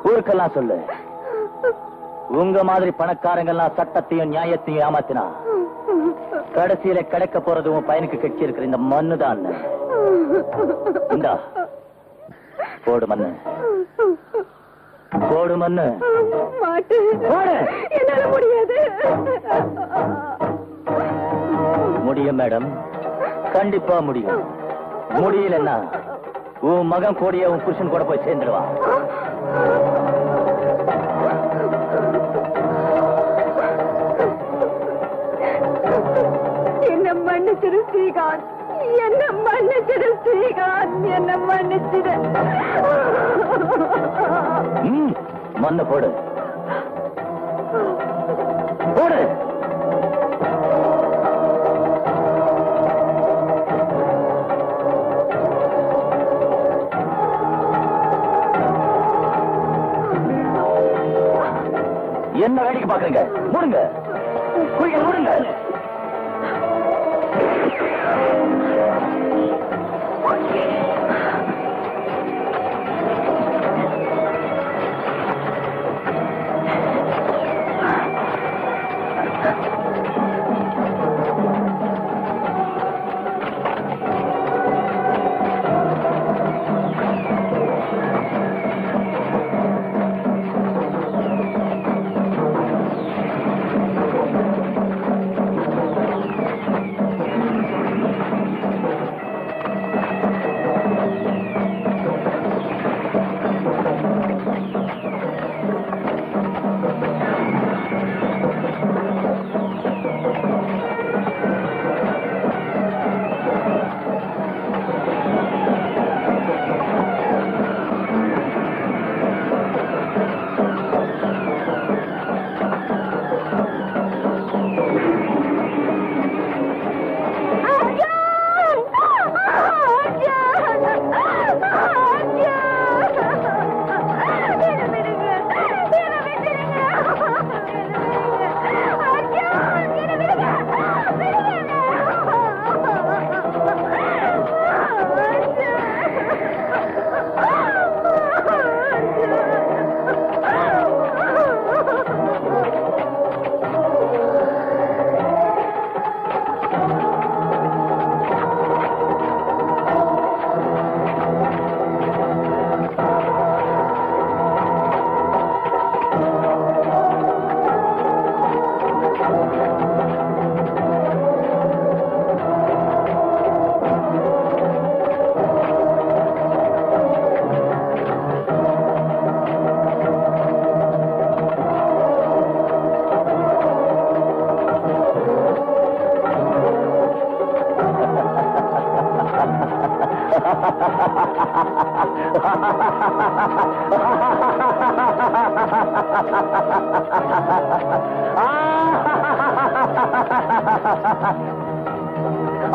ஊருக்கெல்லாம் சொல்லு, உங்க மாதிரி பணக்காரங்கெல்லாம் சட்டத்தையும் நியாயத்தையும் ஏமாத்தினா கடைசியில கிடைக்க போறது உன் பையனுக்கு கட்சி இருக்கிற இந்த மண்ணு தான். இந்தா போடு மண்ணு, போடு மண்ணு. என்னால முடியாது. முடியும் மேடம், கண்டிப்பா முடியும். முடியலன்னா உன் மகன் கோடிய உன் புருஷன் கூட போய் சேர்ந்துடுவான். என்ன மன்னிச்சிரு ஸ்ரீகாந்த், என்ன மன்னிச்சிரு ஸ்ரீகாந்த், என்ன மன்னிச்சிரு. மண்ணு போடு, போடு. என்ன வேடிக்கை பாக்குறீங்க? மூடுங்க, குழிகள் மூடுங்க.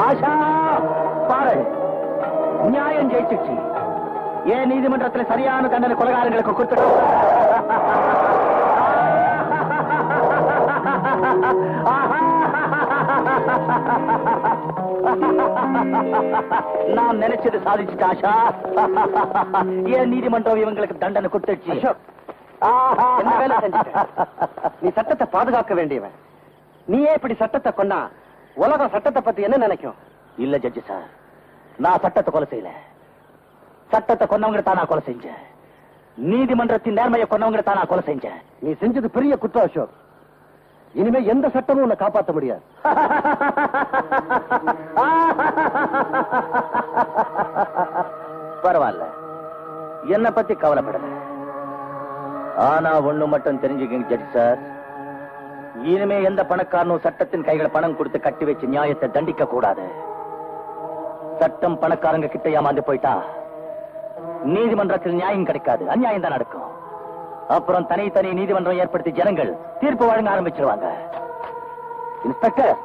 ஆஷா பாரு, நியாயம் ஜெயிச்சிச்சு. ஏன் நீதிமன்றத்தில் சரியான தண்டனை கொலைகாரங்களுக்கு கொடுத்துட்டோம். நான் நினைச்சது சாதிச்சுட்டு ஆஷா. ஏன் நீதிமன்றம் இவங்களுக்கு தண்டனை கொடுத்துச்சு. என்ன வேலை செஞ்சுட்ட? நீ சட்டத்தை பாதுகாக்க வேண்டியவன். நீயே இப்படி சட்டத்தை கொண்டா உலகம் சட்டத்தை பத்தி என்ன நினைக்கும்? இல்ல ஜட்ஜி சார், நான் சட்டத்தை கொலை செய்யல. சட்டத்தை கொன்னவங்க தான் நான் கொலை செஞ்சேன். நீதிமன்றத்தின் நேர்மையை கொன்னவங்க தான் நான் கொலை செஞ்சேன். நீ செஞ்சது பெரிய குற்றம் அசோக். இனிமே எந்த சட்டமும் உன்னை காப்பாற்ற முடியாது. பரவாயில்ல, என்ன பத்தி கவலைப்படல. ஆனா ஒண்ணு மட்டும் தெரிஞ்சுக்கங்க ஜட்ஜி சார், இனிமே எந்த பணக்காரனும் சட்டத்தின் கைகளை பணம் கொடுத்து கட்டி வச்சு நியாயத்தை தண்டிக்க கூடாது. சட்டம் பணக்காரங்க கிட்ட ஏமாந்து போயிட்டா நீதிமன்றத்தில் நியாயம் கிடைக்காது, அநியாயம் தான் நடக்கும். அப்புறம் தனி நீதிமன்றம் ஏற்படுத்தி ஜனங்கள் தீர்ப்பு வழங்க ஆரம்பிச்சிருவாங்க. இன்ஸ்பெக்டர்,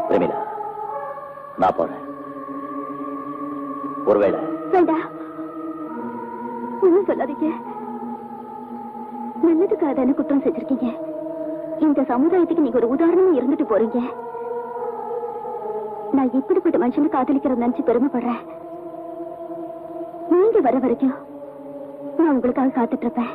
பிரமிளா, நான் போறேன். ஒருவேளை வேண்டாம், ஒன்னும் சொல்லாதீங்க. நல்லதுக்காக தானே குற்றம் செஞ்சிருக்கீங்க. இந்த சமுதாயத்துக்கு நீங்க ஒரு உதாரணமா இருந்துட்டு போறீங்க. நான் இப்படிப்பட்ட மனுஷனை காதலிக்கிறத நினைச்சு பெருமைப்படுறேன். நீங்க வர வரைக்கும் நான் உங்களுக்காக காத்துட்டு இருப்பேன்.